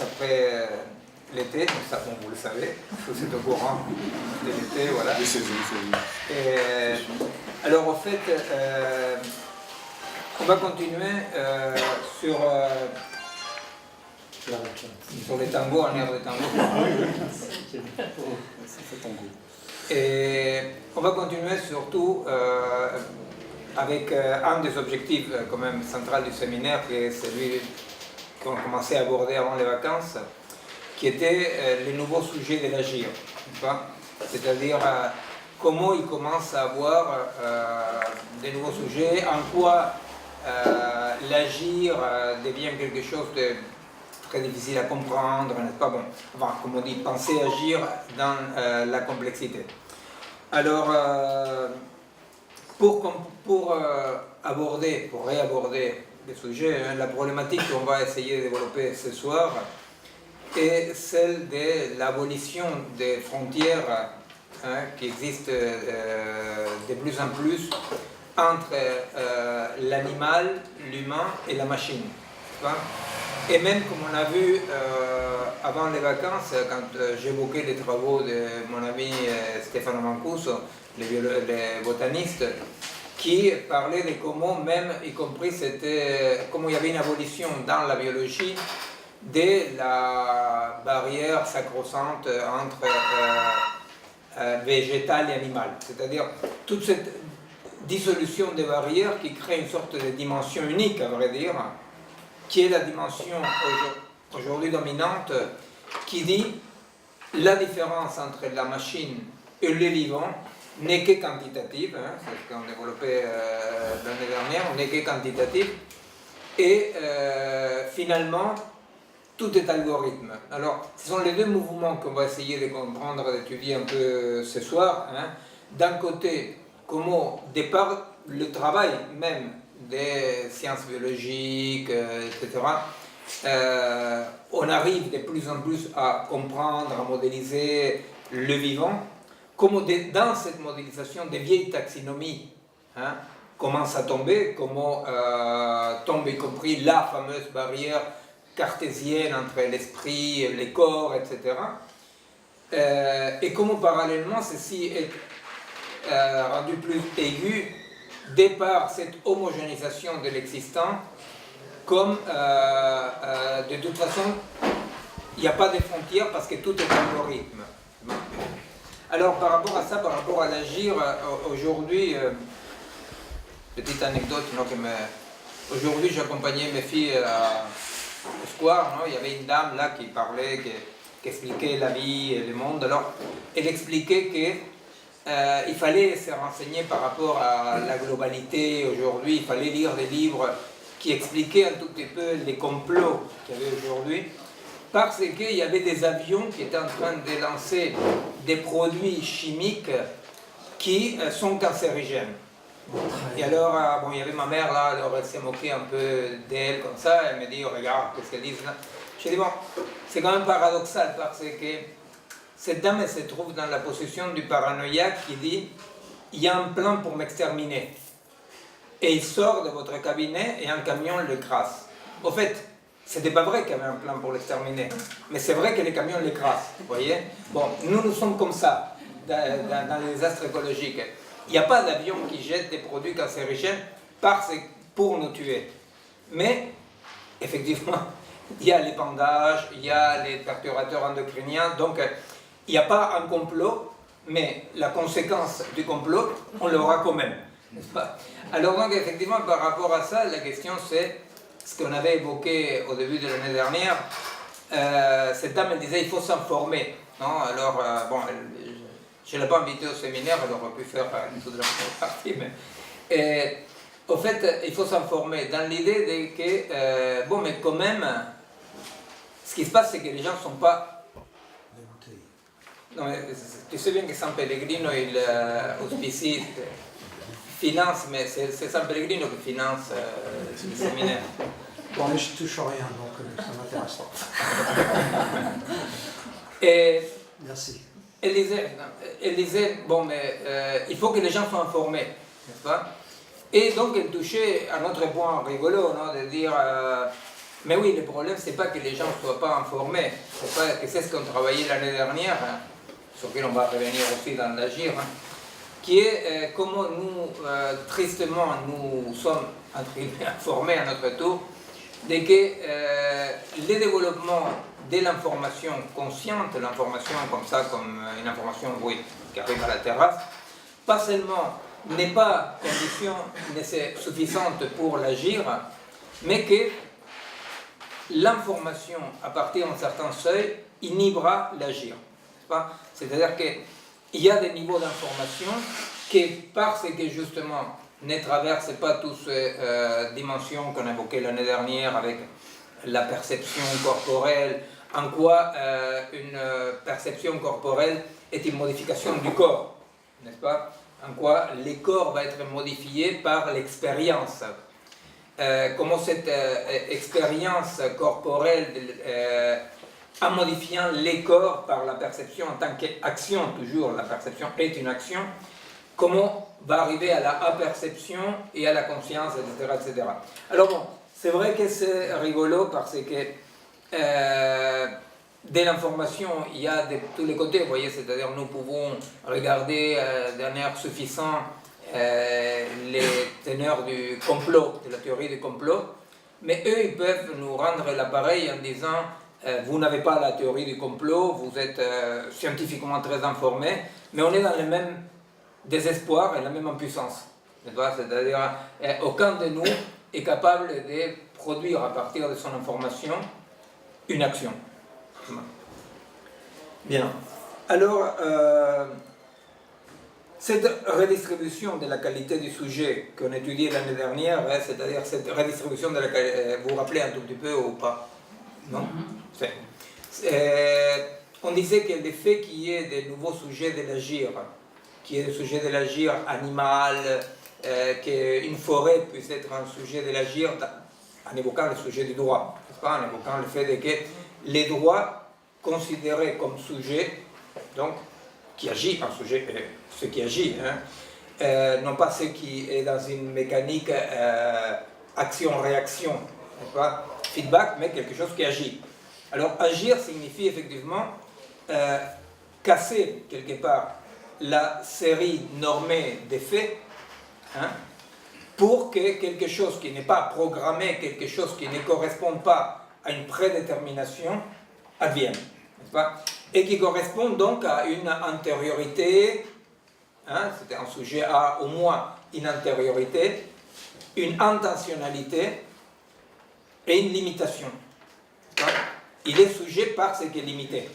après l'été, ça, bon, vous le savez, vous êtes au courant de l'été, voilà. Et, alors en fait, on va continuer sur les tangos, en air de tango. Et on va continuer surtout avec un des objectifs quand même central du séminaire, qui est celui qu'on commençait à aborder avant les vacances, qui était les nouveaux sujets de l'agir. C'est-à-dire comment il commence à avoir des nouveaux sujets, en quoi l'agir devient quelque chose de très difficile à comprendre, n'est-ce pas? Bon, enfin, comme on dit, penser agir dans la complexité. Alors, pour aborder, pour réaborder les sujets, la problématique qu'on va essayer de développer ce soir est celle de l'abolition des frontières qui existent de plus en plus entre l'animal, l'humain et la machine. Et même comme on a vu avant les vacances, quand j'évoquais les travaux de mon ami Stefano Mancuso, le botaniste, qui parlait de comment même, y compris, comment il y avait une abolition dans la biologie de la barrière sacro-sainte entre végétal et animal. C'est-à-dire toute cette dissolution des barrières qui crée une sorte de dimension unique, à vrai dire, qui est la dimension aujourd'hui dominante, qui dit la différence entre la machine et le vivant n'est que quantitative, c'est ce qu'on développait l'année dernière, n'est que quantitative, et finalement, tout est algorithme. Alors, ce sont les deux mouvements qu'on va essayer de comprendre, d'étudier un peu ce soir. D'un côté, comment, départ le travail même des sciences biologiques, etc., on arrive de plus en plus à comprendre, à modéliser le vivant, comment dans cette modélisation des vieilles taxonomies commencent à tomber, comment tombe y compris la fameuse barrière cartésienne entre l'esprit, les corps, etc. Et comment parallèlement ceci est rendu plus aigu dès par cette homogénéisation de l'existant, comme de toute façon il n'y a pas de frontières parce que tout est algorithme. Alors par rapport à ça, par rapport à l'agir, aujourd'hui, petite anecdote, aujourd'hui j'accompagnais mes filles au square, il y avait une dame là qui parlait, qui expliquait la vie et le monde. Alors elle expliquait qu'il fallait se renseigner par rapport à la globalité aujourd'hui, il fallait lire des livres qui expliquaient un tout petit peu les complots qu'il y avait aujourd'hui, parce qu'il y avait des avions qui étaient en train de lancer des produits chimiques qui sont cancérigènes. Et alors, il y avait ma mère là, alors elle s'est moquée un peu d'elle comme ça, elle me dit, regarde, qu'est-ce qu'elle dit là. Je dis, bon, c'est quand même paradoxal parce que cette dame, elle se trouve dans la possession du paranoïaque qui dit, il y a un plan pour m'exterminer. Et il sort de votre cabinet et un camion l'écrase. Au fait, c'était pas vrai qu'il y avait un plan pour l'exterminer, mais c'est vrai que les camions l'écrasent, vous voyez. Bon, nous sommes comme ça, dans les désastres écologiques. Il n'y a pas d'avion qui jette des produits cancérigènes pour nous tuer. Mais, effectivement, il y a l'épandage, il y a les perturbateurs endocriniens, donc il n'y a pas un complot, mais la conséquence du complot, on l'aura quand même, n'est-ce pas? Alors donc, effectivement, par rapport à ça, la question c'est ce qu'on avait évoqué au début de l'année dernière. Cette dame, elle disait, il faut s'informer. Alors, bon, je ne l'ai pas invitée au séminaire, elle aurait pu faire toute la première partie, mais au fait, il faut s'informer dans l'idée que, bon, mais quand même, ce qui se passe, c'est que les gens ne sont pas... Non, mais tu sais bien que San Pellegrino, il auspicie, finance, mais c'est San Pellegrino qui finance le séminaire. Bon, mais je ne touche rien, donc ça m'intéresse pas. Merci. Elle disait, bon, mais il faut que les gens soient informés, n'est-ce pas? Et donc elle touchait à un autre point rigolo, de dire, Mais oui, le problème, c'est pas que les gens ne soient pas informés, c'est pas que c'est ce qu'on travaillait l'année dernière, hein, sur lequel on va revenir aussi dans l'agir, hein, qui est comment nous, tristement, nous sommes informés à notre tour de que le développement de l'information consciente, l'information comme ça, comme une information, oui, qui arrive à la terrasse, pas seulement n'est pas condition suffisante pour l'agir, mais que l'information, à partir d'un certain seuil, inhibera l'agir. C'est-à-dire qu'il y a des niveaux d'information qui, parce que justement, ne traversent pas toutes ces dimensions qu'on évoquait l'année dernière avec la perception corporelle, en quoi une perception corporelle est une modification du corps, n'est-ce pas? En quoi le corps va être modifié par l'expérience. Comment cette expérience corporelle, en modifiant les corps par la perception en tant qu'action, toujours la perception est une action, comment va arriver à la aperception et à la conscience, etc. etc. Alors bon, c'est vrai que c'est rigolo parce que de l'information, il y a de tous les côtés, vous voyez, c'est-à-dire nous pouvons regarder d'un air suffisant les teneurs du complot, de la théorie du complot, mais eux, ils peuvent nous rendre l'appareil en disant vous n'avez pas la théorie du complot, vous êtes scientifiquement très informés, mais on est dans le même désespoir et la même impuissance. C'est-à-dire aucun de nous est capable de produire à partir de son information une action. Bien. Alors, cette redistribution de la qualité du sujet qu'on étudiait l'année dernière, c'est-à-dire cette redistribution de la qualité, vous vous rappelez un tout petit peu ou pas? Non? On disait que le fait qu'il y ait des nouveaux sujets de l'agir, qu'il y ait des sujets de l'agir animal, qu'une forêt puisse être un sujet de l'agir, en évoquant le sujet du droit, en évoquant le fait que les droits considérés comme sujet, donc qui agit, un sujet, ce qui agit, hein, non pas ce qui est dans une mécanique action-réaction, feedback, mais quelque chose qui agit. Alors agir signifie effectivement casser quelque part la série normée des faits, hein, pour que quelque chose qui n'est pas programmé, quelque chose qui ne correspond pas à une prédétermination, advienne, n'est-ce pas? Et qui correspond donc à une antériorité, hein, c'était un sujet à au moins une antériorité, une intentionnalité et une limitation. Il est sujet parce qu'il est limité.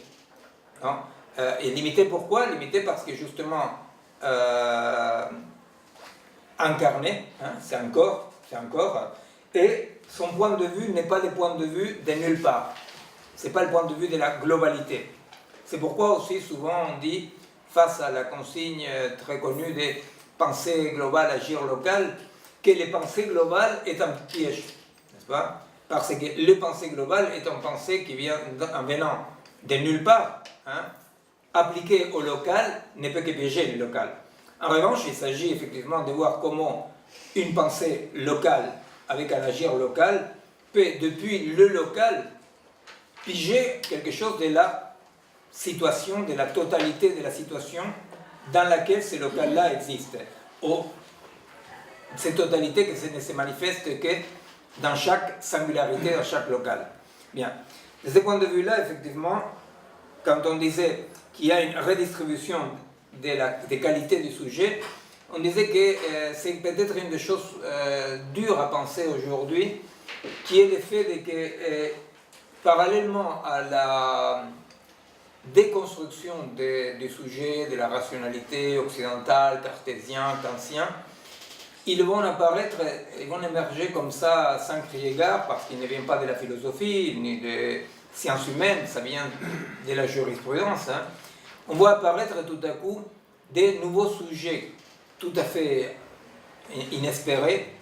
Et limité pourquoi? Limité parce que justement incarné, hein, c'est un corps, et son point de vue n'est pas le point de vue de nulle part. Ce n'est pas le point de vue de la globalité. C'est pourquoi aussi souvent on dit, face à la consigne très connue des pensées globales, agir local, que les pensées globales est un piège, n'est-ce pas? Parce que le pensée globale est une pensée qui vient en venant de nulle part, hein, appliquée au local ne peut que piéger le local. En revanche, il s'agit effectivement de voir comment une pensée locale avec un agir local peut, depuis le local, piger quelque chose de la situation, de la totalité de la situation dans laquelle ce local-là existe. Ou cette totalité qui ne se manifeste que dans chaque singularité, dans chaque local. Bien. De ce point de vue-là, effectivement, quand on disait qu'il y a une redistribution des qualités du sujet, on disait que c'est peut-être une des choses dures à penser aujourd'hui, qui est le fait que, parallèlement à la déconstruction du sujet, de la rationalité occidentale, cartésien, kantien, ils vont apparaître, ils vont émerger comme ça sans crier gare, parce qu'ils ne viennent pas de la philosophie, ni des sciences humaines, ça vient de la jurisprudence, hein. On voit apparaître tout à coup des nouveaux sujets tout à fait inespérés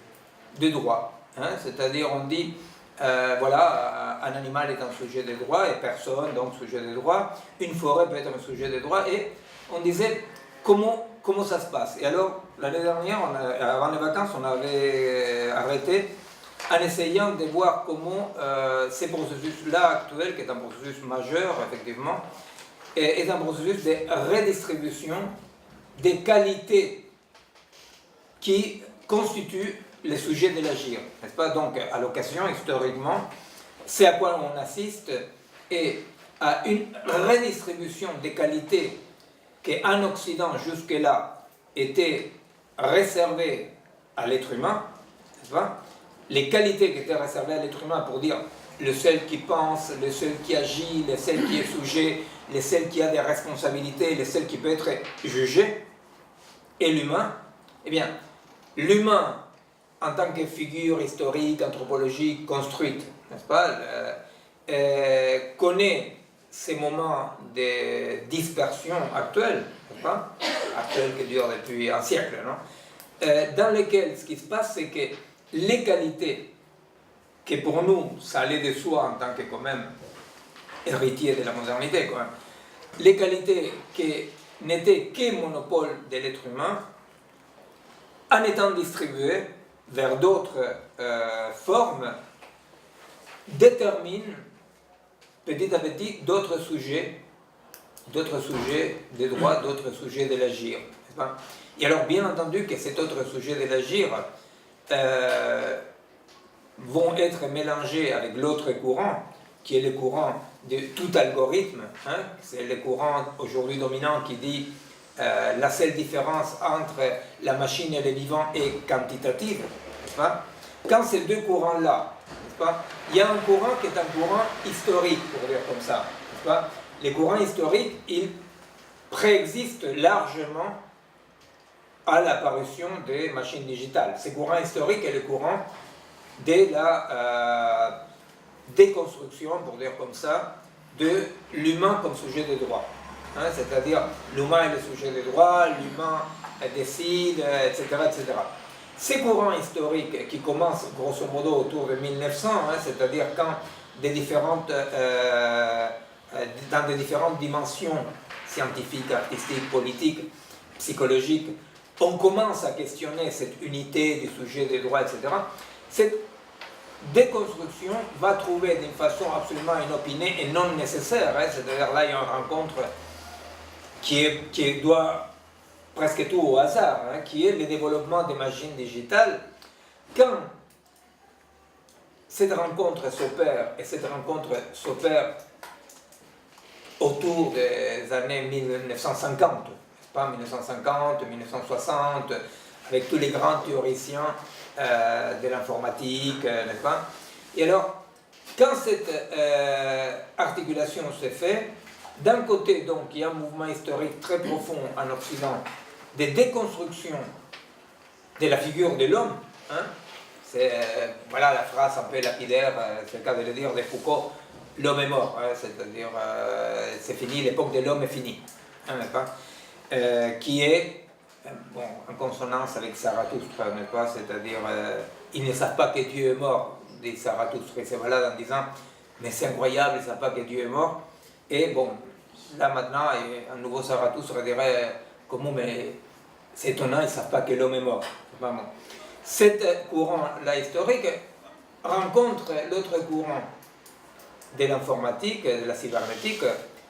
de droit, hein. C'est-à-dire on dit, voilà, un animal est un sujet de droit, et personne, donc sujet de droit, une forêt peut être un sujet de droit, et on disait comment ça se passe. Et alors, l'année dernière, avant les vacances, on avait arrêté en essayant de voir comment ces processus-là actuels, qui est un processus majeur, effectivement, est un processus de redistribution des qualités qui constituent les sujets de l'agir, n'est-ce pas? Donc, à l'occasion, historiquement, c'est à quoi on assiste et à une redistribution des qualités qui, en Occident, jusque-là, étaient réservées à l'être humain, n'est-ce pas? Les qualités qui étaient réservées à l'être humain pour dire le seul qui pense, le seul qui agit, le seul qui est sujet, le seul qui a des responsabilités, le seul qui peut être jugé, et l'humain, eh bien, l'humain, en tant que figure historique, anthropologique, construite, n'est-ce pas, connaît ces moments de dispersion actuelle, n'est-ce pas, actuelle qui dure depuis un siècle, non, dans lesquels ce qui se passe, c'est que les qualités que pour nous, ça allait de soi en tant que quand même héritier de la modernité, quoi, les qualités qui n'étaient que monopole de l'être humain, en étant distribuées vers d'autres formes, déterminent petit à petit d'autres sujets des droits, d'autres sujets de l'agir. Et alors, bien entendu, que cet autre sujet de l'agir vont être mélangés avec l'autre courant, qui est le courant de tout algorithme, hein, c'est le courant aujourd'hui dominant qui dit la seule différence entre la machine et le vivant est quantitative, n'est-ce pas? Quand ces deux courants-là, n'est-ce pas, il y a un courant qui est un courant historique, pour dire comme ça, n'est-ce pas? Les courants historiques, ils préexistent largement à l'apparition des machines digitales. Ces courants historiques est le courant de la déconstruction, pour dire comme ça, de l'humain comme sujet de droit. Hein, c'est-à-dire, l'humain est le sujet de droit, l'humain décide, etc., etc. Ces courants historiques qui commencent grosso modo autour de 1900, hein, c'est-à-dire quand dans des différentes dimensions scientifiques, artistiques, politiques, psychologiques, on commence à questionner cette unité du sujet des droits, etc., cette déconstruction va trouver d'une façon absolument inopinée et non nécessaire, hein, c'est-à-dire là il y a une rencontre qui doit presque tout au hasard, hein, qui est le développement des machines digitales. Quand cette rencontre s'opère, et cette rencontre s'opère autour des années 1950, pas 1950, 1960, avec tous les grands théoriciens de l'informatique, n'est-ce pas? Et alors, quand cette articulation se fait, d'un côté, donc, il y a un mouvement historique très profond en Occident de déconstruction de la figure de l'homme, hein? C'est, voilà la phrase un peu lapidaire, c'est le cas de le dire, de Foucault, l'homme est mort, hein? C'est-à-dire, c'est fini, l'époque de l'homme est finie, hein, n'est-ce pas? Qui est bon, en consonance avec Zarathustre, n'est-ce pas? C'est-à-dire, ils ne savent pas que Dieu est mort, dit Zarathustre, et c'est malade en disant, mais c'est incroyable, ils ne savent pas que Dieu est mort. Et bon, là maintenant, un nouveau Zarathustre dirait, comment, mais c'est étonnant, ils ne savent pas que l'homme est mort. Bon. Cet courant-là historique rencontre l'autre courant de l'informatique, de la cybernétique,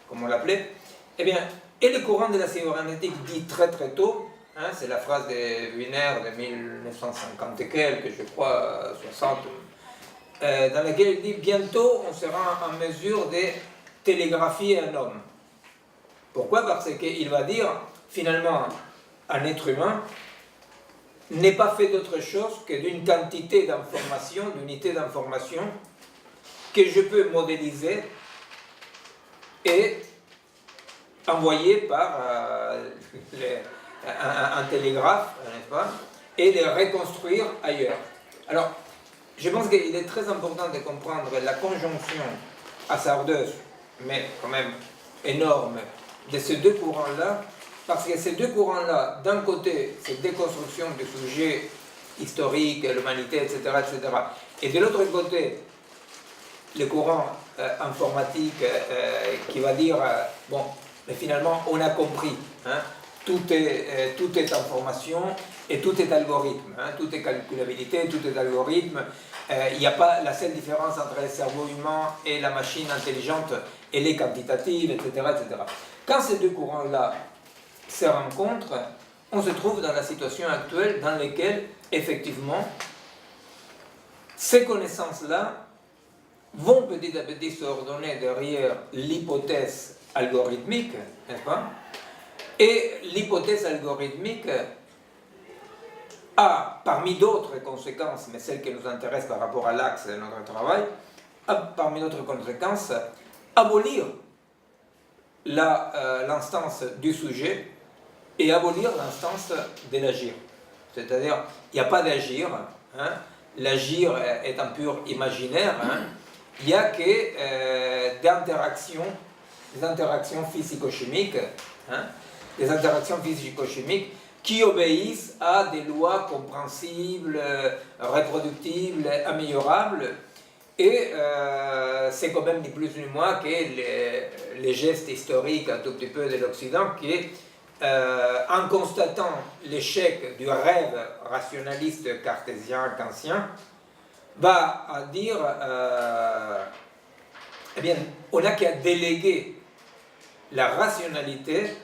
comme on l'appelait, eh bien, et le courant de la cybernétique dit très très tôt, hein, c'est la phrase de Wiener de 1950 et quelques, je crois, 60, dans laquelle il dit « Bientôt, on sera en mesure de télégraphier un homme ». Pourquoi? Parce qu'il va dire, finalement, un être humain n'est pas fait d'autre chose que d'une quantité d'informations, d'unités d'informations, que je peux modéliser et envoyer par un télégraphe, n'est-ce pas, et les reconstruire ailleurs. Alors, je pense qu'il est très important de comprendre la conjonction hasardeuse, mais quand même énorme, de ces deux courants-là, parce que ces deux courants-là, d'un côté, cette déconstruction du sujet historique, l'humanité, etc., etc., et de l'autre côté, le courant informatique qui va dire, bon, mais finalement, on a compris, hein, tout est information, Et tout est algorithme, hein, tout est calculabilité, tout est algorithme. Il n'y a pas la seule différence entre le cerveau humain et la machine intelligente, elle est quantitative, etc., etc. Quand ces deux courants-là se rencontrent, on se trouve dans la situation actuelle dans laquelle, effectivement, ces connaissances-là vont petit à petit s'ordonner derrière l'hypothèse algorithmique, n'est-ce pas? Et l'hypothèse algorithmique a, parmi d'autres conséquences, mais celle qui nous intéresse par rapport à l'axe de notre travail, a, parmi d'autres conséquences, abolir l'instance du sujet et abolir l'instance de l'agir. C'est-à-dire, il n'y a pas d'agir, hein. L'agir est un pur imaginaire, hein. Il n'y a que des interactions physico-chimiques, hein, des interactions physico-chimiques qui obéissent à des lois compréhensibles, reproductibles, améliorables. Et c'est quand même ni plus ni moins que les gestes historiques un tout petit peu de l'Occident qui, en constatant l'échec du rêve rationaliste cartésien, kantien, va à dire, eh bien, on n'a qu'à déléguer la rationalité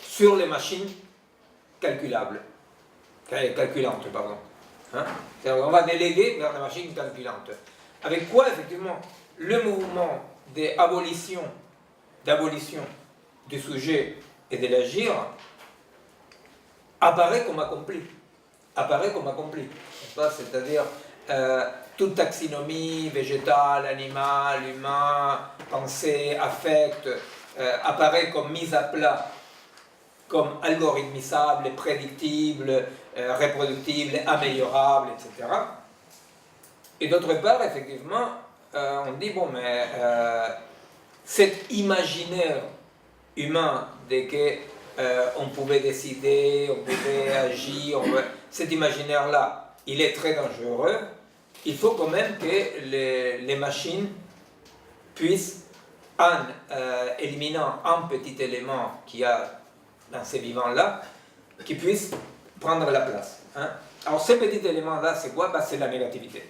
sur les machines calculantes, pardon. Hein? On va déléguer vers la machine calculante. Avec quoi, effectivement, le mouvement d'abolition du sujet et de l'agir apparaît comme accompli. C'est-à-dire toute taxinomie végétale, animale, humain, pensée, affect, apparaît comme mise à plat, comme algorithmisable, prédictible, reproductible, améliorable, etc. Et d'autre part, effectivement, on dit, bon, mais cet imaginaire humain de qu'on pouvait décider, on pouvait agir, cet imaginaire-là, il est très dangereux. Il faut quand même que les machines puissent, en éliminant un petit élément qu'il y a dans ces vivants-là, qui puissent prendre la place. Hein. Alors, ce petit élément-là, c'est quoi? C'est la négativité.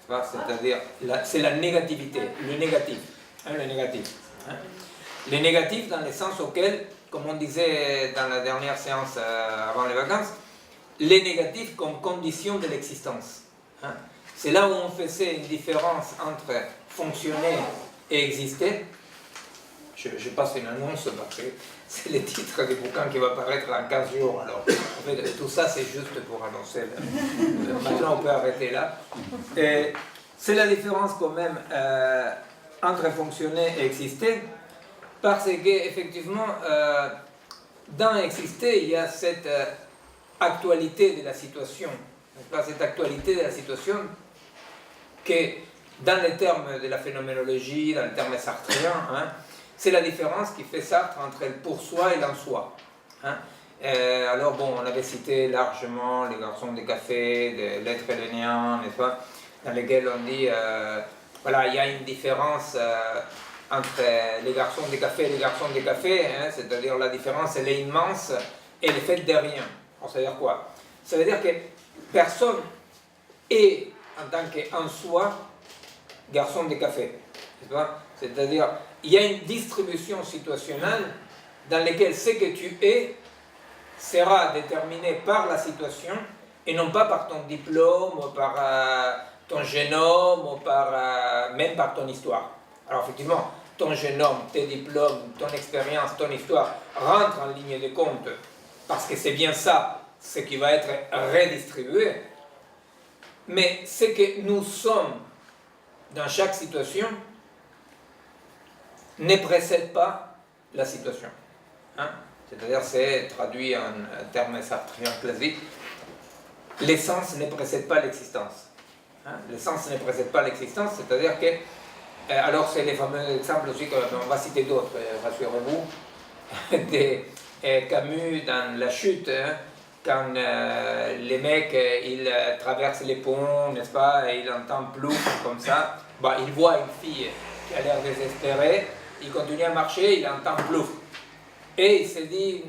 C'est-à-dire, c'est la négativité, le négatif. Hein, le négatif. Hein. Le négatif dans le sens auquel, comme on disait dans la dernière séance avant les vacances, les négatifs comme condition de l'existence. Hein. C'est là où on faisait une différence entre fonctionner et exister. Je passe une annonce parce que c'est le titre du bouquin qui va paraître dans 15 jours. Alors, en fait, tout ça, c'est juste pour annoncer. Maintenant, on peut arrêter là. C'est la différence quand même entre fonctionner et exister, parce qu'effectivement, dans exister, il y a cette actualité de la situation. Cette actualité de la situation que, dans les termes de la phénoménologie, dans les termes sartriens, hein, c'est la différence qui fait Sartre entre le pour soi et l'en soi. Hein. Alors bon, on avait cité largement les garçons de café, de l'être hélénien, n'est-ce pas, dans lesquels on dit, voilà, il y a une différence entre les garçons de café et les garçons de café, hein, c'est-à-dire la différence elle est immense et le fait de rien. Alors, ça veut dire quoi? Ça veut dire que personne est en tant qu'en soi garçon de café, n'est-ce pas? C'est-à-dire, il y a une distribution situationnelle dans laquelle ce que tu es sera déterminé par la situation et non pas par ton diplôme, ou par ton génome, ou même par ton histoire. Alors effectivement, ton génome, tes diplômes, ton expérience, ton histoire rentrent en ligne de compte parce que c'est bien ça ce qui va être redistribué. Mais ce que nous sommes dans chaque situation ne précède pas la situation. Hein? C'est-à-dire, c'est traduit en termes sartriens classiques, l'essence ne précède pas l'existence. Hein? L'essence ne précède pas l'existence, c'est-à-dire que, alors c'est les fameux exemples aussi, on va citer d'autres, rassurez-vous, de Camus dans La Chute, hein? Quand les mecs, ils traversent les ponts, n'est-ce pas, et il entend plouf comme ça, bah, il voit une fille qui a l'air désespérée, il continue à marcher, il entend plouf. Et il se dit,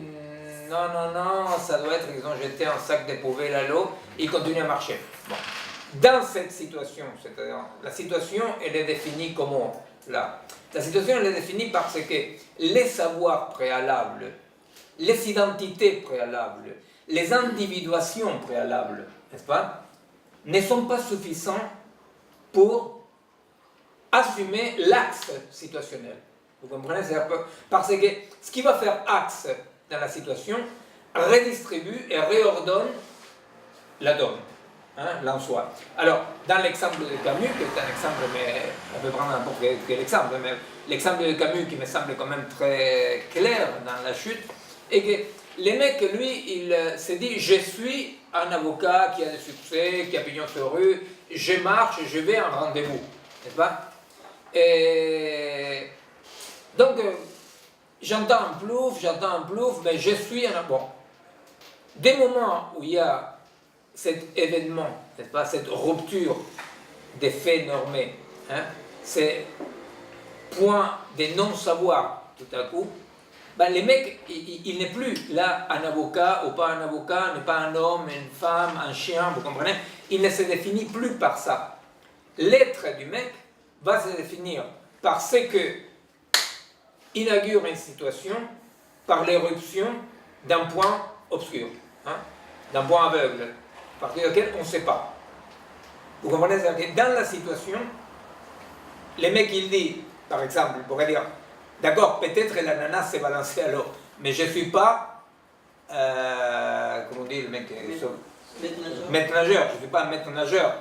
non, non, non, ça doit être qu'ils ont jeté un sac de poubelle à l'eau, ils continuent à marcher. Bon. Dans cette situation, c'est-à-dire, la situation, elle est définie comment là? La situation, elle est définie parce que les savoirs préalables, les identités préalables, les individuations préalables, n'est-ce pas, ne sont pas suffisants pour assumer l'axe situationnel. Vous comprenez? Parce que ce qui va faire axe dans la situation redistribue et réordonne la donne, hein, l'en soi. Alors, dans l'exemple de Camus, qui est un exemple, mais on peut prendre n'importe quel exemple, mais l'exemple de Camus qui me semble quand même très clair dans la chute, est que le mec, lui, il s'est dit, je suis un avocat qui a du succès, qui a pignon sur rue, je marche, je vais à un rendez-vous, n'est-ce pas? Et donc, j'entends un plouf, mais je suis un... Bon, des moments où il y a cet événement, n'est-ce pas, cette rupture des faits normés, hein, ces points de non-savoir, tout à coup, ben, les mecs, il n'est plus là un avocat ou pas un avocat, n'est pas un homme, une femme, un chien, vous comprenez? Il ne se définit plus par ça. L'être du mec va se définir par ce que inaugure une situation, par l'éruption d'un point obscur, hein, d'un point aveugle, à partir duquel on ne sait pas. Vous comprenez? C'est-à-dire que dans la situation, le mec il dit, par exemple, il pourrait dire, d'accord, peut-être la nana s'est balancée à l'eau, mais je ne suis pas, comment on dit le mec, maître nageur, je ne suis pas un maître nageur,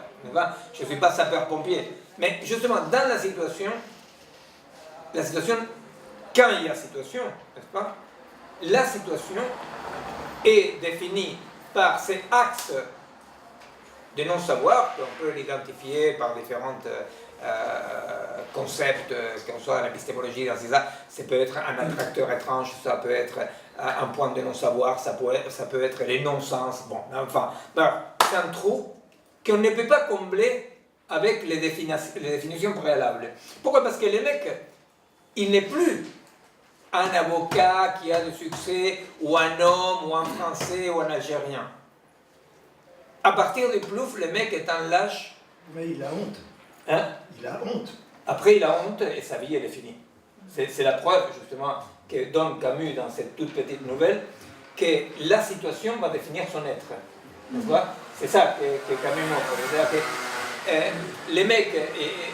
je ne suis pas sapeur-pompier. Mais justement, dans la situation, quand il y a situation, n'est-ce pas, la situation est définie par ces axes de non-savoir, qu'on peut l'identifier par différents concepts, qu'on soit dans l'épistémologie, dans ça peut être un attracteur étrange, ça peut être un point de non-savoir, ça peut être les non-sens, bon, enfin, c'est un trou qu'on ne peut pas combler avec les définitions préalables. Pourquoi? Parce que le mec, il n'est plus un avocat qui a du succès, ou un homme, ou un Français, ou un Algérien. À partir du plouf, le mec est un lâche. Mais il a honte. Hein? Il a honte. Après, il a honte et sa vie, elle est finie. C'est la preuve, justement, que donne Camus dans cette toute petite nouvelle, que la situation va définir son être. C'est ça que Camus montre. C'est-à-dire que les mecs,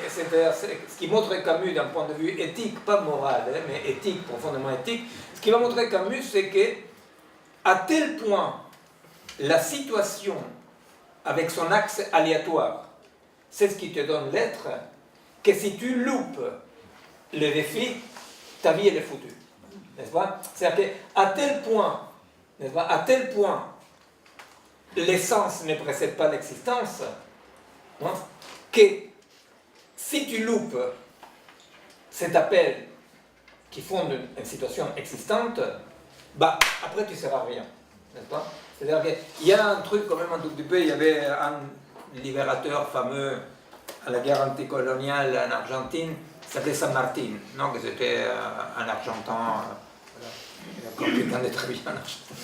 ce qui montre Camus d'un point de vue éthique, pas moral, mais éthique, profondément éthique, ce qui va montrer Camus, c'est que, à tel point, la situation, avec son axe aléatoire, c'est ce qui te donne l'être, que si tu loupes le défi, ta vie elle est foutue. N'est-ce pas? C'est-à-dire qu'à tel point, n'est-ce pas, à tel point, l'essence ne précède pas l'existence, hein, que si tu loupes cet appel qui fonde une situation existante, bah, après tu ne seras rien. N'est-ce pas? C'est-à-dire qu'il y a un truc quand même un tout petit peu, il y avait un libérateur fameux à la guerre anticoloniale en Argentine, qui s'appelait San Martin, non, que c'était un Argentin, quelqu'un de très bien en Argentine.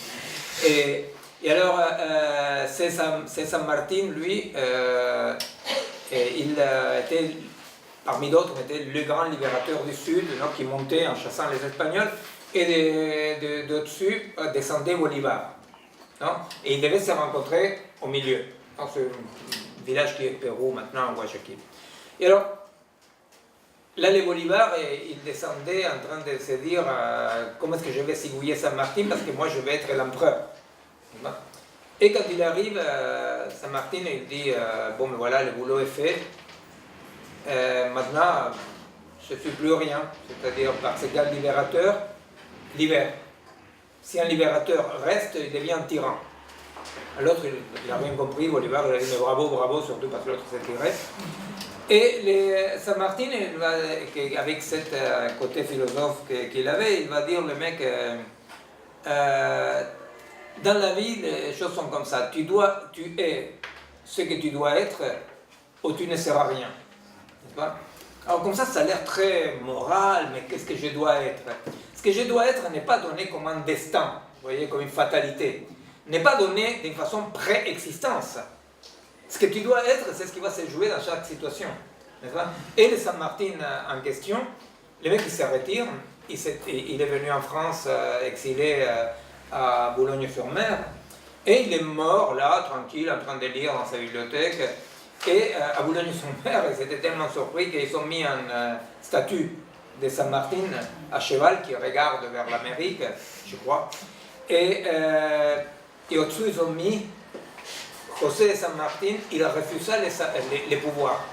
Et alors, c'est San Martin, lui, il était, parmi d'autres, était le grand libérateur du Sud, donc, qui montait en chassant les Espagnols, et d'au-dessus descendait Bolivar. Non? Et ils devaient se rencontrer au milieu, dans ce village qui est Pérou, maintenant, Guayaquil. Et alors, là, les Bolivar, ils descendaient en train de se dire comment est-ce que je vais sigouiller San Martin, parce que moi, je vais être l'empereur. Et quand il arrive, San Martin, il dit bon, mais voilà, le boulot est fait. Maintenant, je ne suis plus rien. C'est-à-dire, parce que le libérateur libère. Si un libérateur reste, il devient un tyran. L'autre, il n'a rien compris, Bolivar, il a dit mais bravo, bravo, surtout parce que l'autre s'est tiré. Et San Martin, avec ce côté philosophe qu'il avait, il va dire le mec, dans la vie, les choses sont comme ça. Tu es ce que tu dois être, ou tu ne seras rien. N'est-ce pas? Alors comme ça a l'air très moral, mais qu'est-ce que je dois être? Ce que je dois être n'est pas donné comme un destin. vous voyez, comme une fatalité, n'est pas donné d'une façon pré-existence. Ce que tu dois être, c'est ce qui va se jouer dans chaque situation. Et le San Martin en question, le mec il se retire, il est venu en France exilé à Boulogne-sur-Mer, et il est mort là, tranquille, en train de lire dans sa bibliothèque. Et à Boulogne-sur-Mer, ils étaient tellement surpris qu'ils ont mis une statue de San Martin à cheval qui regarde vers l'Amérique, je crois. Et au-dessus, ils ont mis José de San Martin, il refusa les pouvoirs.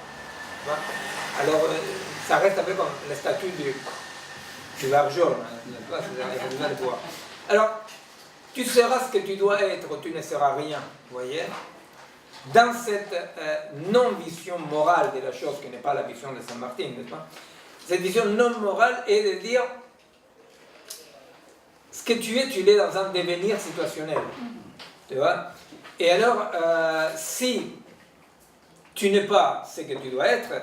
Alors, ça reste un peu comme la statue du Varjol. Alors, tu seras ce que tu dois être ou tu ne seras rien, vous voyez. Dans cette non-vision morale de la chose, qui n'est pas la vision de San Martin, n'est-ce pas? Cette vision non morale est de dire ce que tu l'es dans un devenir situationnel. Tu vois? Et alors, si tu n'es pas ce que tu dois être,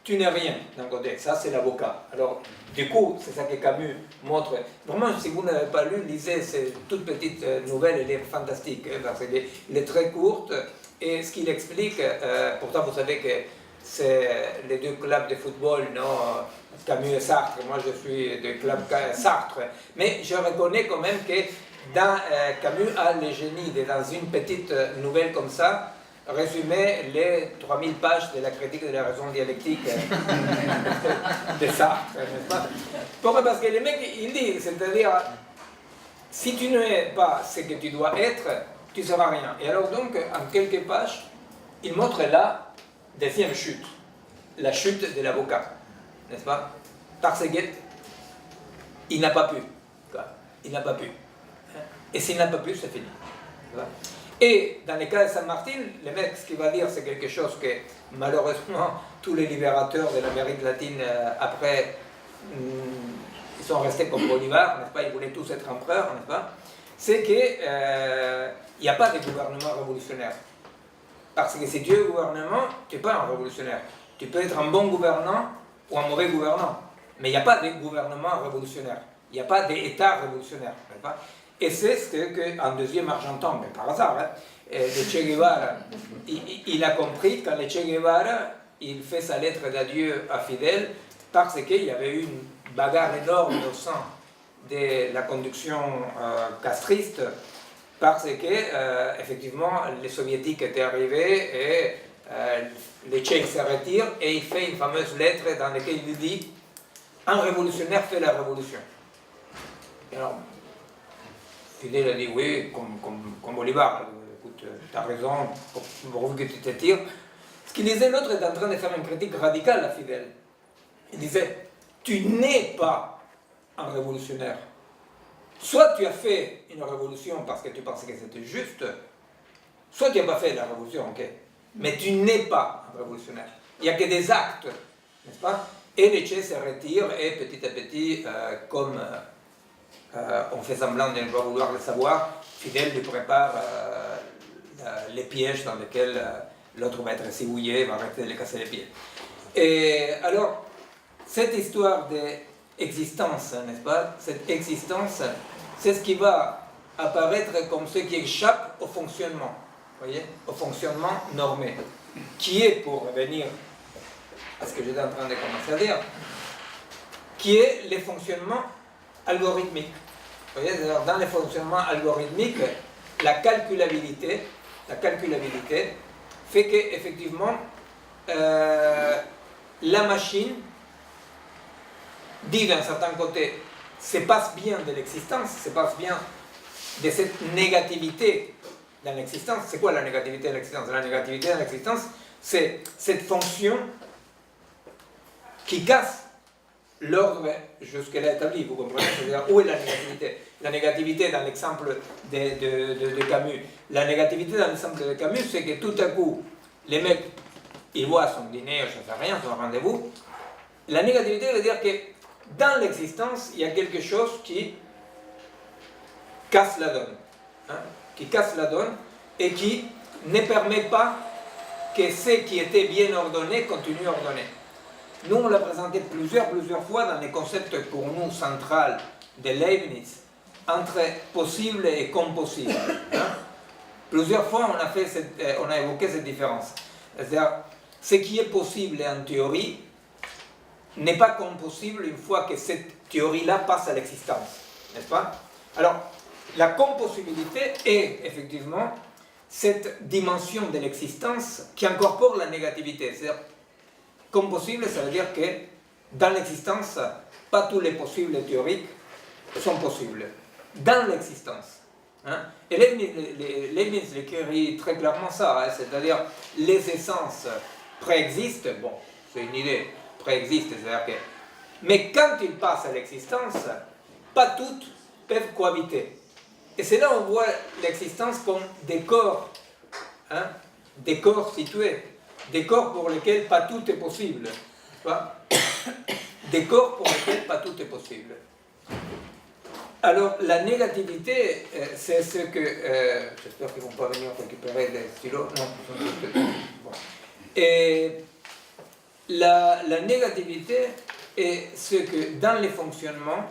tu n'es rien d'un côté. Ça, c'est l'avocat. Alors, du coup, c'est ça que Camus montre. Vraiment, si vous n'avez pas lu, lisez cette toute petite nouvelle, elle est fantastique, parce qu'elle est très courte. Et ce qu'il explique, pourtant vous savez que c'est les deux clubs de football, non, Camus et Sartre, moi je suis du club Sartre, mais je reconnais quand même que Camus a le génie de, dans une petite nouvelle comme ça, résumer les 3000 pages de la critique de la raison dialectique de Sartre, n'est-ce pas? Pourquoi? Parce que le mec, il dit, c'est-à-dire, si tu n'es pas ce que tu dois être, tu ne seras rien. Et alors donc, en quelques pages, il montre la deuxième chute, la chute de l'avocat, n'est-ce pas? Parce qu'il n'a pas pu. Il n'a pas pu. Et s'il n'a pas pu, c'est fini. Et dans le cas de San Martin, le mec, ce qu'il va dire, c'est quelque chose que malheureusement, tous les libérateurs de l'Amérique latine après, ils sont restés comme Bolivar, n'est-ce pas? Ils voulaient tous être empereurs, n'est-ce pas? C'est qu'il n'y a pas de gouvernement révolutionnaire. Parce que si tu es gouvernement, tu n'es pas un révolutionnaire. Tu peux être un bon gouvernant ou un mauvais gouvernant. Mais il n'y a pas de gouvernement révolutionnaire. Il n'y a pas d'État révolutionnaire. N'est-ce pas? Et c'est ce qu'en deuxième Argentin, mais par hasard, le Che Guevara, il a compris quand le Che Guevara, il fait sa lettre d'adieu à Fidel, parce qu'il y avait eu une bagarre énorme au sein de la conduction castriste, parce que, effectivement, les soviétiques étaient arrivés et le Che se retire et il fait une fameuse lettre dans laquelle il dit « Un révolutionnaire fait la révolution ». Alors, Fidel a dit oui, comme Bolivar, écoute, t'as raison, pourvu que tu te tires. Ce qu'il disait, l'autre est en train de faire une critique radicale à Fidel. Il disait, tu n'es pas un révolutionnaire. Soit tu as fait une révolution parce que tu pensais que c'était juste, soit tu n'as pas fait la révolution, ok. Mais tu n'es pas un révolutionnaire. Il n'y a que des actes, n'est-ce pas? Et le Che se retire et petit à petit, comme on fait semblant de ne pas vouloir le savoir, Fidel lui prépare les pièges dans lesquels l'autre va être ébouillé, va arrêter de lui casser les pieds. Et alors, cette histoire d'existence, n'est-ce pas? Cette existence, c'est ce qui va apparaître comme ce qui échappe au fonctionnement, voyez, au fonctionnement normé, qui est, pour revenir à ce que j'étais en train de commencer à dire, qui est le fonctionnement algorithmique. Vous voyez, dans le fonctionnement algorithmique, la calculabilité fait qu'effectivement, la machine dit d'un certain côté, se passe bien de l'existence, se passe bien de cette négativité dans l'existence. C'est quoi la négativité de l'existence? La négativité de l'existence, c'est cette fonction qui casse l'ordre jusque-là établi, vous comprenez? C'est-à-dire, où est la négativité? La négativité dans l'exemple de Camus. La négativité dans l'exemple de Camus, c'est que tout à coup, les mecs, ils voient son dîner, je ne sais rien, son rendez-vous. La négativité veut dire que dans l'existence, il y a quelque chose qui casse la donne. Hein? Qui casse la donne et qui ne permet pas que ce qui était bien ordonné continue ordonné. Nous, on l'a présenté plusieurs fois dans les concepts pour nous central de Leibniz, entre possible et compossible. Hein? Plusieurs fois, on a évoqué cette différence. C'est-à-dire, ce qui est possible en théorie n'est pas compossible une fois que cette théorie-là passe à l'existence. N'est-ce pas? Alors, la compossibilité est effectivement cette dimension de l'existence qui incorpore la négativité. C'est-à-dire, compossible, ça veut dire que dans l'existence, pas tous les possibles théoriques sont possibles. Dans l'existence. Hein? Et Leibniz écrit très clairement ça, hein? C'est-à-dire les essences préexistent, bon, c'est une idée, préexistent, c'est-à-dire que... Mais quand ils passent à l'existence, pas toutes peuvent cohabiter. Et c'est là où on voit l'existence comme des corps, hein? Des corps situés, des corps pour lesquels pas tout est possible. Pas? Des corps pour lesquels pas tout est possible. Alors, la négativité, c'est ce que... j'espère qu'ils ne vont pas venir récupérer les stylos. Non, ils sont juste... Bon. Et la négativité est ce que dans les fonctionnements,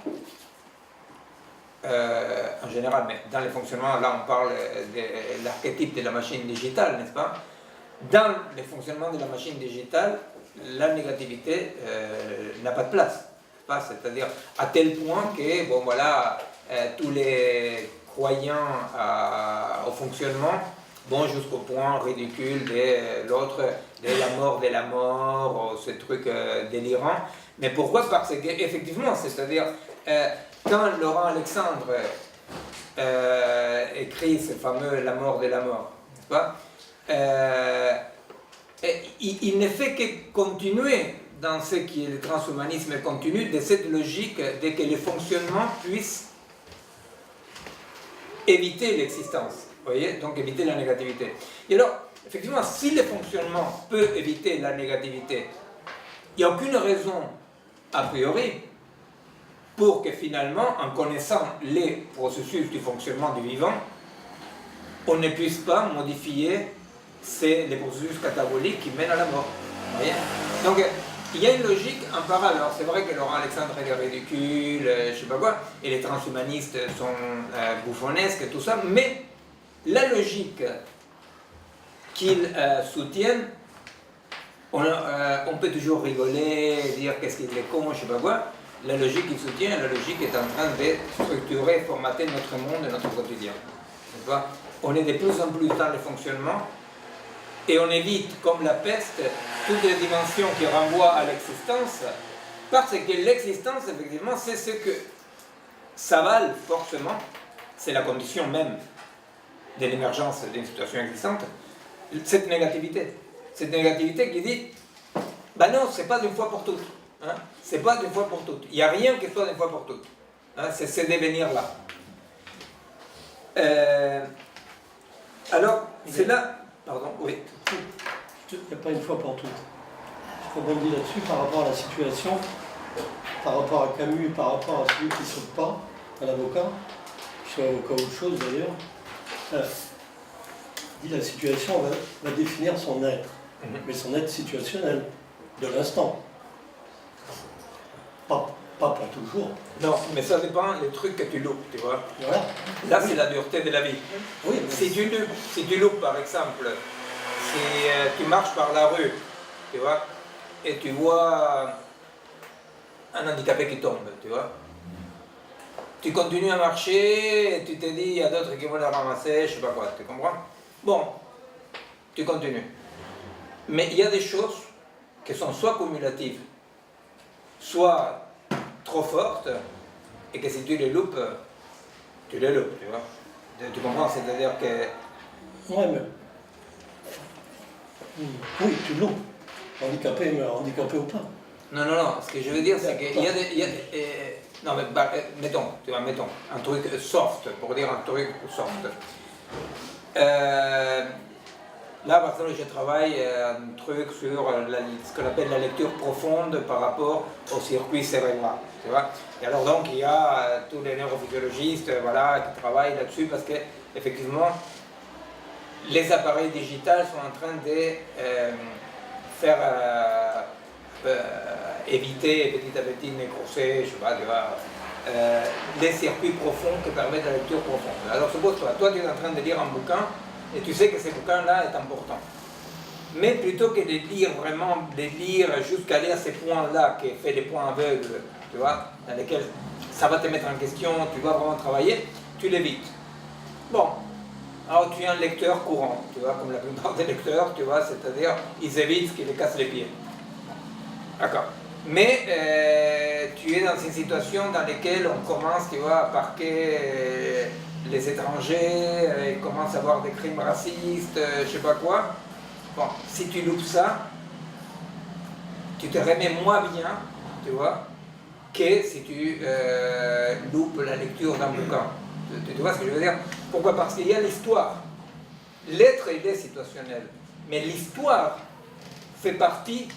en général, mais dans les fonctionnements, là on parle de l'archétype de la machine digitale, n'est-ce pas? Dans les fonctionnements de la machine digitale, la négativité n'a pas de place. C'est-à-dire à tel point que, bon voilà, tous les croyants au fonctionnement vont jusqu'au point ridicule de l'autre, de la mort, ce truc délirant. Mais pourquoi? Parce qu'effectivement, c'est-à-dire, quand Laurent Alexandre écrit ce fameux La mort de la mort, n'est-ce pas? Il ne fait que continuer dans ce qui est le transhumanisme continu, de cette logique de que les fonctionnements puissent éviter l'existence, vous voyez, donc éviter la négativité. Et alors, effectivement, si le fonctionnement peut éviter la négativité, il n'y a aucune raison, a priori, pour que finalement, en connaissant les processus du fonctionnement du vivant, on ne puisse pas modifier les processus cataboliques qui mènent à la mort. Vous voyez? Donc, il y a une logique en parallèle. Alors, c'est vrai que Laurent Alexandre est ridicule, je ne sais pas quoi, et les transhumanistes sont bouffonnesques et tout ça, mais la logique qu'ils soutiennent, on peut toujours rigoler, dire qu'est-ce qu'il est con, je ne sais pas quoi. La logique qu'ils soutiennent, la logique est en train de structurer, formater notre monde et notre quotidien. On est de plus en plus dans le fonctionnement. Et on évite, comme la peste, toutes les dimensions qui renvoient à l'existence, parce que l'existence, effectivement, c'est ce que s'avale forcément, c'est la condition même de l'émergence d'une situation existante, cette négativité. Cette négativité qui dit, ben non, c'est pas d'une fois pour toutes. Hein, c'est pas d'une fois pour toutes. Il n'y a rien qui soit d'une fois pour toutes. Hein, c'est ce devenir-là. Alors, c'est là... Pardon, oui. Il n'y a pas une fois pour toutes. Je rebondis là-dessus par rapport à la situation, par rapport à Camus, par rapport à celui qui ne saute pas, à l'avocat, qui soit avocat ou autre chose d'ailleurs. Dit la situation va définir son être, mais son être situationnel, de l'instant. Pas pour toujours. Non, mais ça dépend des trucs que tu loupes, tu vois. Voilà. Là, c'est la dureté de la vie. Oui, si tu loupes, par exemple, si tu marches par la rue, tu vois, et tu vois un handicapé qui tombe, tu vois, tu continues à marcher, et tu te dis, il y a d'autres qui vont la ramasser, je sais pas quoi, tu comprends? Bon, tu continues. Mais il y a des choses qui sont soit cumulatives, soit trop fortes, et que si tu les loupes, tu vois. Tu comprends? C'est-à-dire que... Ouais, mais... Oui, tu loupes. Handicapé, mais handicapé ou pas. Non, ce que je veux dire, c'est qu'il y a des... non, mais bah, mettons un truc soft, pour dire un truc soft. Là, par exemple, je travaille un truc sur ce qu'on appelle la lecture profonde par rapport au circuit cérébral, tu vois. Et alors donc, il y a tous les neurophysiologistes, voilà, qui travaillent là-dessus parce que, effectivement, les appareils digitaux sont en train de faire éviter petit à petit nécroser, je sais pas, tu vois, les circuits profonds que permet la lecture profonde. Alors suppose-toi, toi tu es en train de lire un bouquin et tu sais que ce bouquin-là est important. Mais plutôt que de lire vraiment, de lire jusqu'à aller à ces points-là, qui fait des points aveugles, tu vois, dans lesquels ça va te mettre en question, tu vas vraiment travailler, tu l'évites. Bon, alors tu es un lecteur courant, tu vois, comme la plupart des lecteurs, tu vois, c'est-à-dire ils évitent ce qui les casse les pieds. D'accord. Mais tu es dans une situation dans laquelle on commence, tu vois, à parquer les étrangers, il commence à avoir des crimes racistes, je sais pas quoi. Bon, si tu loupes ça, tu te remets moins bien, tu vois, que si tu loupes la lecture d'un bouquin. Tu vois ce que je veux dire? Pourquoi? Parce qu'il y a l'histoire. L'être, il est situationnel. Mais l'histoire fait partie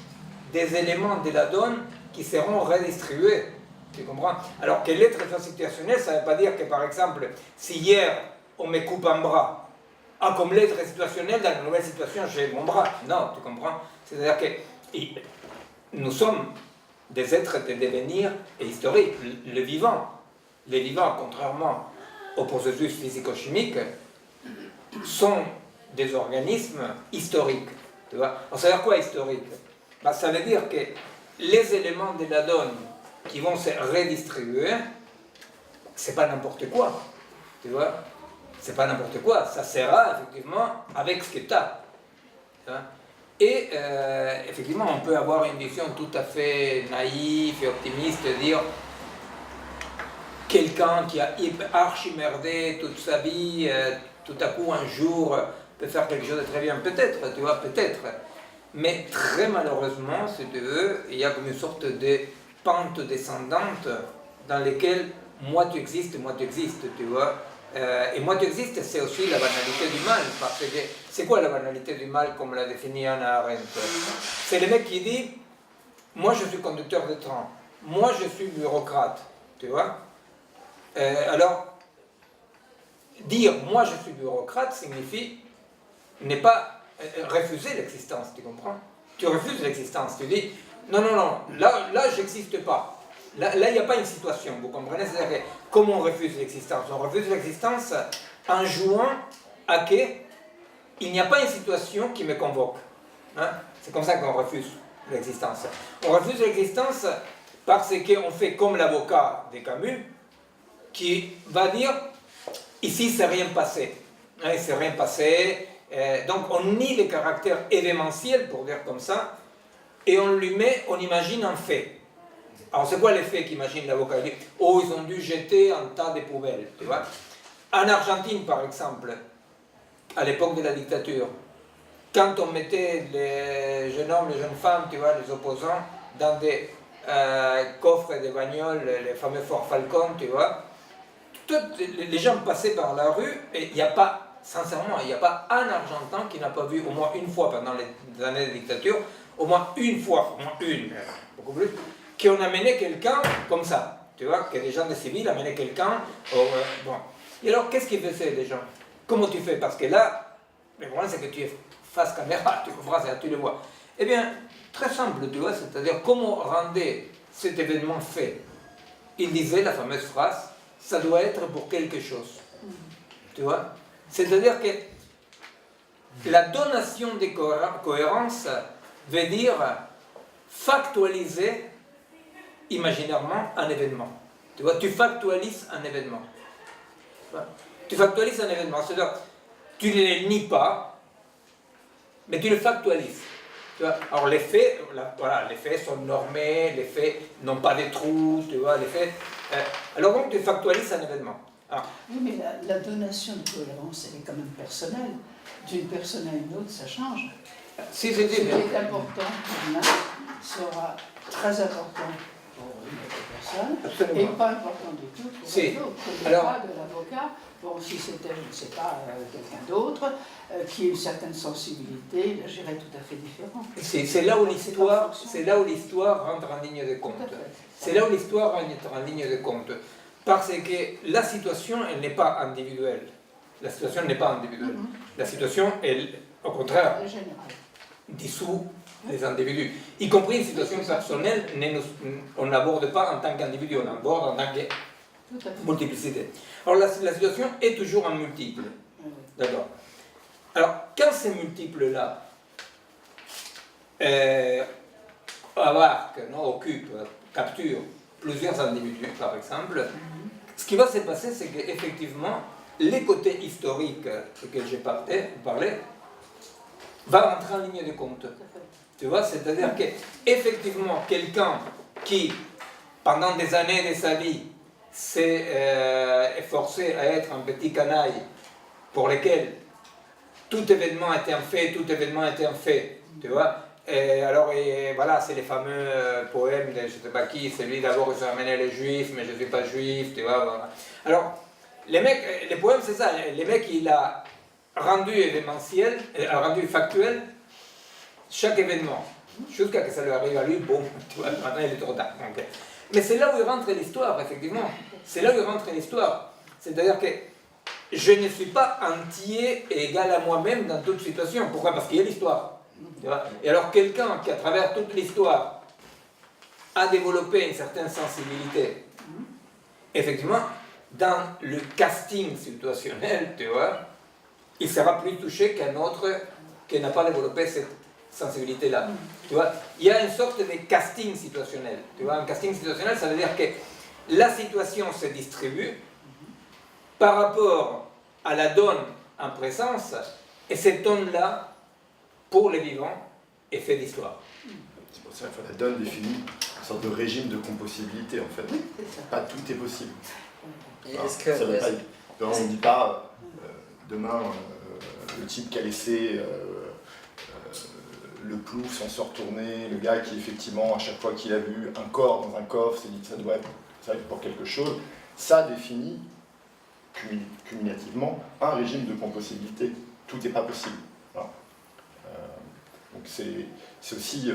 des éléments de la donne qui seront redistribués. Tu comprends? Alors que l'être situationnel, ça ne veut pas dire que, par exemple, si hier on me coupe un bras, comme l'être situationnel, dans une nouvelle situation, j'ai mon bras. Non, tu comprends? C'est-à-dire que nous sommes des êtres de devenir et historiques. Les vivants, contrairement aux processus physico-chimiques, sont des organismes historiques. Tu vois? Alors, ça veut dire quoi historique? Ben, ça veut dire que les éléments de la donne qui vont se redistribuer, c'est pas n'importe quoi. Tu vois? C'est pas n'importe quoi. Ça sera effectivement avec ce que tu as. Et effectivement, on peut avoir une vision tout à fait naïve et optimiste de dire quelqu'un qui a archi-merdé toute sa vie, tout à coup un jour peut faire quelque chose de très bien. Peut-être, tu vois, peut-être. Mais très malheureusement, si tu veux, il y a comme une sorte de pente descendante dans laquelle moi tu existes, tu vois. Et moi tu existes, c'est aussi la banalité du mal. Parce que c'est quoi la banalité du mal comme l'a défini Hannah Arendt? C'est le mec qui dit, moi je suis conducteur de train, moi je suis bureaucrate, tu vois. Alors, dire moi je suis bureaucrate signifie ne pas refuser l'existence, tu comprends? Tu refuses l'existence, tu dis non, là j'existe pas. Là, il n'y a pas une situation, vous comprenez? C'est-à-dire que, comment on refuse l'existence? On refuse l'existence en jouant à que il n'y a pas une situation qui me convoque. Hein? C'est comme ça qu'on refuse l'existence. On refuse l'existence parce qu'on fait comme l'avocat de Camus, qui va dire ici c'est rien passé. Hein, c'est rien passé. Donc on nie le caractère événementiel, pour dire comme ça, et on imagine un fait. Alors c'est quoi l'effet qu'imagine l'avocat? Il dit, oh, ils ont dû jeter un tas de poubelles, tu vois. En Argentine, par exemple, à l'époque de la dictature, quand on mettait les jeunes hommes, les jeunes femmes, tu vois, les opposants, dans des coffres de bagnoles, les fameux Ford Falcon, tu vois, les gens passaient par la rue et il n'y a pas, sincèrement, il n'y a pas un Argentin qui n'a pas vu au moins une fois pendant les années de dictature, au moins une fois, beaucoup plus, qu'on amenait quelqu'un comme ça, tu vois, que des gens de civils amenaient quelqu'un, bon. Et alors, qu'est-ce qu'ils faisaient, les gens? Comment tu fais? Parce que là, le problème, c'est que tu es face caméra, tu comprends, tu le vois. Eh bien, très simple, tu vois, c'est-à-dire, comment rendait cet événement fait? Il disait la fameuse phrase, ça doit être pour quelque chose. Tu vois? C'est-à-dire que la donation de cohérence veut dire factualiser imaginairement un événement. Tu vois, tu factualises un événement. Tu factualises un événement, c'est-à-dire tu ne le nies pas, mais tu le factualises. Tu vois? Alors les faits, voilà, les faits sont normés, les faits n'ont pas de trous, tu vois, les faits. Alors donc tu factualises un événement. Alors, oui, mais la donation de cohérence, elle est quand même personnelle. D'une personne à une autre, ça change. si Ce qui est important pour l'un sera très important pour une autre personne, absolument. et pas important du tout pour Si. l'autre. Le Alors, droit de l'avocat, bon, si c'était, je ne sais pas, quelqu'un d'autre, qui a une certaine sensibilité, il agirait tout à fait différent. c'est là où l'histoire rentre en ligne de compte. C'est là où l'histoire rentre en ligne de compte. Parce que la situation, elle n'est pas individuelle. La situation n'est pas individuelle. La situation, elle, au contraire, dissout les individus. Y compris une situation personnelle, on n'aborde pas en tant qu'individu, on aborde en tant Tout à fait. multiplicité. Alors la situation est toujours en multiple. D'accord. Alors, quand ces multiples-là abarquent, occupent, capturent plusieurs individus, par exemple, ce qui va se passer, c'est qu'effectivement, les côtés historiques que j'ai parlé va rentrer en ligne de compte. Tu vois, c'est-à-dire qu'effectivement, quelqu'un qui, pendant des années de sa vie, s'est efforcé à être un petit canaille pour lequel tout événement était un fait, tu vois. Et alors, voilà, c'est les fameux poèmes de je ne sais pas qui, celui d'abord j'ai amené les juifs, mais je ne suis pas juif, tu vois. Voilà. Alors, les poèmes, c'est ça, les mecs, il a rendu événementiel, rendu factuel chaque événement, jusqu'à ce que ça lui arrive à lui, bon, tu vois, maintenant il est trop tard. Okay. Mais c'est là où il rentre l'histoire, effectivement. C'est là où il rentre l'histoire. C'est-à-dire que je ne suis pas entier et égal à moi-même dans toute situation. Pourquoi? Parce qu'il y a l'histoire. Et alors quelqu'un qui, à travers toute l'histoire, a développé une certaine sensibilité, effectivement, dans le casting situationnel, tu vois, il sera plus touché qu'un autre qui n'a pas développé cette sensibilité-là. Tu vois, il y a une sorte de casting situationnel. Tu vois, un casting situationnel, ça veut dire que la situation se distribue par rapport à la donne en présence, et cette donne-là, pour les vivants, est fait d'histoire. C'est pour ça que la donne définit une sorte de régime de compossibilité, en fait. Oui, c'est ça. Pas tout est possible. Et Alors, est-ce que... ça veut pas, on ne dit pas demain le type qui a laissé le plouf sans se retourner, le gars qui effectivement à chaque fois qu'il a vu un corps dans un coffre s'est dit ça doit être pour quelque chose, ça définit cumulativement un régime de compossibilité. Tout n'est pas possible. Voilà. Donc c'est aussi,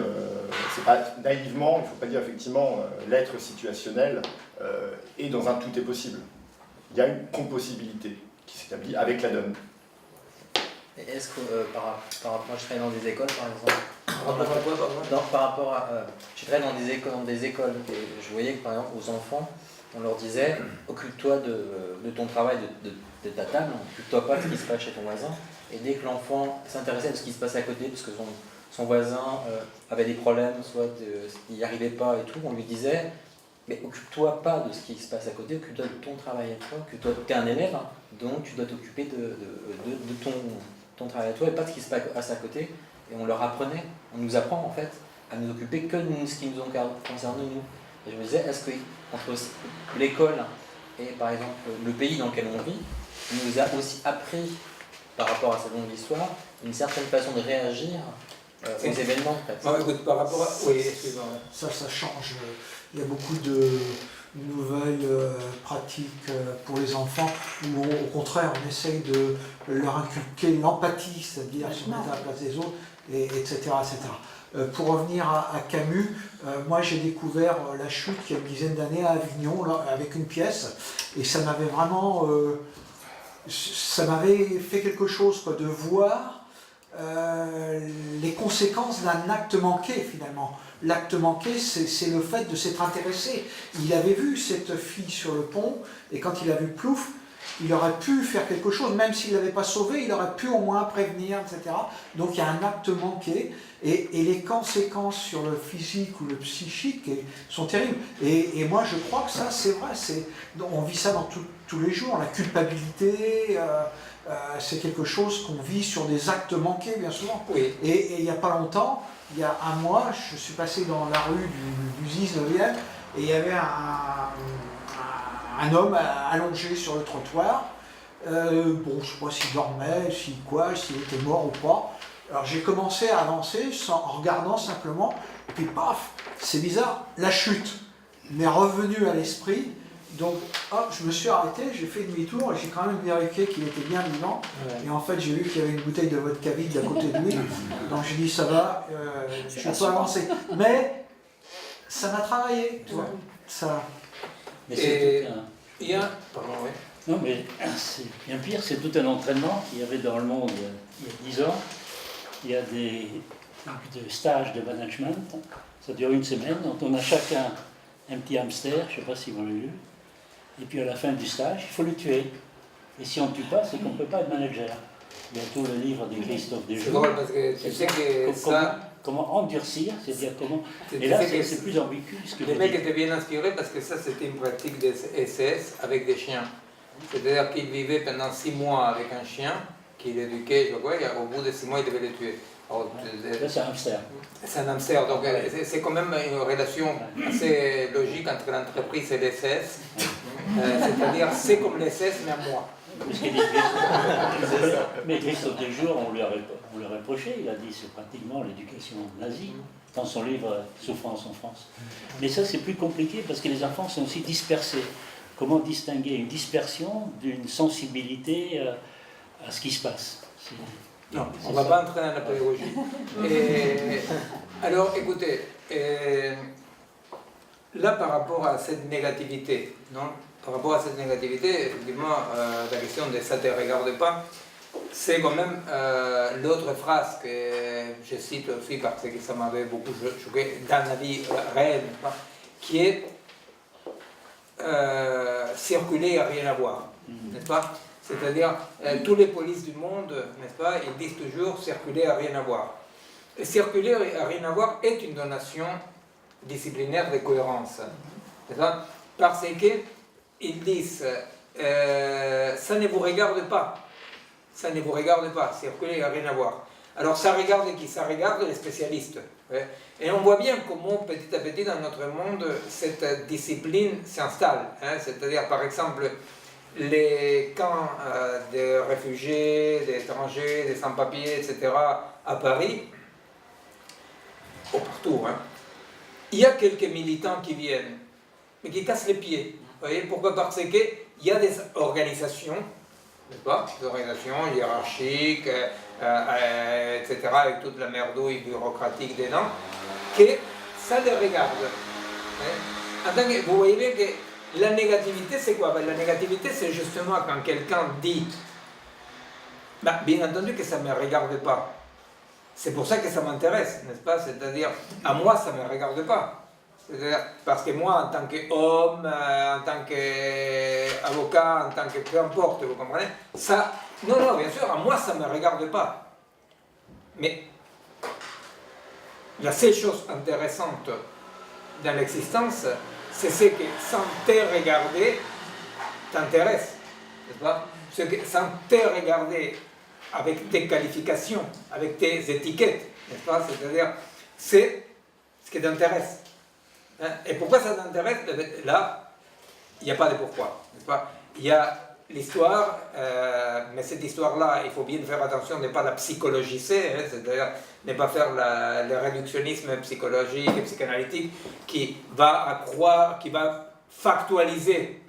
c'est pas naïvement, il ne faut pas dire effectivement l'être situationnel est dans un tout est possible. Il y a une compossibilité qui s'établit avec la donne. Et est-ce que, par rapport, moi je travaille dans des écoles par exemple, par rapport à, je travaille dans des écoles, et je voyais que par exemple aux enfants, on leur disait, occupe-toi de ton travail, de ta table, occupe-toi pas de ce qui se passe chez ton voisin, et dès que l'enfant s'intéressait à ce qui se passe à côté, parce que son voisin avait des problèmes, soit il n'y arrivait pas et tout, on lui disait, mais occupe-toi pas de ce qui se passe à côté, occupe-toi de ton travail à toi, occupe-toi, tu es un élève, hein, donc tu dois t'occuper de ton travail à toi et pas de ce qui se passe à côté. Et on leur apprenait, on nous apprend en fait à nous occuper que de ce qui nous concerne nous. Et je me disais, est-ce que entre l'école et par exemple le pays dans lequel on vit, on nous a aussi appris par rapport à cette longue histoire une certaine façon de réagir aux événements en fait. Non, écoute, par rapport à... Oui, excuse-moi. Ça change. Il y a beaucoup de nouvelles pratiques pour les enfants où au contraire on essaye de leur inculquer l'empathie, c'est-à-dire se mettre à la place des autres, etc. Pour revenir à Camus, moi j'ai découvert La Chute il y a une dizaine d'années à Avignon là, avec une pièce, et ça m'avait vraiment ça m'avait fait quelque chose quoi, de voir les conséquences d'un acte manqué finalement. L'acte manqué, c'est le fait de s'être intéressé. Il avait vu cette fille sur le pont, et quand il a vu Plouf, il aurait pu faire quelque chose, même s'il ne l'avait pas sauvée, il aurait pu au moins prévenir, etc. Donc il y a un acte manqué, et les conséquences sur le physique ou le psychique sont terribles. Et moi je crois que ça c'est vrai, on vit ça dans tous les jours, la culpabilité, c'est quelque chose qu'on vit sur des actes manqués bien souvent. Oui. Et il n'y a pas longtemps, il y a un mois, je suis passé dans la rue du 19e, et il y avait un homme allongé sur le trottoir. Bon, je ne sais pas s'il dormait, s'il était mort ou pas. Alors j'ai commencé à avancer en regardant simplement, et puis paf, c'est bizarre, La Chute m'est revenue à l'esprit. Donc hop, je me suis arrêté, j'ai fait demi-tour et j'ai quand même vérifié qu'il était bien vivant. Ouais. Et en fait, j'ai vu qu'il y avait une bouteille de vodka vide à côté de lui. Donc j'ai dit, ça va, je peux avancer. Mais ça m'a travaillé, tu vois. Ça... Mais c'est il y a... Pardon, oui. Non, mais c'est bien pire, c'est tout un entraînement qu'il y avait dans le monde il y a 10 ans. Il y a des stages de management, ça dure une semaine, donc on a chacun un petit hamster, je ne sais pas si vous l'avez lu, et puis à la fin du stage, il faut le tuer. Et si on ne tue pas, c'est qu'on ne peut pas être manager. Bientôt le livre de Christophe C'est Desjeux. drôle parce que tu sais que ça. Comment endurcir, c'est-à-dire comment. Tu Et là, sais que c'est plus ambigu ce que les tu mecs dis. étaient bien inspirés parce que ça, c'était une pratique des SS avec des chiens. C'est-à-dire qu'ils vivaient pendant 6 mois avec un chien qu'il éduquait, je crois, et au bout de 6 mois, ils devaient le tuer. Alors, Là, c'est un hamster. c'est un hamster, donc c'est quand même une relation assez logique entre l'entreprise et l'SS. C'est-à-dire, c'est comme l'SS, mais à moi. Ce qu'il dit mais Christophe Desjeux, on lui a reproché, il a dit c'est pratiquement l'éducation nazie, dans son livre Souffrance en France. Mais ça, c'est plus compliqué parce que les enfants sont aussi dispersés. Comment distinguer une dispersion d'une sensibilité à ce qui se passe? Non, on ne va pas entrer dans la pédagogie. Alors, écoutez, là, par rapport à cette négativité, non? Par rapport à cette négativité, effectivement, la question de ça ne te regarde pas, c'est quand même l'autre phrase que je cite aussi parce que ça m'avait beaucoup choqué dans la vie réelle, qui est circuler et rien à voir, n'est-ce pas? C'est-à-dire, tous les polices du monde, n'est-ce pas, ils disent toujours circuler et rien à voir. Et circuler et rien à voir est une donation disciplinaire de cohérence, n'est-ce pas? Parce qu'ils disent, ça ne vous regarde pas. Ça ne vous regarde pas, circuler et rien à voir. Alors ça regarde qui? Ça regarde les spécialistes. Ouais. Et on voit bien comment petit à petit dans notre monde cette discipline s'installe. Hein. C'est-à-dire par exemple les camps de réfugiés, d'étrangers, des sans-papiers, etc. à Paris, ou partout. Hein. Il y a quelques militants qui viennent, mais qui cassent les pieds. Vous voyez pourquoi? Parce qu'il y a des organisations, n'est-ce pas? Des organisations hiérarchiques, etc., avec toute la merdouille bureaucratique dedans, que ça les regarde. Hein? En tant que, vous voyez bien que la négativité, c'est quoi? Ben, la négativité, c'est justement quand quelqu'un dit, ben, bien entendu que ça ne me regarde pas. C'est pour ça que ça m'intéresse, n'est-ce pas? C'est-à-dire, à moi, ça ne me regarde pas. C'est-à-dire, parce que moi, en tant qu'homme, en tant qu'avocat, en tant que peu importe, vous comprenez? Ça, non, bien sûr, à moi, ça ne me regarde pas. Mais la seule chose intéressante dans l'existence, c'est ce que sans te regarder, t'intéresse, n'est-ce pas? Ce que sans te regarder avec tes qualifications, avec tes étiquettes, n'est-ce pas? C'est-à-dire, c'est ce qui t'intéresse. Et pourquoi ça t'intéresse? Là, il n'y a pas de pourquoi, n'est-ce pas? Il y a l'histoire, mais cette histoire-là, il faut bien faire attention de ne pas la psychologiser, hein, c'est-à-dire ne pas faire le réductionnisme psychologique et psychanalytique qui va accroître, qui va factualiser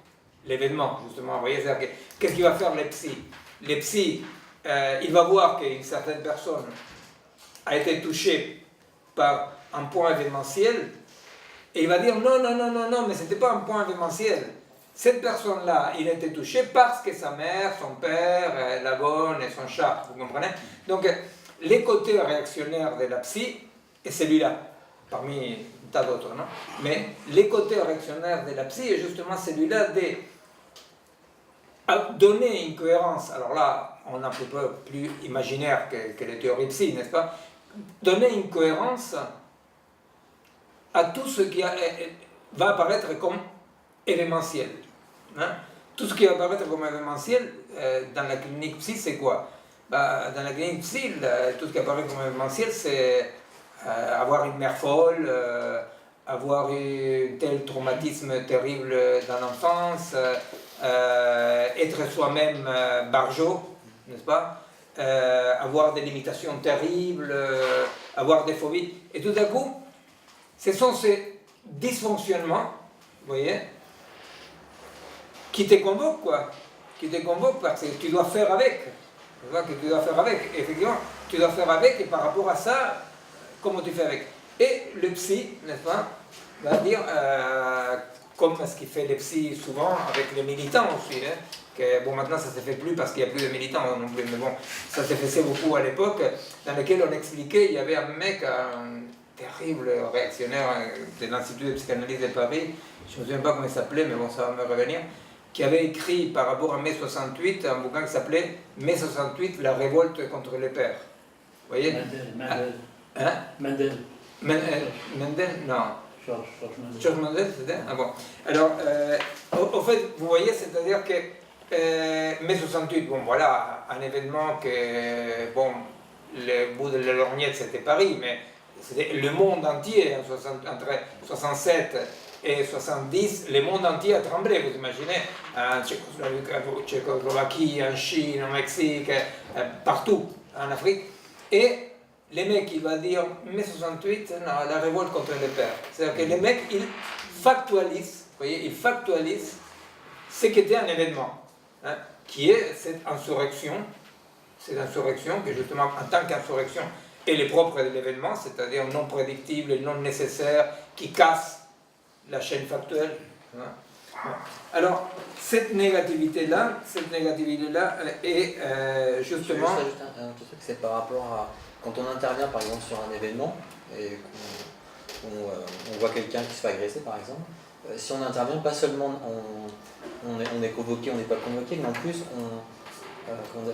l'événement, justement. Vous voyez, qu'est-ce qu'il va faire les psys? Les psys, il va voir qu'une certaine personne a été touchée par un point événementiel, et il va dire non, mais ce n'était pas un point événementiel. Cette personne-là, il a été touché parce que sa mère, son père, la bonne et son chat, vous comprenez? Donc, les côtés réactionnaires de la psy, et celui-là, parmi tas d'autres, non? Mais les côtés réactionnaires de la psy est justement celui-là de donner une cohérence. Alors là, on est un peu plus imaginaire que les théories psy, n'est-ce pas? Donner une cohérence à tout ce qui va apparaître comme événementiel. Hein? Tout ce qui va apparaître comme événementiel dans la clinique psy, c'est quoi? Dans la clinique psy, tout ce qui apparaît comme événementiel, c'est avoir une mère folle, avoir eu tel traumatisme terrible dans l'enfance, être soi-même barjot, n'est-ce pas? Avoir des limitations terribles, avoir des phobies. Et tout à coup, ce sont ces dysfonctionnements, vous voyez, qui te convoquent, quoi. Qui te convoquent parce que tu dois faire avec. Tu vois que tu dois faire avec. Effectivement, tu dois faire avec et par rapport à ça, comment tu fais avec. Et le psy, n'est-ce pas, va dire, comme ce qu'il fait les psys souvent avec les militants aussi, hein, que, bon, maintenant ça ne se fait plus parce qu'il n'y a plus de militants non plus, mais bon, ça se faisait beaucoup à l'époque, dans lequel on expliquait, il y avait un mec, un terrible réactionnaire de l'Institut de psychanalyse de Paris, je ne me souviens pas comment il s'appelait, mais bon, ça va me revenir, qui avait écrit par rapport à mai 68 un bouquin qui s'appelait Mai 68, la révolte contre les pères. Vous voyez? Mendel. Hein? Mendel. Mendel? Non. Georges Mendel. Georges Mendel, c'était? Ah bon. Alors, au fait, vous voyez, c'est-à-dire que mai 68, bon voilà, un événement que, bon, le bout de la lorgnette c'était Paris, mais c'était le monde entier, entre 67 et 70, le monde entier a tremblé, vous imaginez, en Tchécoslovaquie, en Chine, au Mexique, partout, en Afrique. Et les mecs, il va dire, mai 68, non, la révolte contre les pères. C'est-à-dire que les mecs, ils factualisent, vous voyez, ils factualisent ce qu'était un événement, hein, qui est cette insurrection que justement, en tant qu'insurrection, elle est propre de l'événement, c'est-à-dire non prédictible et non nécessaire, qui casse la chaîne factuelle. Hein. Alors, cette négativité-là est justement... Juste un petit truc, c'est par rapport à quand on intervient par exemple sur un événement et qu'on voit quelqu'un qui se fait agresser par exemple, si on intervient, pas seulement on est convoqué, on n'est pas convoqué, mais en plus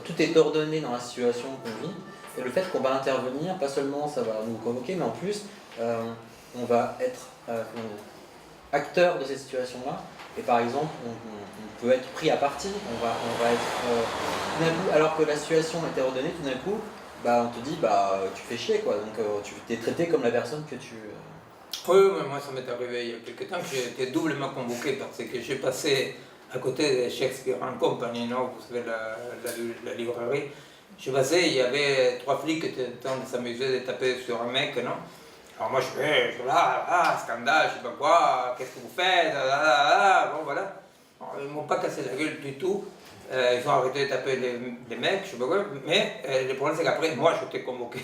tout est ordonné dans la situation qu'on vit. Et le fait qu'on va intervenir, pas seulement ça va nous convoquer, mais en plus on va être acteur de cette situation-là. Et par exemple, on peut être pris à partie, on va être tout d'un coup, alors que la situation était ordonnée, tout d'un coup, bah, on te dit bah tu fais chier quoi, donc tu t'es traité comme la personne que tu... Oui, mais moi ça m'est arrivé il y a quelques temps que j'ai été doublement convoqué parce que j'ai passé à côté de Shakespeare & Company, non, vous savez, la librairie. J'ai passé, il y avait 3 flics qui étaient en train de s'amuser de taper sur un mec, non. Alors moi je suis là, scandale, je sais pas quoi, qu'est-ce que vous faites, bon voilà. Alors, ils m'ont pas cassé la gueule du tout, ils ont arrêté de taper les mecs, je sais pas quoi, mais le problème c'est qu'après, moi j'étais convoqué.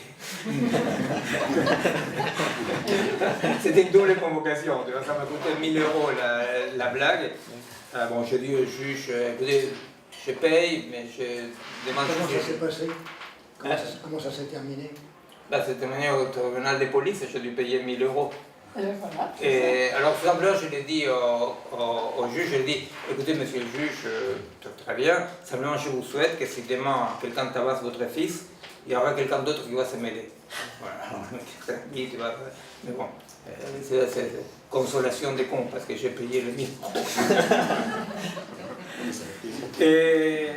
C'était une double convocation, ça m'a coûté 1 000 € la blague. Bon, j'ai dit au juge, écoutez, je paye, mais je demande... Comment ça s'est passé? Comment ça s'est terminé? Bah, c'est terminé au tribunal de police, j'ai dû payer 1 000 €. Voilà, Et alors, tout simplement, je l'ai dit au juge, je lui ai dit, écoutez, monsieur le juge, très bien, simplement, je vous souhaite que si demain quelqu'un tabasse votre fils, il y aura quelqu'un d'autre qui va se mêler. Voilà, mais bon, c'est consolation des cons, parce que j'ai payé le 1 000 €. Et...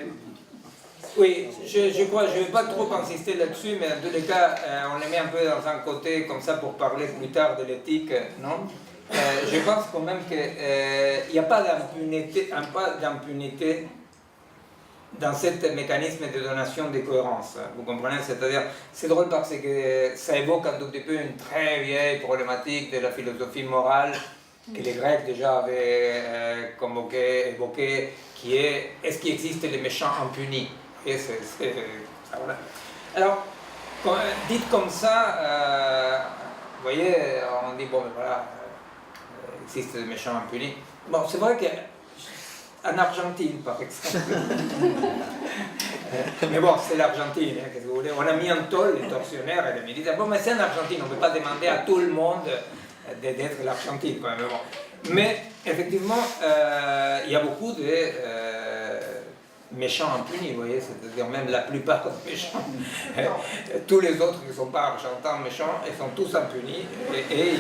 Oui, je crois, je ne vais pas trop insister là-dessus, mais en tous les cas, on les met un peu dans un côté comme ça pour parler plus tard de l'éthique, non? Je pense quand même qu'il n'y a pas d'impunité dans ce mécanisme de donation de cohérence. Vous comprenez? C'est-à-dire, c'est drôle parce que ça évoque un tout petit peu une très vieille problématique de la philosophie morale que les Grecs déjà avaient évoqué, qui est est-ce qu'il existe les méchants impunis? Et ça, voilà. Alors, dites comme ça, vous voyez, on dit, bon, ben voilà, il existe des méchants impunis. Bon, c'est vrai qu'en Argentine, par exemple, mais bon, c'est l'Argentine, hein, qu'est-ce que vous voulez, on a mis en tôle les tortionnaires et les militaires. Bon, mais c'est en Argentine, on ne peut pas demander à tout le monde d'être l'Argentine, quand même. Bon. Mais, effectivement, il y a beaucoup de... méchants impunis, vous voyez, c'est-à-dire même la plupart des méchants, tous les autres qui ne sont pas argentins méchants, ils sont tous impunis, et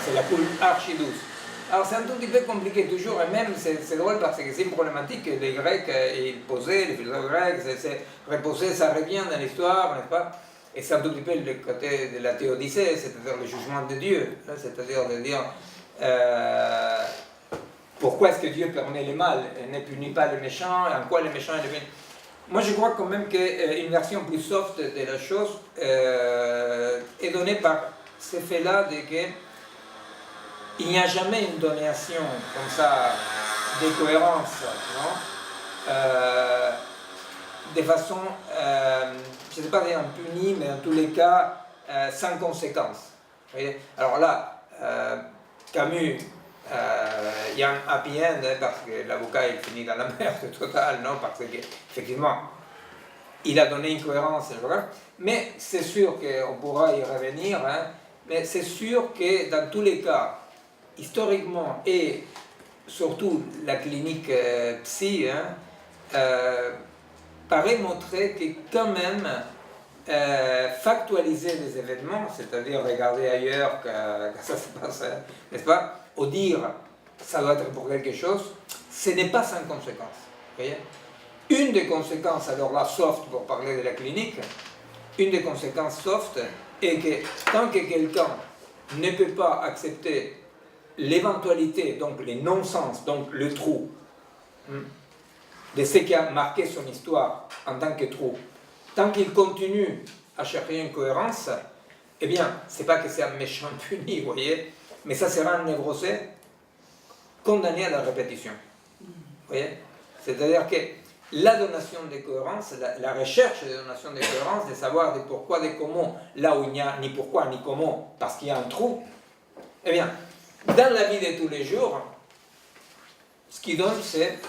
c'est la coule archi douce. Alors c'est un tout petit peu compliqué toujours, et même c'est drôle parce que c'est une problématique que les Grecs ils posaient, les philosophes grecs, c'est reposer, ça revient dans l'histoire, n'est-ce pas? Et c'est un tout petit peu le côté de la théodicée, c'est-à-dire le jugement de Dieu, c'est-à-dire de dire... pourquoi est-ce que Dieu permet le mal et ne punit pas les méchants, et en quoi les méchants sont punis? Moi je crois quand même qu'une version plus soft de la chose est donnée par ce fait-là de que il n'y a jamais une donation comme ça de cohérence, non? De façon, je ne sais pas dire impunie, mais en tous les cas sans conséquence. Vous voyez? Alors là, Camus, il y a un happy end, hein, parce que l'avocat il finit dans la merde totale, non? Parce qu'effectivement, il a donné une cohérence, mais c'est sûr qu'on pourra y revenir, hein, mais c'est sûr que dans tous les cas, historiquement et surtout la clinique psy, hein, paraît montrer que quand même factualiser les événements, c'est-à-dire regarder ailleurs que ça se passe, n'est-ce pas, ou dire ça doit être pour quelque chose, ce n'est pas sans conséquence. Voyez, une des conséquences, alors là, soft pour parler de la clinique, une des conséquences soft est que tant que quelqu'un ne peut pas accepter l'éventualité, donc les non-sens, donc le trou, de ce qui a marqué son histoire en tant que trou, tant qu'il continue à chercher une cohérence, eh bien, c'est pas que c'est un méchant puni, vous voyez, mais ça sera un névrosé condamné à la répétition. Vous voyez, c'est-à-dire que la donation de cohérence, la recherche de donation de cohérence, de savoir des pourquoi, des comment, là où il n'y a ni pourquoi ni comment, parce qu'il y a un trou, eh bien, dans la vie de tous les jours, ce qui donne, c'est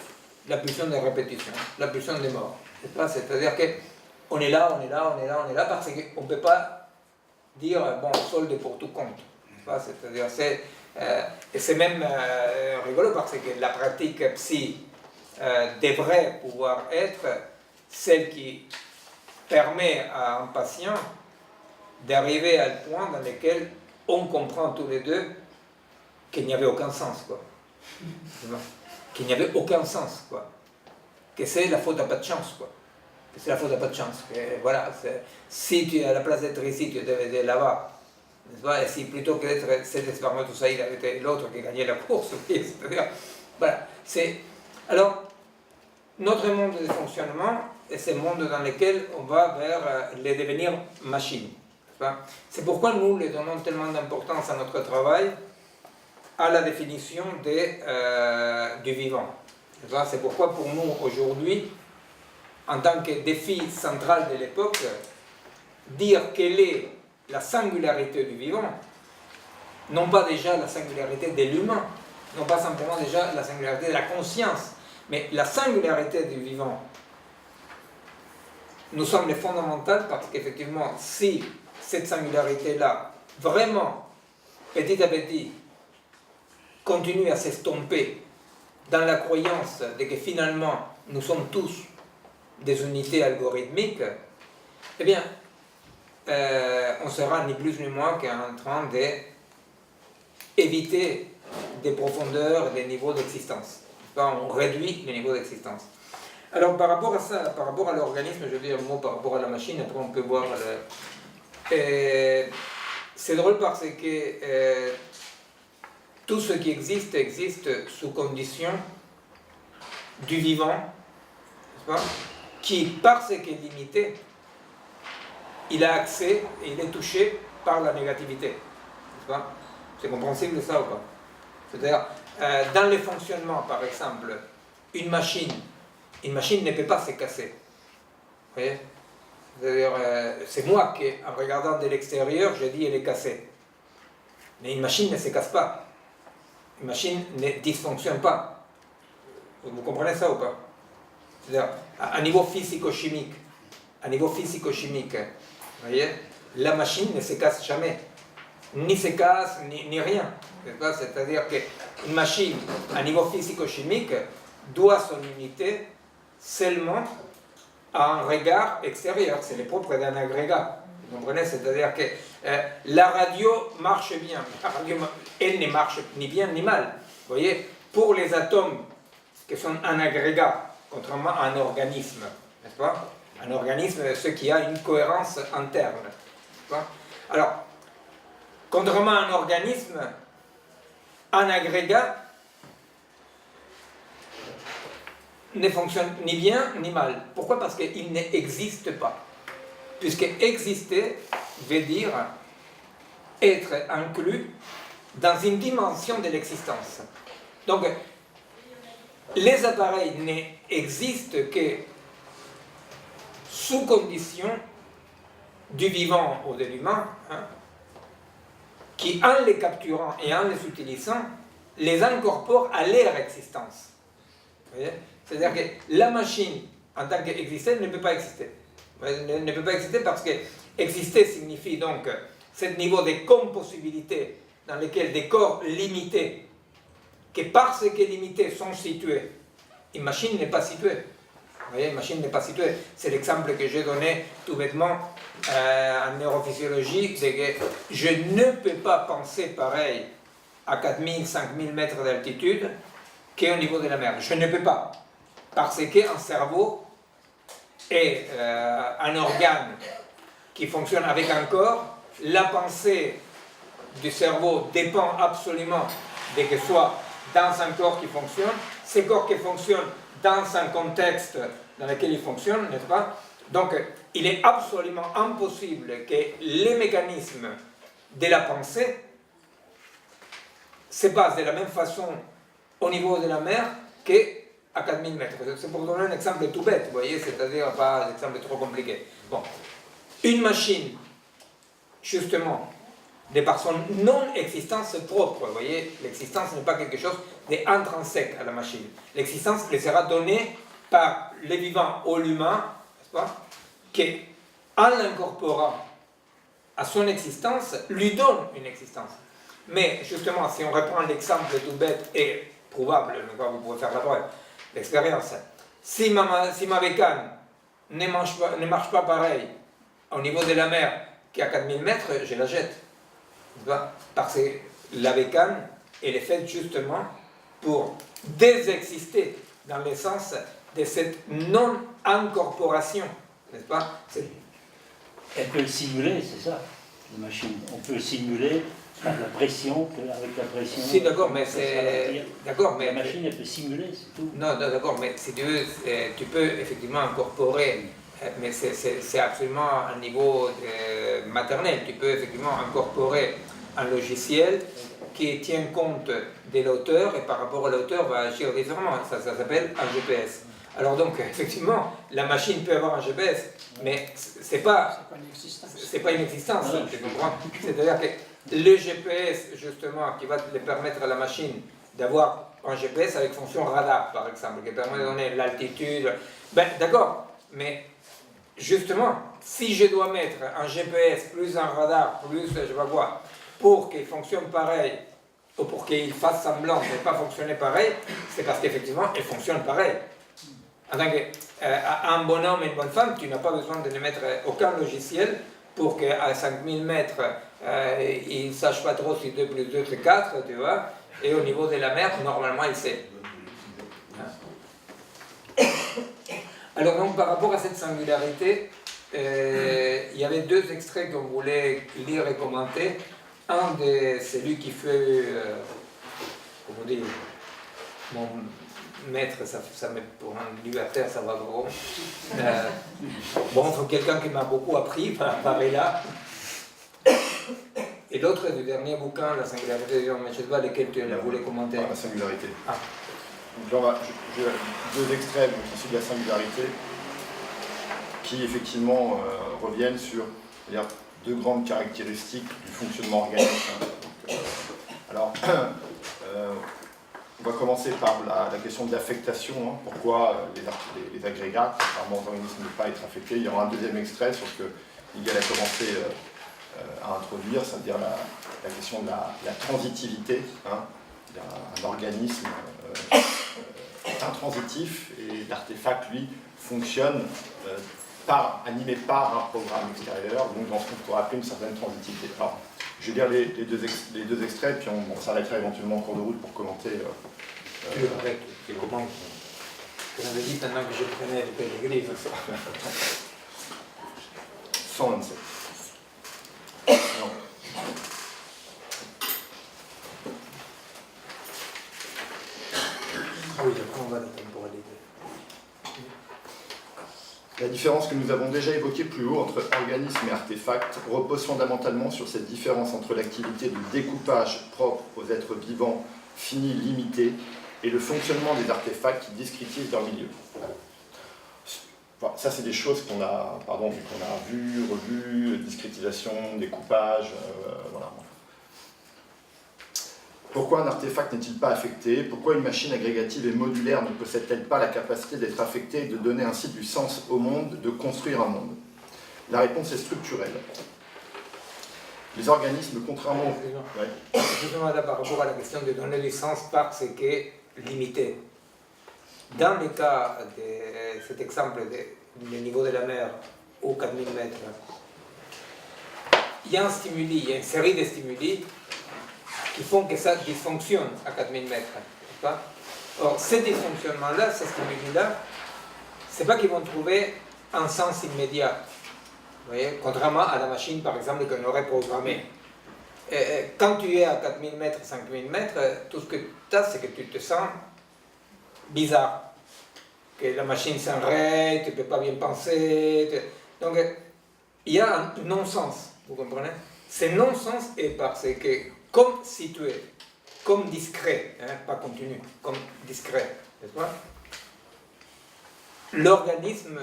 la pulsion de répétition, la pulsion des morts. C'est-à-dire qu'on est là, on est là, on est là, on est là, parce qu'on ne peut pas dire, bon, solde pour tout compte. C'est-à-dire, et c'est même rigolo parce que la pratique psy devrait pouvoir être celle qui permet à un patient d'arriver à un point dans lequel on comprend tous les deux qu'il n'y avait aucun sens, quoi. Qu'il n'y avait aucun sens, quoi. Que c'est la faute à pas de chance, quoi. Que c'est la faute à pas de chance. Que, voilà, si tu es à la place d'être ici, tu devais être là-bas. Et si plutôt que d'être cet spermatozoïde avait été l'autre qui gagnait la course, voilà. Alors, notre monde de fonctionnement est ce monde dans lequel on va vers le devenir machine. C'est pourquoi nous lui donnons tellement d'importance à notre travail, à la définition du vivant. C'est pourquoi pour nous aujourd'hui, en tant que défi central de l'époque, dire quelle est la singularité du vivant, non pas déjà la singularité de l'humain, non pas simplement déjà la singularité de la conscience, mais la singularité du vivant nous semble fondamentale parce qu'effectivement, si cette singularité-là, vraiment, petit à petit, continue à s'estomper dans la croyance de que finalement, nous sommes tous des unités algorithmiques, eh bien, on sera ni plus ni moins qu'en train d'éviter des profondeurs, des niveaux d'existence. On réduit les niveaux d'existence. Alors par rapport à ça, par rapport à l'organisme, je vais dire un mot par rapport à la machine, après on peut voir... c'est drôle parce que tout ce qui existe, existe sous condition du vivant, n'est-ce pas, qui, parce qu'il est limité, il a accès et il est touché par la négativité. N'est-ce pas? C'est compréhensible ça ou pas? C'est-à-dire, dans le fonctionnement, par exemple, une machine ne peut pas se casser. Vous voyez? C'est-à-dire, c'est moi qui, en regardant de l'extérieur, je dis elle est cassée. Mais une machine ne se casse pas. Une machine ne dysfonctionne pas. Vous comprenez ça ou pas? C'est-à-dire, à niveau physico-chimique, vous voyez, la machine ne se casse jamais. Ni se casse, ni rien. C'est-à-dire qu'une machine, à niveau physico-chimique, doit son unité seulement à un regard extérieur. C'est le propre d'un agrégat. Vous comprenez? C'est-à-dire que la radio marche bien. La radio, elle ne marche ni bien ni mal. Vous voyez, pour les atomes qui sont un agrégat, contrairement à un organisme, n'est-ce pas? Un organisme, ce qui a une cohérence interne. N'est-ce pas? Alors, contrairement à un organisme, un agrégat ne fonctionne ni bien ni mal. Pourquoi? Parce qu'il n'existe pas. Puisque exister veut dire être inclus dans une dimension de l'existence. Donc, les appareils n'existent que sous condition du vivant ou de l'humain, hein, qui, en les capturant et en les utilisant, les incorpore à leur existence. Vous voyez? C'est-à-dire que la machine, en tant qu'existence, ne peut pas exister. Ne peut pas exister parce que exister signifie donc ce niveau de compossibilité dans lequel des corps limités que parce que les limités sont situées, une machine n'est pas située. Vous voyez, une machine n'est pas située. C'est l'exemple que j'ai donné tout bêtement en neurophysiologie, c'est que je ne peux pas penser pareil à 4000, 5000 mètres d'altitude qu'au niveau de la mer. Je ne peux pas. Parce qu'un cerveau est un organe qui fonctionne avec un corps. La pensée du cerveau dépend absolument de que ce soit dans un corps qui fonctionne. Ces corps qui fonctionnent dans un contexte dans lequel il fonctionne, n'est-ce pas? Donc, il est absolument impossible que les mécanismes de la pensée se passent de la même façon au niveau de la mer qu'à 4000 mètres. C'est pour donner un exemple tout bête, vous voyez, c'est-à-dire pas un exemple trop compliqué. Bon, une machine, justement, de par son non-existence propre, vous voyez, l'existence n'est pas quelque chose d'intrinsèque à la machine. L'existence elle sera donnée par le vivant ou l'humain, n'est-ce pas, qui, en l'incorporant à son existence, lui donne une existence. Mais justement, si on reprend l'exemple tout bête et probable, vous pouvez faire la preuve, l'expérience, si ma bécane ne marche pas pareil au niveau de la mer qu'à 4000 mètres, je la jette. Parce que la bécane, elle est faite justement pour désexister dans le sens de cette non-incorporation, n'est-ce pas? Elle peut le simuler, c'est ça, la machine. On peut le simuler avec la pression, Si, d'accord, mais c'est... D'accord, mais... La machine, elle peut simuler, c'est tout. Non, d'accord, mais si tu veux, tu peux effectivement incorporer, mais c'est absolument à un niveau maternel. Tu peux effectivement incorporer un logiciel qui tient compte de l'auteur et par rapport à l'auteur va agir différemment. Ça s'appelle un GPS. Alors donc, effectivement, la machine peut avoir un GPS, mais c'est pas une existence, tu comprends? C'est-à-dire que le GPS, justement, qui va le permettre à la machine d'avoir un GPS avec fonction radar, par exemple, qui permet de donner l'altitude, ben d'accord, mais justement, si je dois mettre un GPS plus un radar, plus je sais pas quoi, pour qu'il fonctionne pareil, ou pour qu'il fasse semblant de ne pas fonctionner pareil, c'est parce qu'effectivement, il fonctionne pareil. En tant qu'un bonhomme et une bonne femme, tu n'as pas besoin de ne mettre aucun logiciel pour qu'à 5000 mètres, il ne sache pas trop si 2 plus 2 c'est 4, tu vois, et au niveau de la mer, normalement, il sait. Alors donc, par rapport à cette singularité, il y avait deux extraits qu'on voulait lire et commenter. Un de celui qui fait, comment dire, mon maître, ça pour un libertaire, ça va gros. Bon, entre quelqu'un qui m'a beaucoup appris, par là. Et l'autre du dernier bouquin, La singularité de Jean Michel, lequel tu voulais commenter. La singularité. Ah. Donc là, j'ai deux extraits issus de la singularité qui effectivement reviennent sur deux grandes caractéristiques du fonctionnement organique. Alors, on va commencer par la question de l'affectation. Pourquoi les agrégats, contrairement aux organismes, ne pas être affectés. Il y aura un deuxième extrait sur ce que Miguel a commencé à introduire, c'est-à-dire la question de la transitivité. Un organisme est intransitif et l'artefact, lui, fonctionne animé par un programme extérieur, donc dans ce qu'on pourrait appeler une certaine transitivité. Alors, je vais lire les deux extraits, puis on s'arrêtera éventuellement en cours de route pour commenter. Avec les commandes que j'avais dit pendant que je prenais le pèlerinage. 127. Ah oui, après on va à la temporalité. La différence que nous avons déjà évoquée plus haut entre organisme et artefact repose fondamentalement sur cette différence entre l'activité de découpage propre aux êtres vivants finis, limités, et le fonctionnement des artefacts qui discrétisent leur milieu. Enfin, ça, c'est des choses qu'on a vues, revues, discrétisation, découpage, voilà. Pourquoi un artefact n'est-il pas affecté? Pourquoi une machine agrégative et modulaire ne possède-t-elle pas la capacité d'être affectée et de donner ainsi du sens au monde, de construire un monde? La réponse est structurelle. Les organismes, contrairement... Ouais. Justement là par rapport à la question de donner du sens parce que limité. Dans le cas de cet exemple du niveau de la mer aux 4000 mètres, il y a un stimuli, il y a une série de stimuli qui font que ça dysfonctionne à 4000 mètres. Pas? Or, ces dysfonctionnements-là, ces stimuli-là, c'est pas qu'ils vont trouver un sens immédiat. Vous voyez? Contrairement à la machine, par exemple, qu'on aurait programmée. Quand tu es à 4000 mètres, 5000 mètres, tout ce que tu as, c'est que tu te sens bizarre. Que la machine s'arrête, tu ne peux pas bien penser. Donc, il y a un non-sens, vous comprenez? Ce non-sens est parce que, comme situé, comme discret, hein, pas continu, comme discret, n'est-ce pas? L'organisme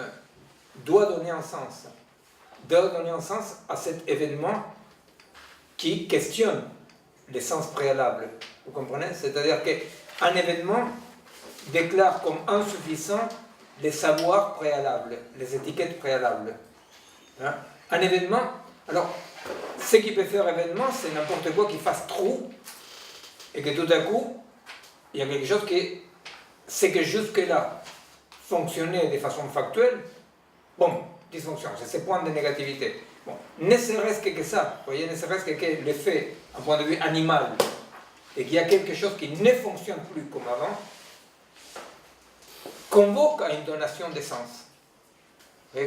doit donner un sens. Doit donner un sens à cet événement qui questionne les sens préalables. Vous comprenez? C'est-à-dire qu'un événement déclare comme insuffisant les savoirs préalables, les étiquettes préalables. Hein? Un événement, alors, ce qui peut faire événement, c'est n'importe quoi qui fasse trop, et que tout à coup, il y a quelque chose qui, c'est que jusque-là, fonctionnait de façon factuelle, bon, dysfonction, c'est ces points de négativité. Bon, ne serait-ce que ça, vous voyez, ne serait-ce que l'effet, d'un point de vue animal, et qu'il y a quelque chose qui ne fonctionne plus comme avant, convoque à une donation d'essence.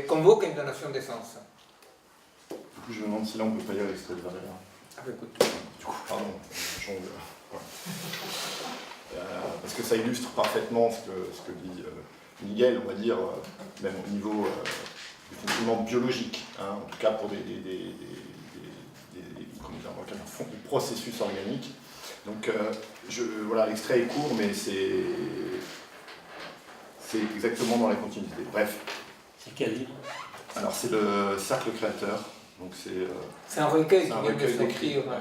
Convoque à une donation d'essence. Du coup, je me demande si là on peut pas lire l'extrait de Valère. Ah, écoute. Du coup, pardon, parce que ça illustre parfaitement ce que dit Miguel, on va dire, même au niveau du fonctionnement biologique, hein, en tout cas pour des processus organiques. Donc, voilà, l'extrait est court, mais c'est exactement dans la continuité. Bref. C'est quel livre? Alors, c'est le Cercle Créateur. Donc c'est un recueil qui vient de d'écrits. sortir. Ouais.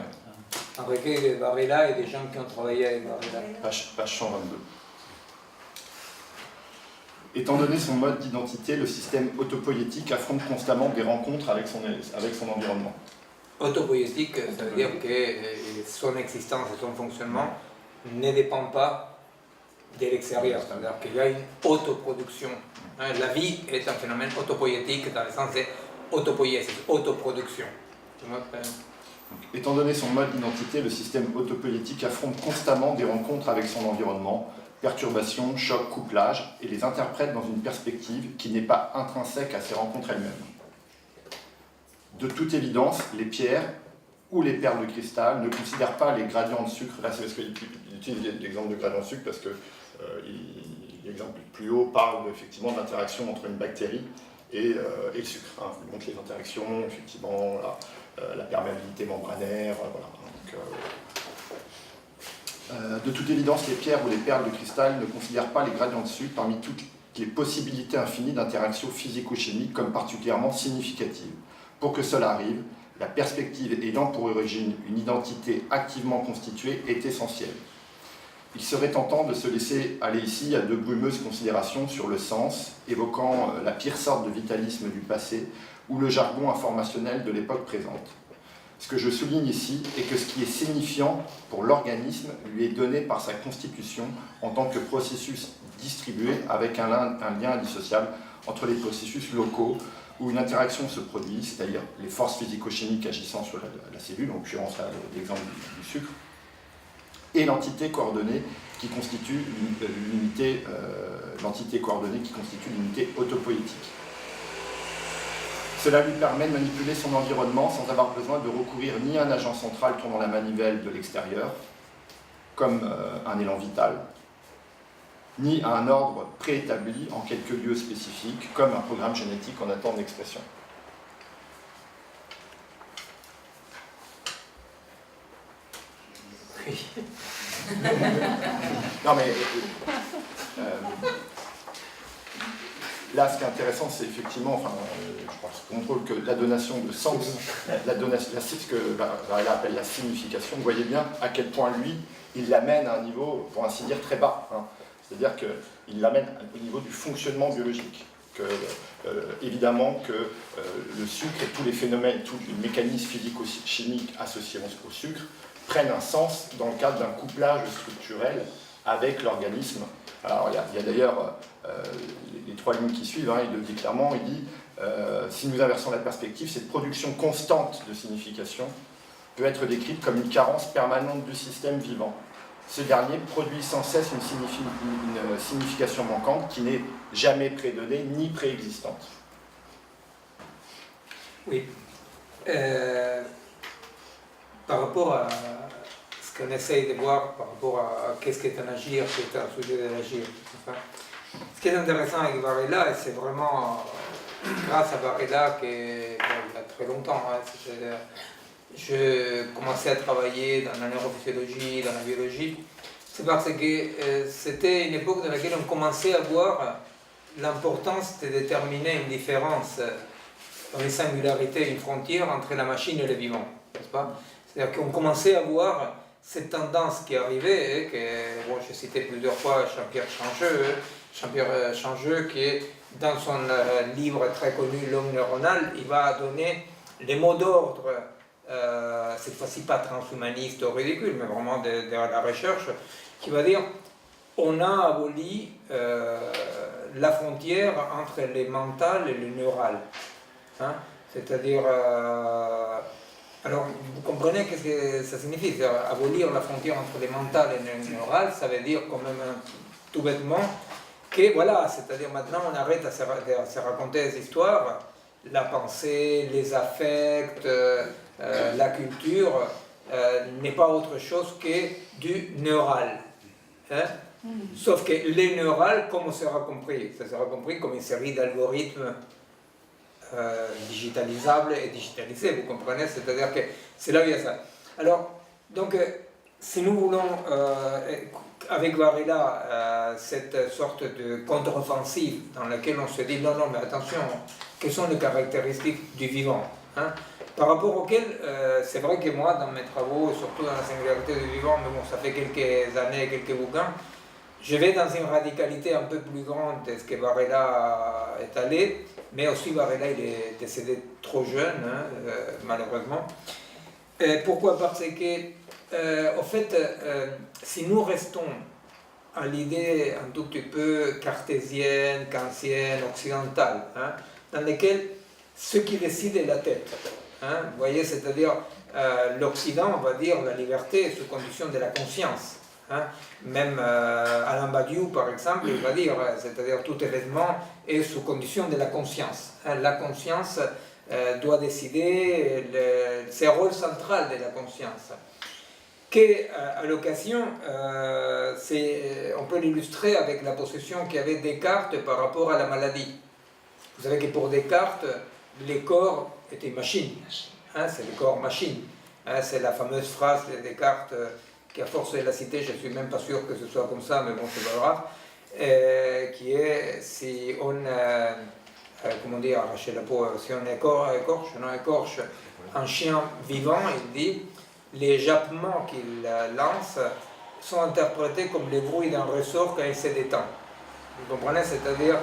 Un recueil de Varela et des gens qui ont travaillé avec Varela. Page 122. Étant donné son mode d'identité, le système autopoïétique affronte constamment des rencontres avec son environnement. Autopoïétique, ça veut dire que son existence et son fonctionnement ne dépendent pas de l'extérieur. C'est-à-dire qu'il y a une autoproduction. La vie est un phénomène autopoïétique dans le sens de autopoïèse, autoproduction. Donc, étant donné son mode d'identité, le système autopoïétique affronte constamment des rencontres avec son environnement, perturbations, chocs, couplages, et les interprète dans une perspective qui n'est pas intrinsèque à ces rencontres elles-mêmes. De toute évidence, les pierres ou les perles de cristal ne considèrent pas les gradients de sucre. Là, c'est parce qu'il utilise l'exemple de gradient de sucre parce que l'exemple plus haut parle effectivement de l'interaction entre une bactérie et le sucre. Hein. Il montre les interactions, effectivement, la perméabilité membranaire, voilà. Donc, de toute évidence, les pierres ou les perles de cristal ne considèrent pas les gradients de sucre parmi toutes les possibilités infinies d'interactions physico-chimiques comme particulièrement significatives. Pour que cela arrive, la perspective ayant pour origine une identité activement constituée est essentielle. Il serait tentant de se laisser aller ici à de brumeuses considérations sur le sens, évoquant la pire sorte de vitalisme du passé ou le jargon informationnel de l'époque présente. Ce que je souligne ici est que ce qui est signifiant pour l'organisme lui est donné par sa constitution en tant que processus distribué avec un lien indissociable entre les processus locaux où une interaction se produit, c'est-à-dire les forces physico-chimiques agissant sur la cellule, en l'occurrence l'exemple du sucre, et l'entité coordonnée qui constitue l'unité autopoïétique. Cela lui permet de manipuler son environnement sans avoir besoin de recourir ni à un agent central tournant la manivelle de l'extérieur, comme un élan vital, ni à un ordre préétabli en quelques lieux spécifiques, comme un programme génétique en attente d'expression. Non mais là, ce qui est intéressant, c'est effectivement, je contrôle que la donation de sens, ce que Varela appelle la signification, vous voyez bien à quel point lui, il l'amène à un niveau, pour ainsi dire, très bas. Hein. C'est-à-dire qu'il l'amène au niveau du fonctionnement biologique, évidemment que le sucre et tous les phénomènes, tous les mécanismes physico-chimiques associés au sucre prennent un sens dans le cadre d'un couplage structurel avec l'organisme. Alors il y a d'ailleurs les 3 lignes qui suivent, hein, il le dit clairement, il dit si nous inversons la perspective, cette production constante de signification peut être décrite comme une carence permanente du système vivant. Ce dernier produit sans cesse une signification manquante qui n'est jamais prédonnée ni préexistante. Oui. Par rapport à ce qu'on essaye de voir, par rapport à qu'est-ce qu'est un agir, qu'est un sujet de l'agir, enfin, ce qui est intéressant avec Varela, et c'est vraiment grâce à Varela qu'il y a très longtemps, hein, je commençais à travailler dans la neurophysiologie, dans la biologie, c'est parce que c'était une époque dans laquelle on commençait à voir l'importance de déterminer une différence, une singularité, une frontière entre la machine et le vivant, n'est-ce pas? C'est-à-dire qu'on commençait à voir cette tendance qui arrivait, et que bon, je citais plusieurs fois Jean-Pierre Changeux, qui dans son livre très connu L'homme neuronal, il va donner les mots d'ordre, cette fois-ci pas transhumaniste ou ridicule, mais vraiment de la recherche, qui va dire on a aboli la frontière entre le mental et le neural. Hein? C'est-à-dire, alors vous comprenez ce que ça signifie, abolir la frontière entre le mental et le neural, ça veut dire quand même tout bêtement que voilà, c'est-à-dire maintenant on arrête de se raconter des histoires, la pensée, les affects, la culture n'est pas autre chose que du neural. Hein? Sauf que les neurales, comment sera compris? Ça sera compris comme une série d'algorithmes digitalisables et digitalisés, vous comprenez? C'est-à-dire que c'est là où il y a ça. Alors, donc, si nous voulons, avec Varela, cette sorte de contre-offensive dans laquelle on se dit non, non, mais attention, quelles sont les caractéristiques du vivant, hein? Par rapport auquel, c'est vrai que moi, dans mes travaux, surtout dans la singularité du vivant, mais bon, ça fait quelques années, quelques bouquins, je vais dans une radicalité un peu plus grande de ce que Varela est allé, mais aussi Varela, il est décédé trop jeune, hein, malheureusement. Pourquoi? Parce que, en fait, si nous restons à l'idée un tout petit peu cartésienne, kantienne, occidentale, hein, dans laquelle ce qui décide est la tête. Hein, vous voyez, c'est-à-dire l'Occident, on va dire, la liberté sous condition de la conscience. Hein. Même Alain Badiou, par exemple, il va dire, c'est-à-dire tout événement est sous condition de la conscience. Hein. La conscience doit décider, c'est le rôle central de la conscience. À l'occasion, on peut l'illustrer avec la possession qu'avait Descartes par rapport à la maladie. Vous savez que pour Descartes, les corps étaient machines. Hein, c'est le corps machine. Hein, c'est la fameuse phrase de Descartes qui, à force de la citer, je ne suis même pas sûr que ce soit comme ça, mais bon, c'est pas grave, qui est si on, comment dire, arracher la peau, si on écorche un chien vivant, il dit, les jappements qu'il lance sont interprétés comme les bruits d'un ressort quand il se détend. Vous comprenez? C'est-à-dire,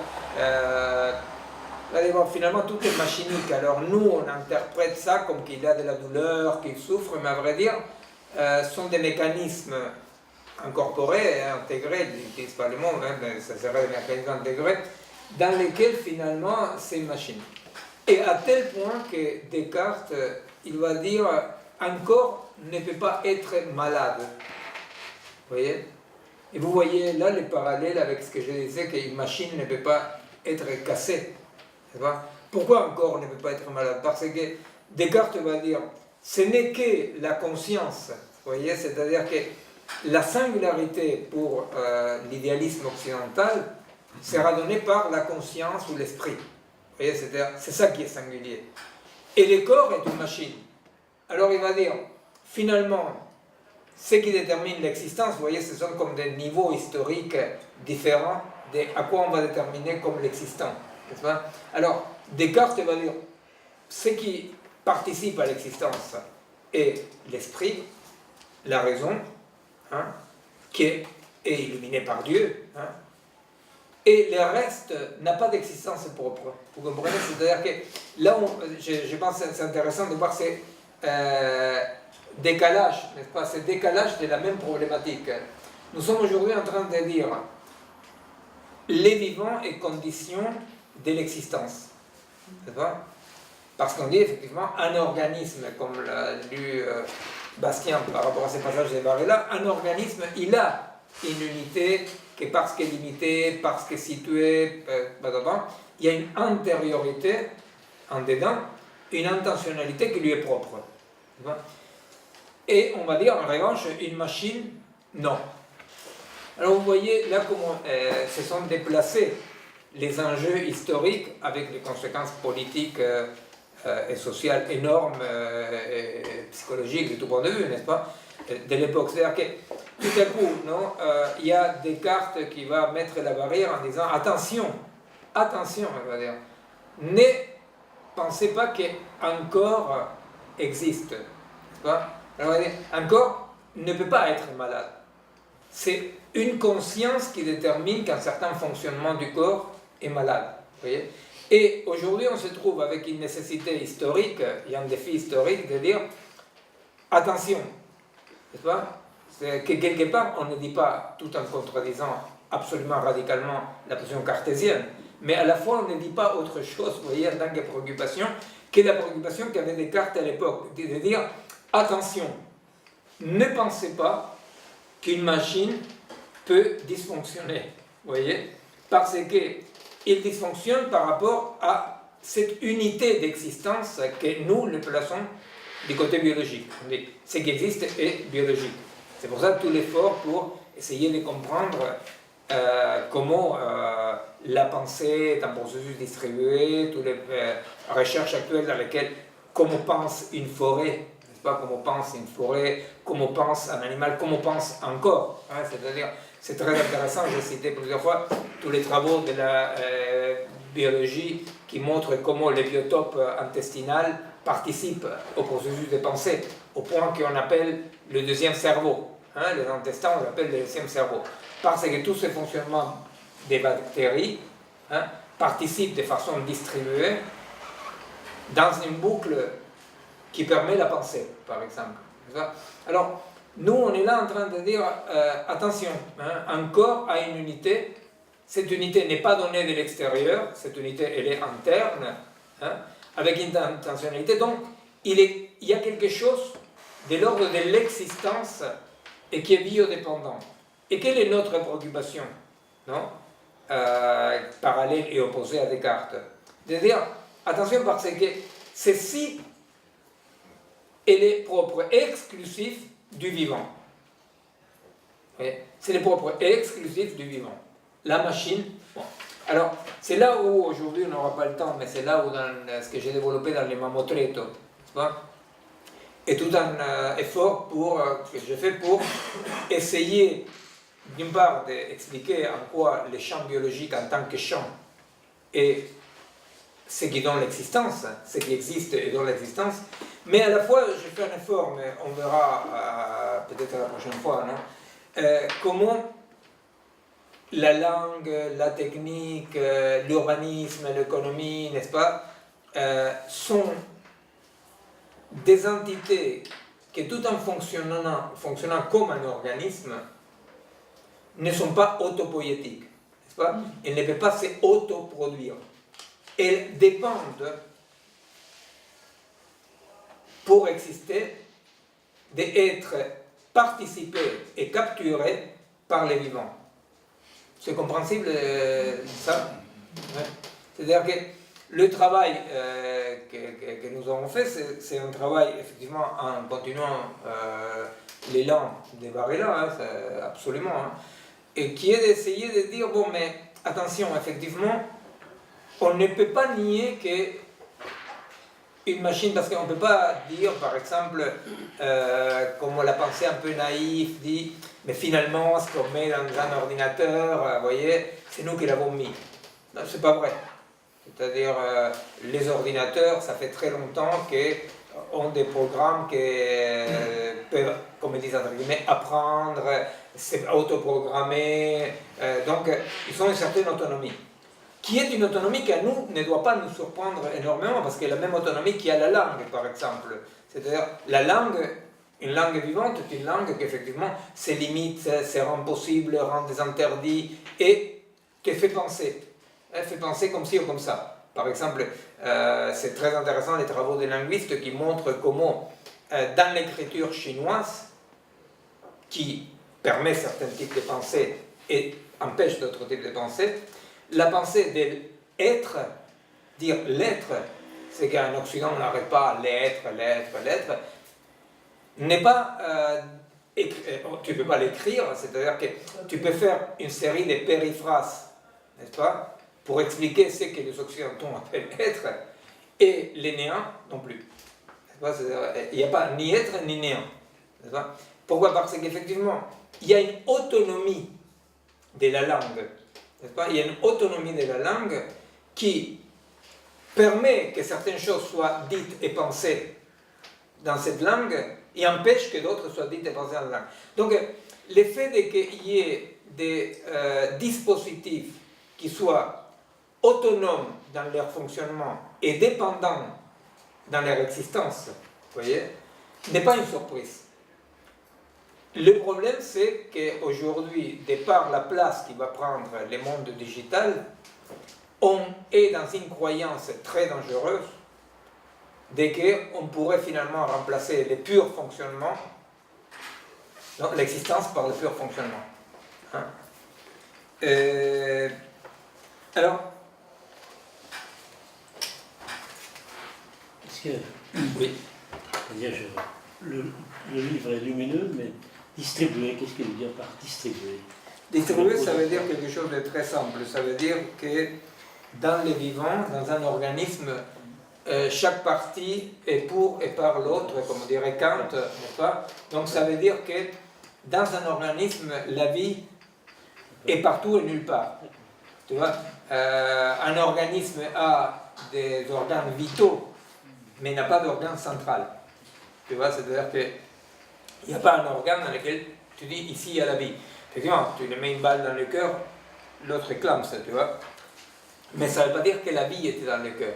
finalement, tout est machinique. Alors nous, on interprète ça comme qu'il a de la douleur, qu'il souffre, mais à vrai dire, sont des mécanismes incorporés, intégrés, ils n'utilisent pas le mot, hein, mais ça serait des mécanismes intégrés, dans lesquels finalement c'est une machine. Et à tel point que Descartes, il va dire, un corps ne peut pas être malade. Vous voyez? Et vous voyez là le parallèle avec ce que je disais, qu'une machine ne peut pas être cassée. Pourquoi un corps ne peut pas être malade? Parce que Descartes va dire, ce n'est que la conscience, vous voyez, c'est-à-dire que la singularité pour l'idéalisme occidental sera donnée par la conscience ou l'esprit. Vous voyez, c'est ça qui est singulier. Et le corps est une machine. Alors il va dire, finalement, ce qui détermine l'existence, vous voyez, ce sont comme des niveaux historiques différents de à quoi on va déterminer comme l'existant. Alors, Descartes va dire, ce qui participe à l'existence est l'esprit, la raison, hein, qui est illuminé par Dieu, hein, et le reste n'a pas d'existence propre. Vous comprenez? C'est-à-dire que là, je pense que c'est intéressant de voir ces décalages, n'est-ce pas? Ces décalages de la même problématique. Nous sommes aujourd'hui en train de dire les vivants est condition de l'existence, n'est-ce pas? Parce qu'on dit effectivement un organisme, comme l'a lu Bastien par rapport à ces passages de Varela, un organisme, il a une unité que parce qu'elle est limitée, parce qu'elle est située, il y a une antériorité en dedans, une intentionnalité qui lui est propre. Et on va dire en revanche, une machine, non. Alors vous voyez là comment se sont déplacés les enjeux historiques avec des conséquences politiques et sociales énormes, et psychologiques de tout point de vue, n'est-ce pas, de l'époque. C'est-à-dire que tout à coup, il y a Descartes qui va mettre la barrière en disant attention, attention, il va dire, ne pensez pas qu'un corps existe, n'est-ce pas? Alors, un corps ne peut pas être malade. C'est une conscience qui détermine qu'un certain fonctionnement du corps est malade. Vous voyez? Et aujourd'hui, on se trouve avec une nécessité historique, il y a un défi historique de dire attention, n'est-ce pas? C'est que quelque part, on ne dit pas, tout en contredisant absolument radicalement la position cartésienne, mais à la fois, on ne dit pas autre chose, vous voyez, en tant que préoccupation, que la préoccupation qu'avait Descartes à l'époque, de dire attention, ne pensez pas qu'une machine peut dysfonctionner, vous voyez, parce qu'il dysfonctionne par rapport à cette unité d'existence que nous le plaçons du côté biologique. On dit, ce qui existe est biologique. C'est pour ça tout l'effort pour essayer de comprendre comment la pensée est un processus distribué, toutes les recherches actuelles dans lesquelles comment pense une forêt, n'est-ce pas, comment pense une forêt, comment pense un animal, comment pense un corps. Hein, c'est-à-dire, c'est très intéressant, j'ai cité plusieurs fois tous les travaux de la biologie qui montrent comment le biotope intestinal participe au processus de pensée, au point qu'on appelle le deuxième cerveau. Hein, les intestins, on l'appelle le deuxième cerveau. Parce que tout ce fonctionnement des bactéries participe de façon distribuée dans une boucle qui permet la pensée, par exemple. Alors, nous, on est là en train de dire, attention, un corps a une unité, cette unité n'est pas donnée de l'extérieur, cette unité, elle est interne, avec une intentionnalité. Donc, il y a quelque chose de l'ordre de l'existence et qui est biodépendant. Et quelle est notre préoccupation, non, parallèle et opposée à Descartes? De dire, attention, parce que ceci, elle est propre et exclusif du vivant. C'est le propre et exclusif du vivant. La machine, bon. Alors, c'est là où, aujourd'hui, on n'aura pas le temps, mais c'est là où, dans ce que j'ai développé dans les Mamotreto, et tout un effort que j'ai fait pour essayer, d'une part, d'expliquer en quoi les champs biologiques en tant que champs est ce qui donne l'existence, ce qui existe et donne l'existence, mais à la fois, j'ai fait un effort, mais on verra peut-être la prochaine fois, comment la langue, la technique, l'urbanisme, l'économie, n'est-ce pas, sont des entités qui, tout en fonctionnant comme un organisme, ne sont pas autopoïétiques, n'est-ce pas? Elles ne peuvent pas se autoproduire. Elles dépendent, pour exister, d'être participées et capturées par les vivants. C'est compréhensible, ça? Ouais. C'est-à-dire que le travail que nous avons fait, c'est un travail, effectivement, en continuant l'élan de Varela, absolument, et qui est d'essayer de dire, bon, mais attention, effectivement, on ne peut pas nier qu'une machine, parce qu'on ne peut pas dire, par exemple, comme la pensée un peu naïve dit, mais finalement, ce qu'on met dans un ordinateur, vous voyez, c'est nous qui l'avons mis. Non, c'est pas vrai. C'est-à-dire, les ordinateurs, ça fait très longtemps qu'ils ont des programmes qui peuvent, comme comme ils disent entre guillemets, apprendre, autoprogrammer. Donc, ils ont une certaine autonomie, qui est une autonomie qui, à nous, ne doit pas nous surprendre énormément, parce que la même autonomie qu'il y a la langue, par exemple. C'est-à-dire, la langue, une langue vivante, est une langue qui, effectivement, ses limites, se rend possible, rend des interdits, et qui fait penser. Elle fait penser comme ci ou comme ça. Par exemple, c'est très intéressant les travaux des linguistes qui montrent comment, dans l'écriture chinoise, qui permet certains types de pensée et empêche d'autres types de pensée, la pensée de l'être, dire l'être, c'est qu'en Occident on n'arrête pas l'être, n'est pas. Tu ne peux pas l'écrire, c'est-à-dire que tu peux faire une série de périphrases, n'est-ce pas, pour expliquer ce que les Occidentaux appellent être, et les néants non plus. Il n'y a pas ni être ni néant. Pourquoi? Parce qu'effectivement, il y a une autonomie de la langue. N'est-ce pas? Il y a une autonomie de la langue qui permet que certaines choses soient dites et pensées dans cette langue et empêche que d'autres soient dites et pensées dans la langue. Donc, l'effet qu'il y ait des dispositifs qui soient autonomes dans leur fonctionnement et dépendants dans leur existence, vous voyez, n'est pas une surprise. Le problème, c'est qu'aujourd'hui, de par la place qui va prendre le monde digital, on est dans une croyance très dangereuse de qu'on pourrait finalement remplacer le pur fonctionnement, donc l'existence par le pur fonctionnement. Hein? Alors, est-ce que, oui. c'est-à-dire, le livre est lumineux, mais distribuer, qu'est-ce qu'il veut dire par distribuer? Distribuer, ça veut dire quelque chose de très simple. Ça veut dire que dans les vivants, dans un organisme, chaque partie est pour et par l'autre, comme dirait Kant, n'est-ce pas? Donc ça veut dire que dans un organisme, la vie est partout et nulle part. Tu vois, un organisme a des organes vitaux, mais n'a pas d'organe central. Tu vois, c'est-à-dire qu'il n'y a pas un organe dans lequel tu dis ici il y a la vie. Effectivement, tu lui mets une balle dans le cœur, l'autre réclame ça, tu vois. Mais ça ne veut pas dire que la vie était dans le cœur.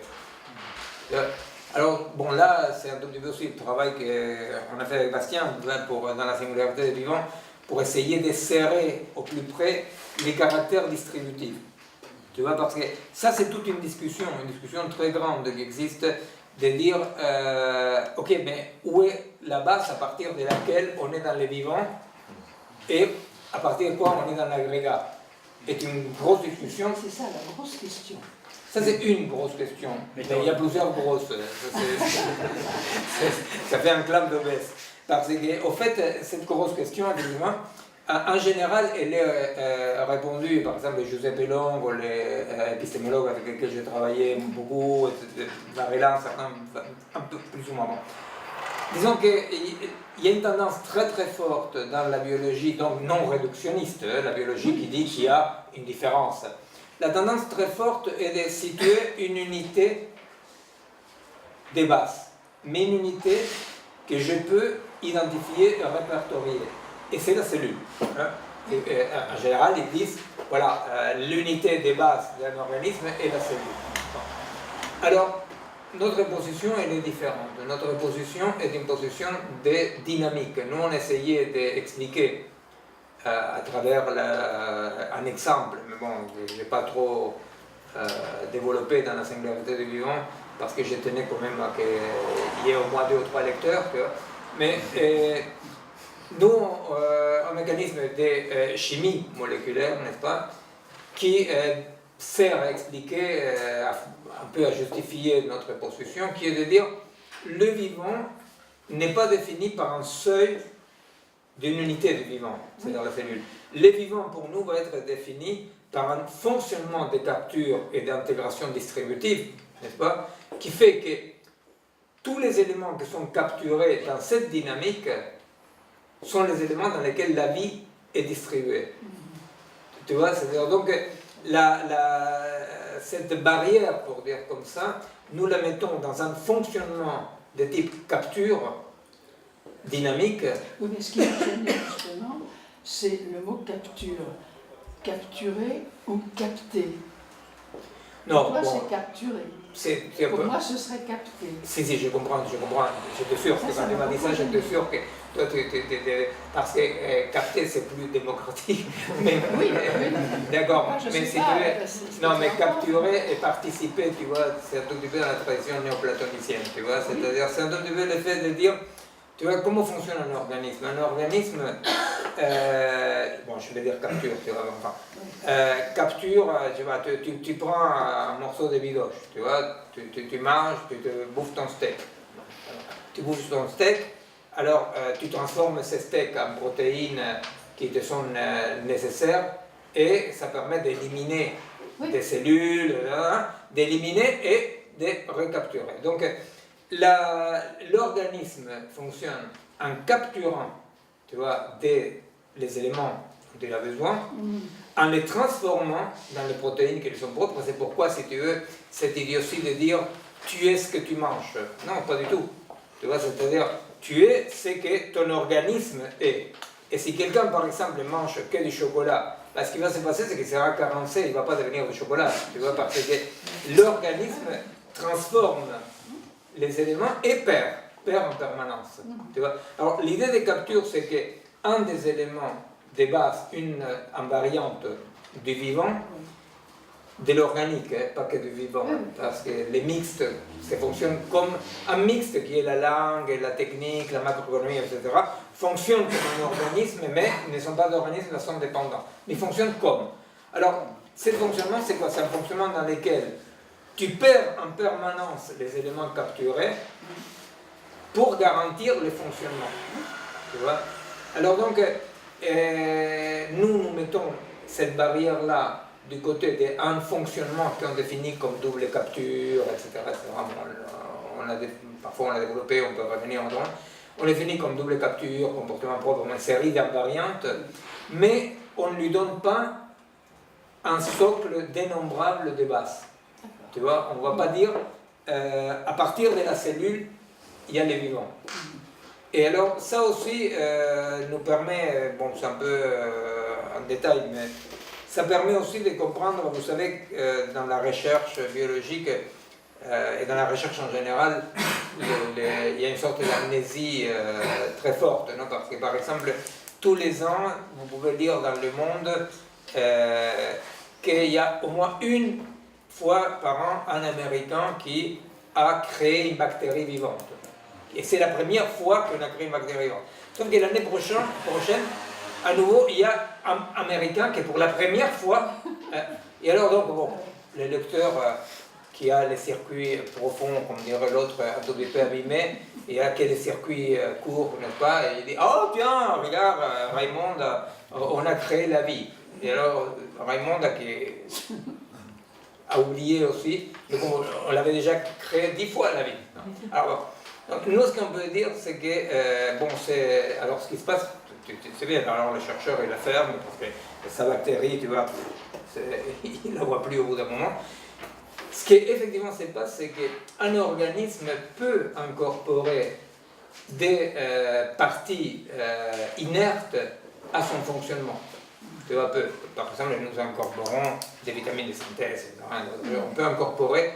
Alors, bon, là, c'est un tout petit peu aussi le travail qu'on a fait avec Bastien dans la singularité des vivants, pour essayer de serrer au plus près les caractères distributifs. Tu vois, parce que ça, c'est toute une discussion très grande qui existe, de dire, ok, mais où est la base à partir de laquelle on est dans les vivants et à partir de quoi on est dans l'agrégat? C'est une grosse discussion. C'est ça la grosse question. Ça, c'est une grosse question. Mais il y a plusieurs grosses. Ça fait un clam d'obèse. Parce qu'au fait, cette grosse question, évidemment, en général, elle est répondue, par exemple, Giuseppe Longo, l'épistémologue avec lequel j'ai travaillé beaucoup, Varela, certains, un peu plus ou moins. Disons qu'il y a une tendance très très forte dans la biologie, donc non réductionniste, la biologie qui dit qu'il y a une différence. La tendance très forte est de situer une unité des bases, mais une unité que je peux identifier et répertorier. Et c'est la cellule. Hein? En général, ils disent, voilà, l'unité des bases d'un organisme est la cellule. Alors, notre position, elle est différente. Notre position est une position de dynamique. Nous, on essayait d'expliquer à travers un exemple, mais bon, je n'ai pas trop développé dans la singularité du vivant, parce que je tenais quand même à qu'il y ait au moins 2 ou 3 lecteurs. Mais nous, un mécanisme de chimie moléculaire, n'est-ce pas, qui sert à expliquer, un peu à justifier notre position, qui est de dire le vivant n'est pas défini par un seuil d'une unité de vivant, c'est-à-dire la cellule. Le vivant, pour nous, va être défini par un fonctionnement de capture et d'intégration distributive, n'est-ce pas, qui fait que tous les éléments qui sont capturés dans cette dynamique sont les éléments dans lesquels la vie est distribuée. Tu vois, c'est-à-dire donc cette barrière, pour dire comme ça, nous la mettons dans un fonctionnement de type capture, dynamique. Oui, mais ce qui me gêne justement, c'est le mot capture. Capturer ou capter. Non, Pour toi, bon, c'est capturer. c'est un Pour peu... moi, ce serait capter. Si, je comprends. J'étais sûr que Ça quand tu m'a m'as dit ça, beaucoup j'étais gêné. sûr que toi, parce que capter, c'est plus démocratique. Mais, Oui, oui. d'accord, Moi, je mais sais si pas, tu veux... c'est Non, mais ce que j'entends. capturer et participer, tu vois, c'est un tout petit peu dans la tradition néoplatonicienne, tu vois, c'est-à-dire, c'est un tout petit peu le fait de dire, tu vois, comment fonctionne un organisme. Un organisme, bon, je vais dire capture, tu vois, enfin, capture, tu vois, tu prends un morceau de bidoche, tu vois, tu manges, tu te bouffes ton steak. Tu bouffes ton steak, alors tu transformes ces steaks en protéines qui te sont nécessaires et ça permet d'éliminer Oui. des cellules, d'éliminer et de recapturer. Donc l'organisme fonctionne en capturant, tu vois, les éléments dont il a besoin, en les transformant dans les protéines qui lui sont propres. C'est pourquoi, si tu veux, cette idiotie de dire tu es ce que tu manges. Non, pas du tout. Tu vois, c'est-à-dire tu es ce que ton organisme est. Et si quelqu'un, par exemple, mange que du chocolat, là, ce qui va se passer, c'est qu'il sera carencé, il ne va pas devenir du chocolat. Tu vois, parce que l'organisme transforme les éléments et perd en permanence. Tu vois. Alors, l'idée de capture, c'est qu'un des éléments de base, une invariante du vivant, de l'organique, pas que du vivant, parce que les mixtes, ça fonctionne comme un mixte qui est la langue, la technique, la macroéconomie, etc., fonctionnent comme un organisme, mais ne sont pas d'organismes, ils sont dépendants. Mais ils fonctionnent comme. Alors, ce fonctionnement, c'est quoi? C'est un fonctionnement dans lequel tu perds en permanence les éléments capturés pour garantir le fonctionnement. Tu vois? Alors donc, nous mettons cette barrière-là du côté d'un fonctionnement qu'on définit comme double capture, etc. Parfois on l'a développé, on peut revenir en droit. On les définit comme double capture, comportement propre, une série d'invariantes, mais on ne lui donne pas un socle dénombrable de base. Tu vois, on ne va pas dire à partir de la cellule, il y a les vivants. Et alors, ça aussi nous permet, bon, c'est un peu en détail, mais ça permet aussi de comprendre, vous savez, dans la recherche biologique et dans la recherche en général, il y a une sorte d'amnésie très forte, non? Parce que par exemple, tous les ans, vous pouvez lire dans le monde qu'il y a au moins une fois par an un Américain qui a créé une bactérie vivante. Et c'est la première fois qu'on a créé une bactérie vivante. Sauf que l'année prochaine, à nouveau, il y a un Américain qui, pour la première fois, et alors donc, bon, le lecteur qui a les circuits profonds, comme dirait l'autre, un tout petit peu abîmé, et a que les circuits courts, n'est-ce pas, et il dit, oh tiens, regarde, Raymond, on a créé la vie. Et alors, Raymond a oublié aussi, donc on l'avait déjà créé 10 fois la vie. Alors, donc, nous, ce qu'on peut dire, c'est que, bon, alors ce qui se passe, tu sais bien, alors le chercheur, il la ferme, parce que sa bactérie, tu vois, il ne la voit plus au bout d'un moment. Ce qui effectivement se passe, c'est qu'un organisme peut incorporer des parties inertes à son fonctionnement. Tu vois, par exemple, nous incorporons des vitamines de synthèse, on peut incorporer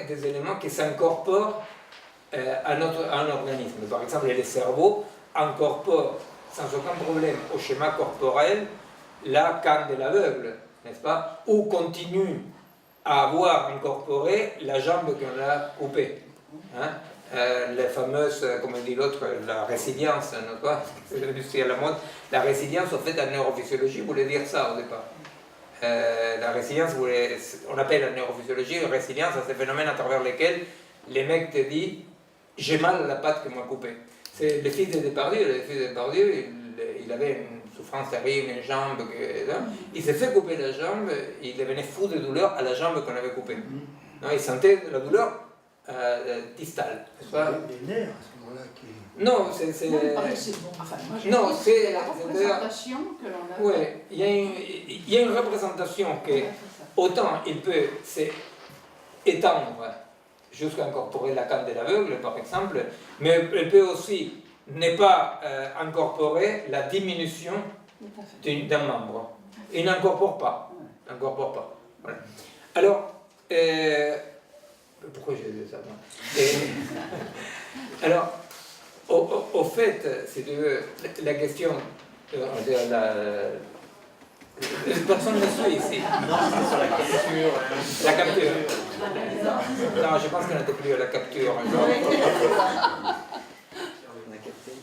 des éléments qui s'incorporent à un organisme. Par exemple, le cerveau incorpore sans aucun problème au schéma corporel la canne de l'aveugle, n'est-ce pas? Ou continue à avoir incorporé la jambe qu'on a coupée. Hein? Les fameuses, comme dit l'autre, la résilience, n'est-ce pas? C'est devenu à la mode. La résilience, en fait, en neurophysiologie, voulait dire ça au départ. La résilience, on appelle la neurophysiologie, la résilience, c'est ce phénomène à travers lequel les mecs te disent j'ai mal à la patte que m'a coupée. C'est le fils de Depardieu. Il avait une souffrance terrible, une jambe. Il s'est fait couper la jambe, il devenait fou de douleur à la jambe qu'on avait coupée. Non, il sentait la douleur distale. C'est les nerfs à ce moment-là qui. Non, Non, il paraît que c'est bon. Enfin, moi, je non, trouve que c'est la représentation que l'on a. Oui, il y a une représentation que autant il peut s'étendre jusqu'à incorporer la canne de l'aveugle, par exemple, mais elle peut aussi n'est pas incorporer la diminution Tout à fait. d'un membre. Il n'incorpore pas. N'incorpore pas. Voilà. Alors, pourquoi j'ai dit ça alors, au fait, c'est la question, personne ne suit ici. Non, c'était sur la capture. La capture. Non, je pense qu'on n'était plus à la capture. On a capté.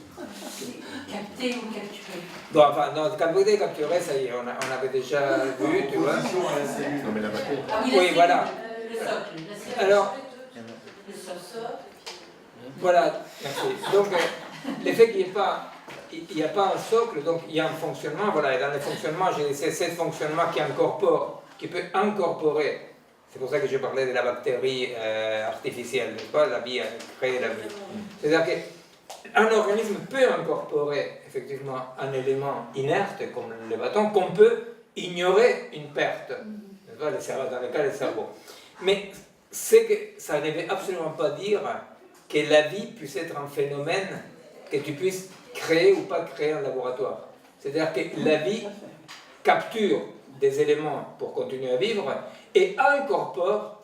Capter ou capturer. Bon, enfin, non, capturer, ça y est, on avait déjà vu, tu vois. Non, mais la Ah Oui, la voilà. cellule, le socle. La cellule, Alors, le socle. voilà, merci. Donc, le fait qu'il n'y a pas un socle, donc il y a un fonctionnement, voilà, et dans le fonctionnement, c'est ce fonctionnement qui peut incorporer, c'est pour ça que je parlais de la bactérie artificielle, n'est-ce pas, la vie, créer la vie. C'est-à-dire qu'un organisme peut incorporer effectivement un élément inerte, comme le bâton, qu'on peut ignorer une perte, n'est-ce pas, dans le cas du cerveau. Mais c'est que ça ne veut absolument pas dire que la vie puisse être un phénomène que tu puisses créer ou pas créer en laboratoire. C'est-à-dire que la vie capture des éléments pour continuer à vivre et incorpore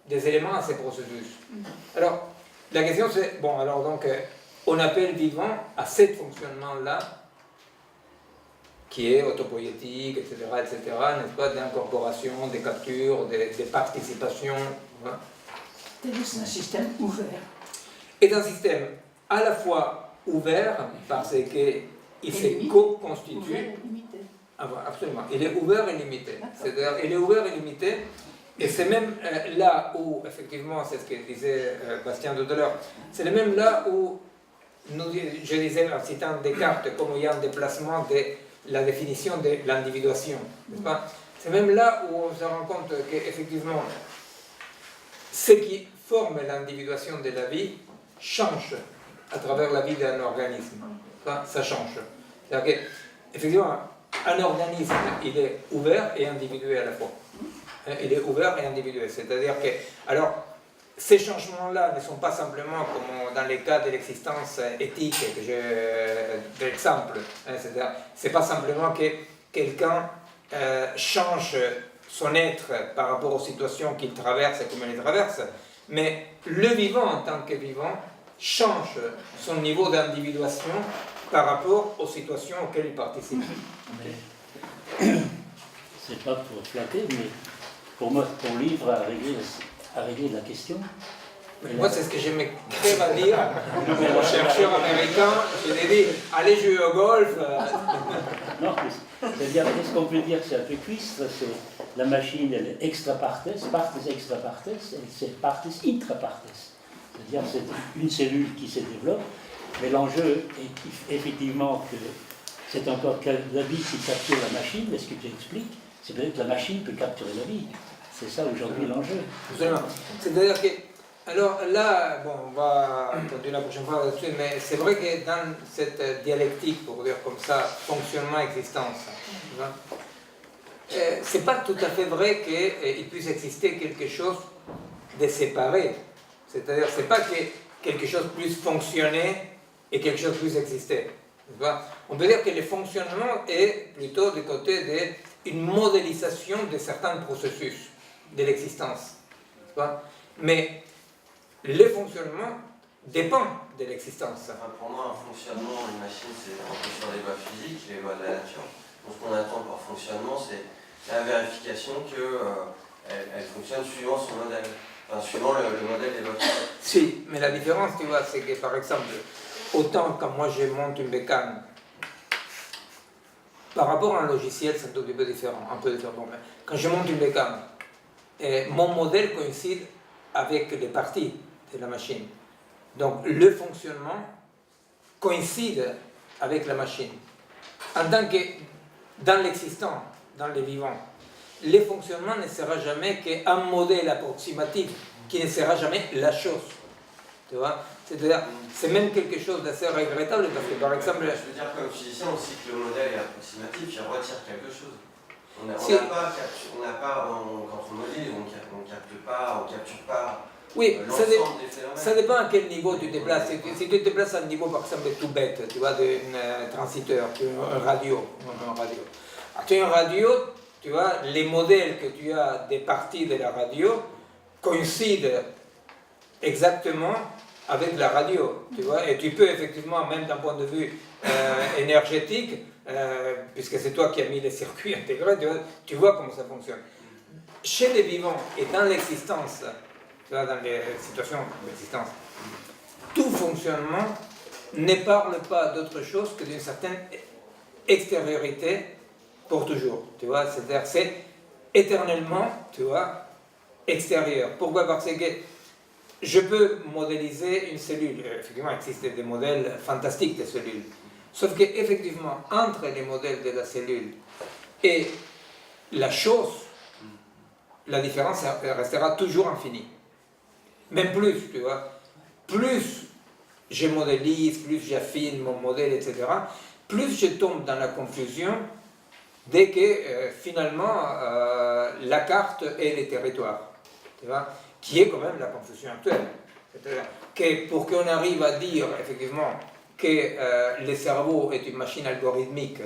des éléments à ces processus. Alors, la question c'est, bon, alors donc, on appelle vivant à ce fonctionnement-là, qui est autopoïétique, etc., n'est-ce pas, d'incorporation, des captures, des participations. Voilà. C'est un système ouvert. Est un système à la fois ouvert, parce qu'il se co-constitue. Ouvert et limité. Ah, voilà, absolument. Il est ouvert et limité. C'est-à-dire, il est ouvert et limité, et c'est même là où, effectivement, c'est ce que disait Bastien tout à l'heure, c'est même là où, je disais en citant Descartes, comme il y a un déplacement de la définition de l'individuation. N'est-ce pas? C'est même là où on se rend compte qu'effectivement, ce qui forme l'individuation de la vie change à travers la vie d'un organisme. Ça change. C'est-à-dire qu'effectivement, un organisme, il est ouvert et individué à la fois. Il est ouvert et individué. C'est-à-dire que, alors, ces changements-là ne sont pas simplement comme dans les cas de l'existence éthique, d'exemple. C'est-à-dire, c'est pas simplement que quelqu'un change son être par rapport aux situations qu'il traverse et comme il les traverse, mais le vivant en tant que vivant change son niveau d'individuation par rapport aux situations auxquelles il participe. C'est pas pour flatter, mais pour moi, ton livre a réglé la question. Moi, c'est ce que je me crève à dire aux chercheurs américains. Je leur dis, allez jouer au golf. Non, c'est-à-dire, qu'est-ce qu'on peut dire? C'est un peu cuistre, c'est la machine, elle est extra partes extra partes, et c'est partes intra partes. C'est-à-dire, c'est une cellule qui se développe, mais l'enjeu est effectivement que c'est encore la vie qui capture la machine, mais ce que tu expliques, c'est peut-être que la machine peut capturer la vie. C'est ça aujourd'hui l'enjeu. Absolument. C'est-à-dire que, alors là, bon, on va continuer la prochaine fois là-dessus, mais c'est vrai que dans cette dialectique, pour dire comme ça, fonctionnement-existence, c'est pas tout à fait vrai qu'il puisse exister quelque chose de séparé. C'est-à-dire, c'est pas que quelque chose puisse fonctionner et quelque chose puisse exister. On peut dire que le fonctionnement est plutôt du côté d'une modélisation de certains processus de l'existence. Mais le fonctionnement dépend de l'existence. Enfin, pour moi, un fonctionnement, une machine, c'est un peu sur les lois physiques, les lois de la nature. Donc, ce qu'on attend par fonctionnement, c'est la vérification qu'elle fonctionne suivant son modèle, enfin, suivant le modèle des lois physiques. Si, mais la différence, tu vois, c'est que par exemple, autant quand moi je monte une bécane, par rapport à un logiciel, c'est un tout petit peu différent, mais quand je monte une bécane, mon modèle coïncide avec les parties de la machine. Donc le fonctionnement coïncide avec la machine. En tant que dans l'existant, dans le vivant, le fonctionnement ne sera jamais qu'un modèle approximatif qui ne sera jamais la chose. Tu vois? C'est-à-dire, c'est même quelque chose d'assez regrettable parce que par exemple... Je veux dire, comme physicien, on sait que le modèle est approximatif, il retire quelque chose. On n'a pas, quand on modélise, on ne capture pas Oui, l'ensemble des phénomènes. ça dépend à quel niveau tu te déplaces. Si tu te déplaces à un niveau, par exemple, tout bête, tu vois, d'un transiteur, un radio. Alors, tu as une radio, tu vois, les modèles que tu as des parties de la radio coïncident exactement avec la radio, tu vois, et tu peux effectivement, même d'un point de vue énergétique, puisque c'est toi qui as mis les circuits intégrés, tu vois comment ça fonctionne. Chez les vivants et dans l'existence, tu vois, dans les situations d'existence, tout fonctionnement ne parle pas d'autre chose que d'une certaine extériorité pour toujours, tu vois, c'est-à-dire c'est éternellement, tu vois, extérieur. Pourquoi? Parce que je peux modéliser une cellule. Effectivement, il existe des modèles fantastiques de cellules. Sauf qu'effectivement, entre les modèles de la cellule et la chose, la différence restera toujours infinie. Même plus, tu vois. Plus je modélise, plus j'affine mon modèle, etc., plus je tombe dans la confusion dès que finalement la carte est le territoire. Tu vois, qui est quand même la confusion actuelle. C'est-à-dire que pour qu'on arrive à dire effectivement que le cerveau est une machine algorithmique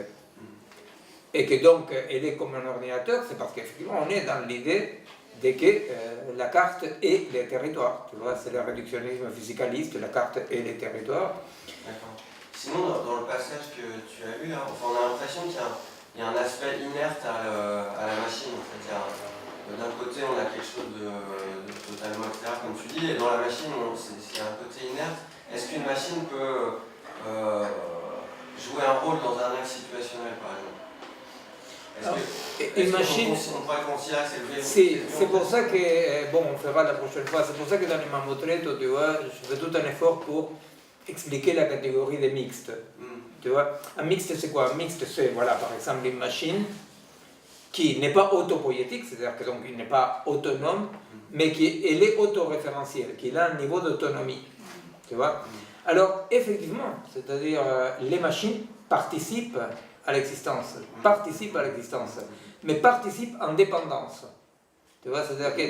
et que donc elle est comme un ordinateur, c'est parce qu'effectivement on est dans l'idée de que la carte est le territoire. Tu vois, c'est le réductionnisme physicaliste, la carte est le territoire. D'accord. Sinon, dans le passage que tu as lu, là, enfin, on a l'impression qu'il y a un aspect inerte à la machine. En fait, d'un côté, on a quelque chose de totalement extérieur, comme tu dis, et dans la machine, c'est un côté inerte. Est-ce qu'une machine peut jouer un rôle dans un acte situationnel, par exemple? Une machine, on pourrait considérer que c'est pour ça que, bon, on fera la prochaine fois, c'est pour ça que dans les Mamotreto, tu vois, je fais tout un effort pour expliquer la catégorie des mixtes. Tu vois, un mixte c'est quoi? Un mixte c'est, voilà, par exemple, une machine qui n'est pas autopoïétique, c'est-à-dire que donc il n'est pas autonome, mais elle est autoréférentielle, qui a un niveau d'autonomie. Tu vois? Alors, effectivement, c'est-à-dire les machines participent à l'existence, mais participent en dépendance. Tu vois, c'est-à-dire que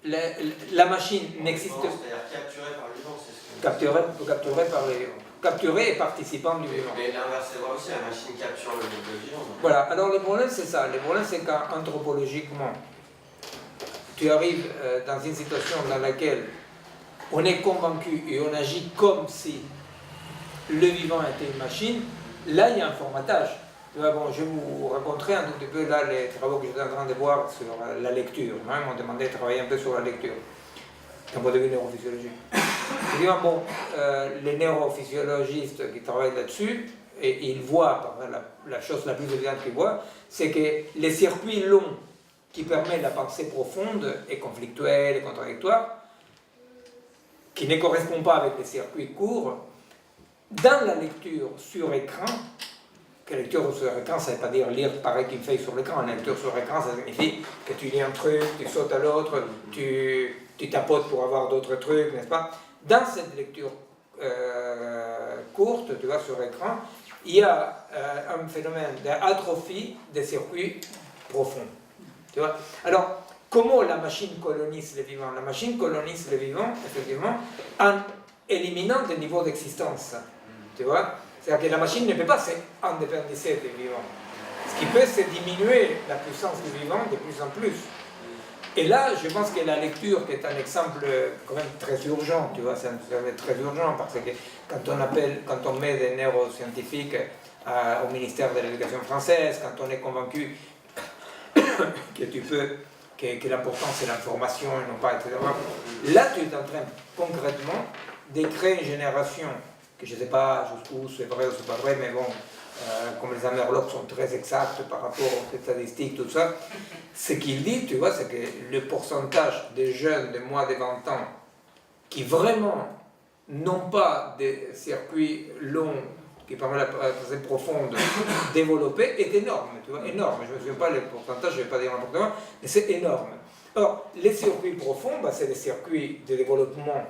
la machine n'existe pas. C'est-à-dire capturée par le vivant, c'est ce que... Capturée par les vivants. Capturée et participant du vivant. Mais l'inverse c'est vrai aussi, la machine capture le vivant. Donc. Voilà, alors le problème c'est ça. Le problème c'est qu'anthropologiquement, tu arrives dans une situation dans laquelle on est convaincu et on agit comme si le vivant était une machine. Là, il y a un formatage. Bon, je vous raconterai un tout petit peu là les travaux que j'étais en train de voir sur la lecture. Ils m'ont demandé de travailler un peu sur la lecture, d'un point de vue neurophysiologique. Bon, les neurophysiologistes qui travaillent là-dessus, et ils voient, la chose la plus évidente qu'ils voient, c'est que les circuits longs qui permettent la pensée profonde et conflictuelle et contradictoire, qui ne correspondent pas avec les circuits courts, dans la lecture sur écran, que lecture sur écran, ça ne veut pas dire lire pareil qu'une feuille sur l'écran. La lecture sur écran, ça signifie que tu lis un truc, tu sautes à l'autre, tu tapotes pour avoir d'autres trucs, n'est-ce pas? Dans cette lecture courte, tu vois, sur écran, il y a un phénomène d'atrophie des circuits profonds. Tu vois? Alors, comment la machine colonise les vivants? La machine colonise les vivants, effectivement, en éliminant des niveaux d'existence. Tu vois? C'est-à-dire que la machine ne peut pas s'indépendiser des vivants. Ce qui peut, c'est diminuer la puissance du vivant de plus en plus. Et là, je pense que la lecture, qui est un exemple quand même très urgent, tu vois, c'est très urgent parce que quand on met des neuroscientifiques au ministère de l'Éducation française, quand on est convaincu que l'important c'est l'information et non pas, etc. Là, tu es en train concrètement de créer une génération que je ne sais pas jusqu'où c'est vrai ou c'est pas vrai, mais bon, comme les Amerlocs sont très exacts par rapport aux statistiques, tout ça, ce qu'il dit, tu vois, c'est que le pourcentage des jeunes de moins de 20 ans qui vraiment n'ont pas des circuits longs qui permettent la pensée profonde développée est énorme, tu vois, énorme. Je ne me souviens pas le pourcentage, je ne vais pas dire n'importe quoi, mais c'est énorme. Or, les circuits profonds, c'est des circuits de développement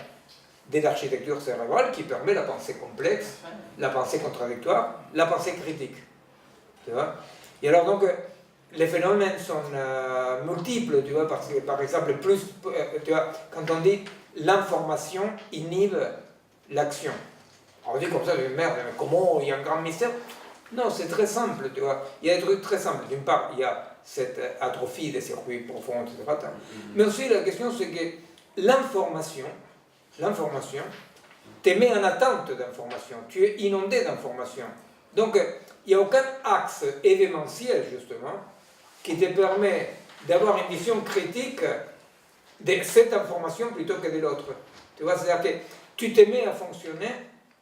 de l'architecture cérébrale qui permet la pensée complexe, la pensée contradictoire, la pensée critique. Tu vois? Et alors donc, les phénomènes sont multiples, tu vois, parce que par exemple, tu vois, quand on dit l'information inhibe l'action, on dit comme ça, merde, comment, il y a un grand mystère? Non, c'est très simple, tu vois, il y a des trucs très simples. D'une part, il y a cette atrophie des circuits profonds, etc. Mais aussi la question, c'est que l'information te met en attente d'informations, tu es inondé d'informations. Donc, il n'y a aucun axe événementiel, justement, qui te permet d'avoir une vision critique de cette information plutôt que de l'autre. Tu vois, c'est-à-dire que tu te mets à fonctionner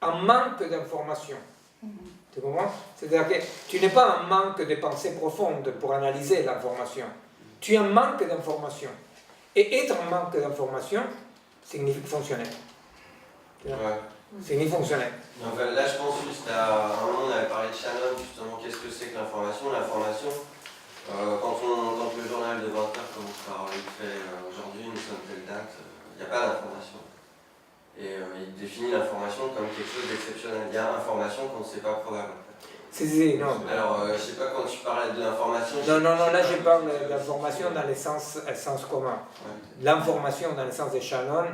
en manque d'informations. Tu comprends? C'est-à-dire que tu n'es pas en manque de pensée profonde pour analyser l'information. Tu es en manque d'informations. Et être en manque d'informations signifie fonctionner. Ouais. Signifie fonctionner. Enfin, là, je pense juste à un moment, on avait parlé de Shannon, justement, qu'est-ce que c'est que l'information? L'information, quand le journal de 20h commence par il fait aujourd'hui, nous sommes telle date, il n'y a pas d'information. Et il définit l'information comme quelque chose d'exceptionnel. Il y a information qu'on ne sait pas probable. Non. Alors, je ne sais pas quand tu parlais de l'information. Non, là je parle d'information dans le sens commun. Ouais. L'information dans le sens de Shannon,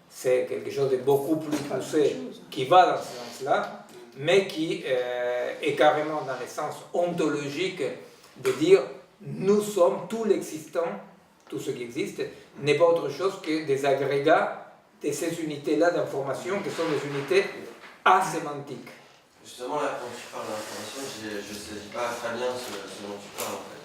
c'est quelque chose de beaucoup plus poussé, qui va dans ce sens-là, mais qui est carrément dans le sens ontologique de dire nous sommes tout l'existant, tout ce qui existe, n'est pas autre chose que des agrégats de ces unités-là d'information qui sont des unités asémantiques. Justement, là, quand tu parles d'information, je ne saisis pas très bien ce dont tu parles, en fait.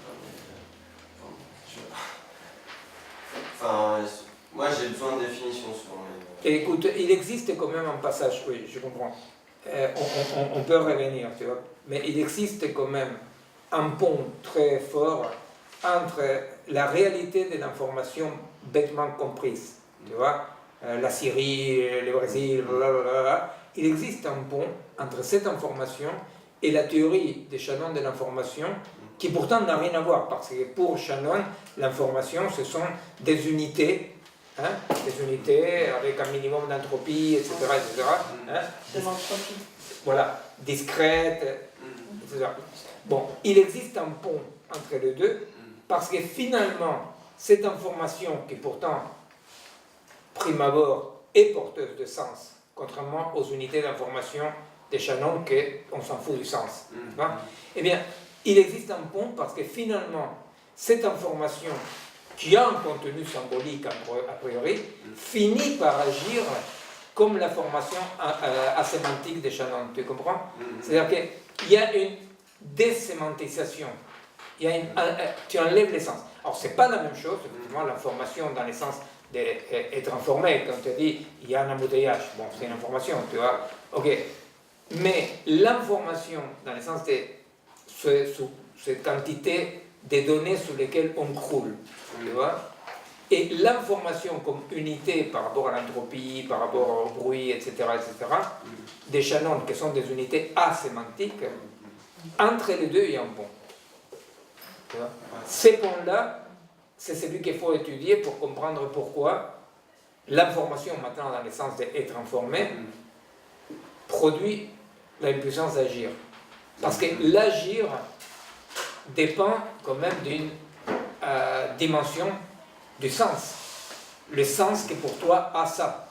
Enfin, moi, j'ai besoin de définition souvent. Écoute, il existe quand même un passage, oui, je comprends. On peut revenir, tu vois. Mais il existe quand même un pont très fort entre la réalité de l'information bêtement comprise, tu vois. La Syrie, le Brésil, blablabla. Il existe un pont entre cette information et la théorie de Shannon de l'information, qui pourtant n'a rien à voir, parce que pour Shannon, l'information, ce sont des unités, des unités avec un minimum d'entropie, etc. De l'entropie. Voilà, discrètes, etc. Bon, il existe un pont entre les deux, parce que finalement, cette information qui pourtant, prime abord, est porteuse de sens, contrairement aux unités d'information de Shannon, qu'on s'en fout du sens. Eh bien, il existe un pont parce que finalement, cette information qui a un contenu symbolique a priori, finit par agir comme la formation asémantique de Shannon. Tu comprends? C'est-à-dire qu'il y a une désémantisation. Tu enlèves l'essence. Alors, ce n'est pas la même chose, effectivement, l'information dans le sens d'être informé. Quand tu dis il y a un embouteillage, bon, c'est une information, tu vois. Ok. Mais l'information, dans le sens de cette quantité de données sur lesquelles on croule, tu vois, et l'information comme unité par rapport à l'entropie, par rapport au bruit, etc., des Shannon, qui sont des unités asémantiques, entre les deux, il y a un pont. Tu vois. Ces ponts-là, c'est celui qu'il faut étudier pour comprendre pourquoi l'information, maintenant dans le sens d'être informé, produit l'impuissance d'agir. Parce que l'agir dépend quand même d'une dimension du sens. Le sens qui pour toi a ça.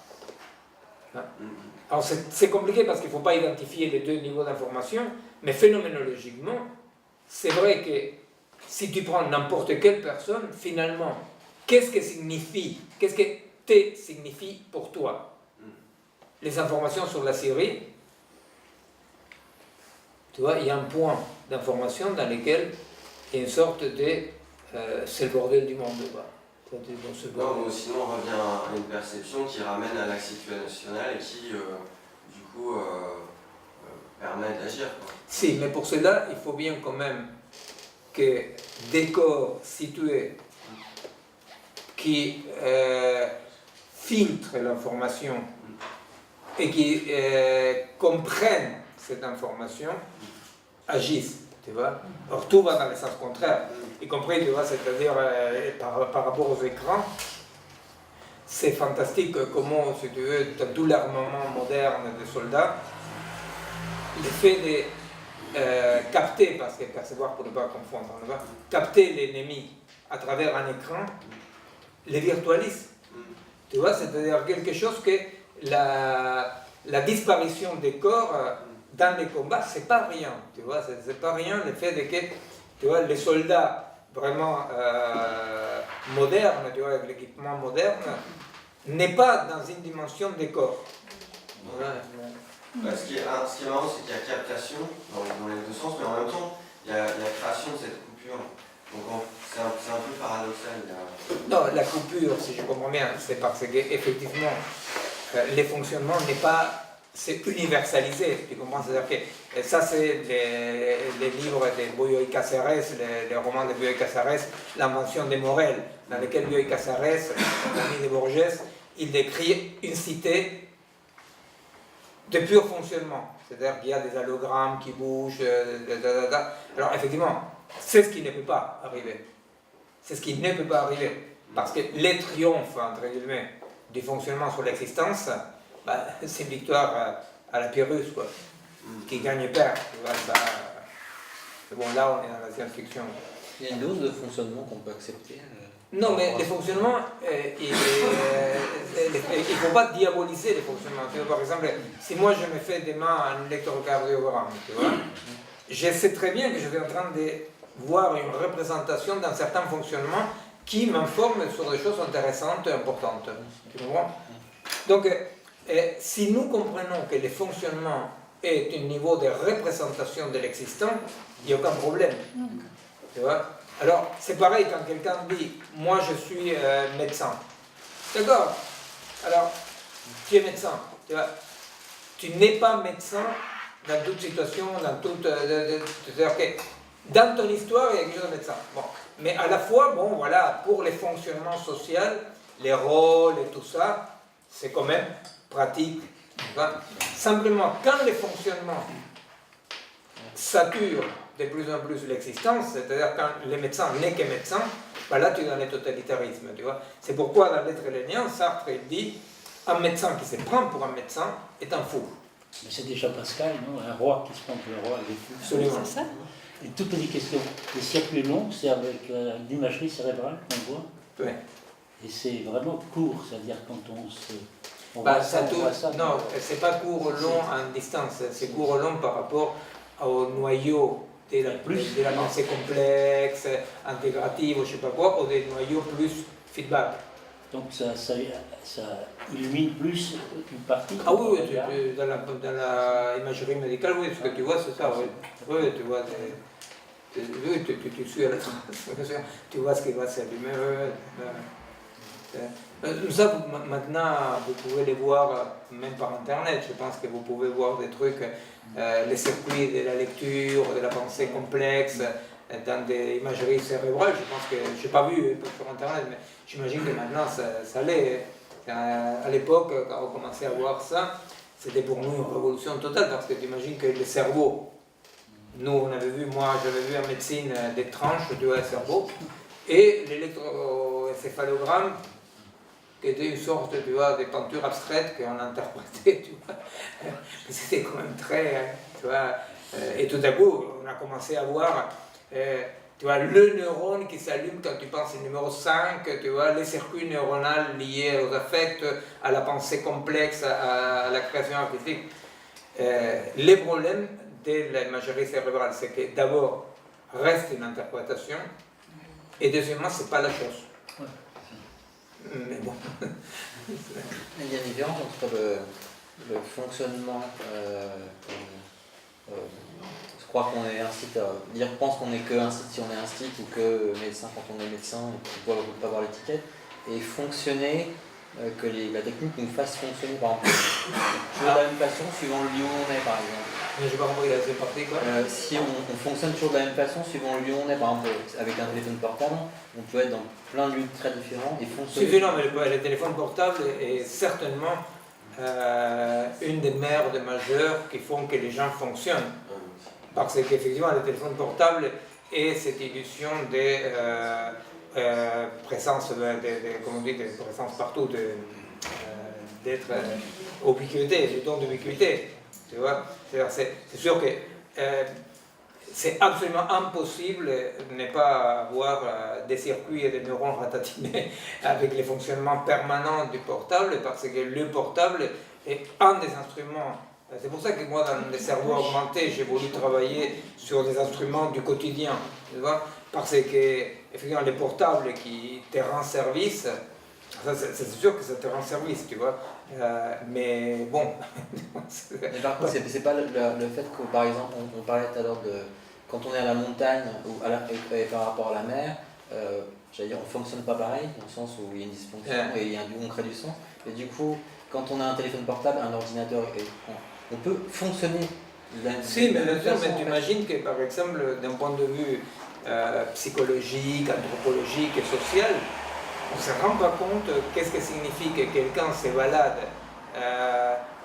Alors c'est compliqué parce qu'il ne faut pas identifier les deux niveaux d'information, mais phénoménologiquement, c'est vrai que si tu prends n'importe quelle personne, finalement, qu'est-ce que T signifie pour toi? Les informations sur la Syrie, tu vois, il y a un point d'information dans lequel il y a une sorte de c'est le bordel du monde. Non, sinon on revient à une perception qui ramène à l'axe situationnel et qui, du coup, permet d'agir. Si, mais pour cela, il faut bien quand même que des corps situés qui filtrent l'information et qui comprennent cette information agissent, tu vois. Or, tout va dans le sens contraire, y compris, tu vois, c'est-à-dire par rapport aux écrans. C'est fantastique comment, si tu veux, dans tout l'armement moderne des soldats, le fait capter, parce que percevoir pour ne pas confondre, capter l'ennemi à travers un écran, les virtualise. Tu vois, c'est-à-dire quelque chose que la disparition des corps dans les combats, c'est pas rien. Tu vois, c'est pas rien le fait de que, tu vois, les soldats vraiment modernes, tu vois, avec l'équipement moderne, n'est pas dans une dimension des corps. Voilà. Ce qui est marrant, c'est qu'il y a captation dans les deux sens, mais en même temps, il y a la création de cette coupure. Donc c'est un peu paradoxal. Non, la coupure, si je comprends bien, c'est parce qu'effectivement, les fonctionnements n'est pas... C'est universalisé, tu comprends? C'est-à-dire que ça, c'est les livres de Bioy Caceres, les romans de Bioy Caceres, l'invention de Morel, dans lequel Bioy Caceres, l'ami de Borges, il décrit une cité de pur fonctionnement. C'est-à-dire qu'il y a des allogrammes qui bougent, Alors, effectivement, c'est ce qui ne peut pas arriver. C'est ce qui ne peut pas arriver. Parce que les triomphes, entre guillemets, du fonctionnement sur l'existence, c'est une victoire à la Pyrrhus, quoi. Qui gagne perd. Tu vois, ça... Bon, là, on est dans la science-fiction. Il y a une dose de fonctionnement qu'on peut accepter. Non, mais les fonctionnements, il ne faut pas diaboliser les fonctionnements. Tu vois, par exemple, si moi je me fais demain un électrocardiogramme, tu vois, je sais très bien que je suis en train de voir une représentation d'un certain fonctionnement qui m'informe sur des choses intéressantes et importantes. Tu comprends? Donc, si nous comprenons que le fonctionnement est un niveau de représentation de l'existant, il n'y a aucun problème. Tu vois? Alors, c'est pareil quand quelqu'un dit « moi je suis médecin ». D'accord? Alors, tu es médecin. Tu vois? Tu n'es pas médecin dans toute situation, dans toute... C'est-à-dire que dans ton histoire, il y a quelque chose de médecin. Bon. Mais à la fois, bon, voilà, pour les fonctionnements sociaux, les rôles et tout ça, c'est quand même pratique. Simplement, quand les fonctionnements saturent de plus en plus l'existence, c'est-à-dire quand les médecins n'est que médecins, là tu es dans le totalitarisme. Tu vois. C'est pourquoi dans l'être lénien, Sartre dit un médecin qui se prend pour un médecin est un fou. Mais c'est déjà Pascal, non? Un roi qui se prend pour un roi, il est fou. Absolument. C'est ça. Et toutes les questions. Les circuits longs, c'est avec l'imagerie cérébrale qu'on voit. Oui. Et c'est vraiment court, c'est-à-dire quand on se... On voit ça, non, c'est pas court long en distance, c'est court long par rapport au noyau de la pensée complexe, intégrative, ou je sais pas quoi, ou des noyaux plus feedback. Donc ça illumine plus une partie. Ah oui, dans la imagerie médicale, oui, ce que tu vois, c'est ça, oui. Oui, tu vois, tu suis à la trace, tu vois ce qui va s'allumer. Ça, maintenant, vous pouvez les voir même par Internet. Je pense que vous pouvez voir des trucs, les circuits de la lecture, de la pensée complexe, dans des imageries cérébrales. Je pense que, je n'ai pas vu sur Internet, mais j'imagine que maintenant ça l'est. À l'époque, quand on commençait à voir ça, c'était pour nous une révolution totale, parce que tu imagines que le cerveau, nous on avait vu, moi j'avais vu en médecine des tranches du cerveau, et l'électroencéphalogramme, qui était une sorte, tu vois, de peinture abstraite qu'on interprétait, tu vois. C'était quand même très, tu vois, et tout à coup, on a commencé à voir, tu vois, le neurone qui s'allume quand tu penses au numéro 5, tu vois, les circuits neuronaux liés aux affects, à la pensée complexe, à la création artistique. Les problèmes de l'imagerie cérébrale, c'est que d'abord, reste une interprétation, et deuxièmement, c'est pas la chose. Mais bon. Il y a une différence entre le fonctionnement, je crois qu'on est un site, dire pense qu'on est que un site si on est un site ou que médecin quand on est médecin et qu'on ne peut pas voir l'étiquette, et fonctionner, que la technique nous fasse fonctionner par exemple. Toujours de la même façon suivant le lieu où on est par exemple. Mais j'ai pas compris la deuxième partie quoi. Si on fonctionne toujours de la même façon suivant le lieu où on est, par exemple avec un téléphone portable, on peut être dans plein de lieux très différents et fonctionner. Si, non, mais le téléphone portable est certainement une des merdes majeures qui font que les gens fonctionnent. Parce qu'effectivement, le téléphone portable est cette illusion de présence, comme on dit, de présence partout, d'être ubiquité, du don d'ubiquité. Tu vois, c'est sûr que c'est absolument impossible de ne pas avoir des circuits et des neurones ratatinés avec les fonctionnements permanents du portable, parce que le portable est un des instruments. C'est pour ça que moi, dans les cerveaux augmentés, j'ai voulu travailler sur des instruments du quotidien, tu vois, parce que, effectivement, les portables qui te rendent service, c'est sûr que ça te rend service, tu vois, mais bon. Mais par contre, c'est pas le fait que, par exemple, on parlait tout à l'heure de quand on est à la montagne ou et par rapport à la mer, j'allais dire, on fonctionne pas pareil, dans le sens où il y a une dysfonction et il y a on crée du son. Et du coup, quand on a un téléphone portable, un ordinateur, on peut fonctionner. Si, mais bien sûr, mais tu imagines que, par exemple, d'un point de vue psychologique, anthropologique et social, on ne se rend pas compte qu'est-ce que signifie que quelqu'un se balade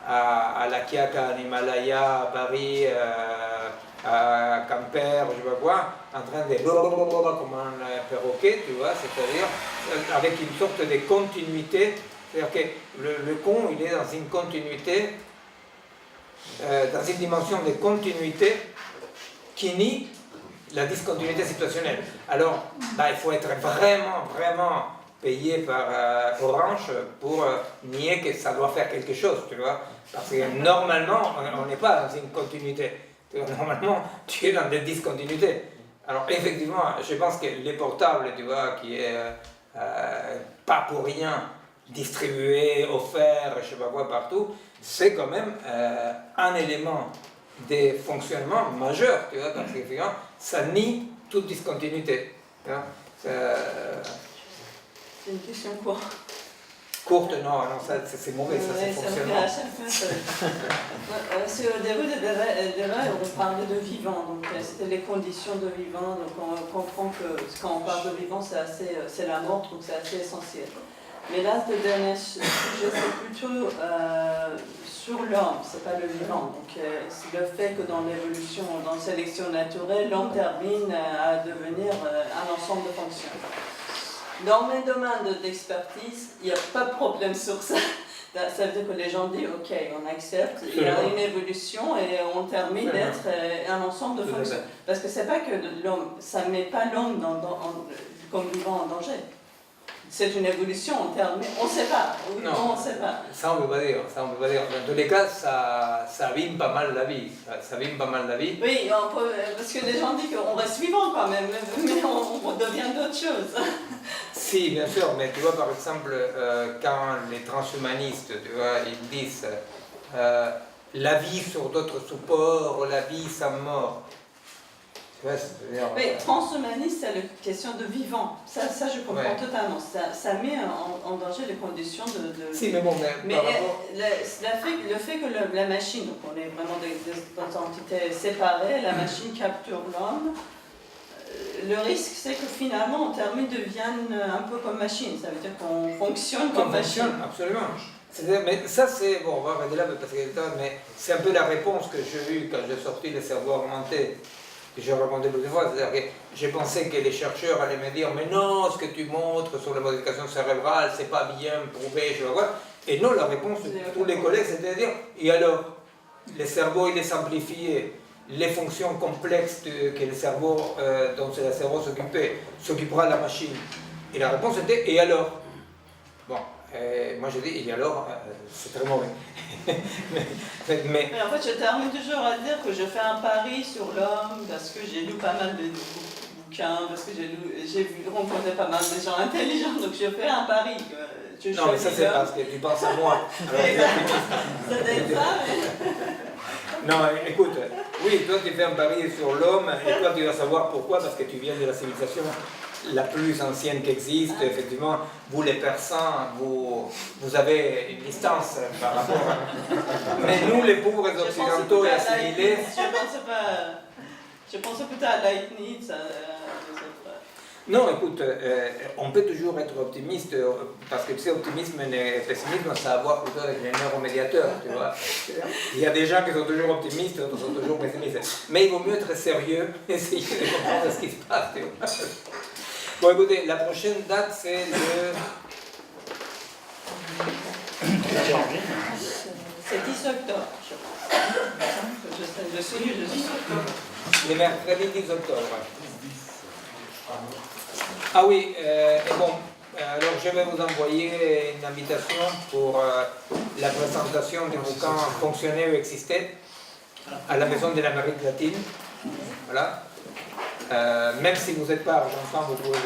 à la Quiaca, en Himalaya, à Paris, à Quimper, je sais pas quoi, en train de comme un perroquet, tu vois, c'est-à-dire avec une sorte de continuité, c'est-à-dire que le con, il est dans une continuité, dans une dimension de continuité qui nie la discontinuité situationnelle. Alors, il faut être vraiment payé par Orange pour nier que ça doit faire quelque chose, tu vois. Parce que normalement, on n'est pas dans une continuité. Normalement, tu es dans des discontinuités. Alors, effectivement, je pense que les portables, tu vois, qui est pas pour rien distribué, offert, je sais pas quoi, partout, c'est quand même un élément de fonctionnement majeur, tu vois, parce que ça nie toute discontinuité. Tu vois, c'est une question courte. Courte, non, c'est mauvais, ça c'est fonctionnement. Au début de débat, on parlait de vivant, donc c'était les conditions de vivant, donc on comprend que quand on parle de vivant, c'est la mort, donc c'est assez essentiel. Mais là, le dernier sujet, c'est plutôt sur l'homme, c'est pas le vivant. Donc c'est le fait que dans l'évolution, dans la sélection naturelle, l'homme termine à devenir un ensemble de fonctions. Dans mes domaines d'expertise, il n'y a pas de problème sur ça. Ça veut dire que les gens disent, ok, on accepte, il y a une évolution et on termine d'être un ensemble de fonctions. Parce que c'est pas que l'homme, ça ne met pas l'homme comme vivant en danger. C'est une évolution, on ne sait pas. Oui, non, on ne sait pas. Ça, on ne peut pas dire. Dans tous les cas, ça abîme pas mal la vie. Ça abîme pas mal la vie. Oui, parce que les gens disent qu'on reste vivant quand même, mais on devient d'autres choses. Si, bien sûr, mais tu vois, par exemple, quand les transhumanistes, tu vois, ils disent la vie sur d'autres supports, la vie sans mort. Oui, transhumaniste, c'est la question de vivant. Ça je comprends totalement. Ça met en danger les conditions de... Si, mais bon, mais le fait que la machine, donc on est vraiment des entités séparées, la machine capture l'homme, le risque c'est que finalement on termine devienne un peu comme machine. Ça veut dire qu'on fonctionne comme machine. Absolument. Mais ça c'est, bon, on va arrêter là parce que mais c'est un peu la réponse que j'ai eue quand j'ai sorti le cerveau augmenté. Que j'ai raconté plusieurs fois, c'est-à-dire que j'ai pensé que les chercheurs allaient me dire mais non, ce que tu montres sur la modification cérébrale, c'est pas bien prouvé, je sais pas quoi. Et non, la réponse de tous les collègues, c'était de dire et alors, le cerveau il est simplifié, les fonctions complexes que le cerveau, dont c'est le cerveau s'occupera la machine. Et la réponse était et alors? Bon, moi je dis et alors, c'est très mauvais. mais en fait, je termine toujours à dire que je fais un pari sur l'homme parce que j'ai lu pas mal de bouquins, parce que j'ai rencontré pas mal de gens intelligents, donc je fais un pari. Non, mais ça c'est parce que tu penses à moi. Ça doit être ça, mais... Non, écoute, oui, toi tu fais un pari sur l'homme et toi tu vas savoir pourquoi, parce que tu viens de la civilisation la plus ancienne qui existe. Effectivement, vous les Persans, vous avez une distance par rapport à... Mais nous les pauvres occidentaux et assimilés... Je pense plutôt à Leibniz, Non, écoute, on peut toujours être optimiste, parce que tu sais, optimisme et pessimisme, ça a à voir plutôt avec les neuromédiateurs, tu vois. Il y a des gens qui sont toujours optimistes, d'autres sont toujours pessimistes. Mais il vaut mieux être sérieux, essayer de comprendre ce qui se passe, tu vois. Bon, écoutez, la prochaine date, c'est le... C'est 10 octobre, je pense. Je sais le 10 octobre. Le mercredi 10 octobre. Ah oui, et bon, alors je vais vous envoyer une invitation pour la présentation du bouquin Fonctionner ou exister à la Maison de l'Amérique latine. Voilà. Même si vous n'êtes pas argentin, vous pouvez.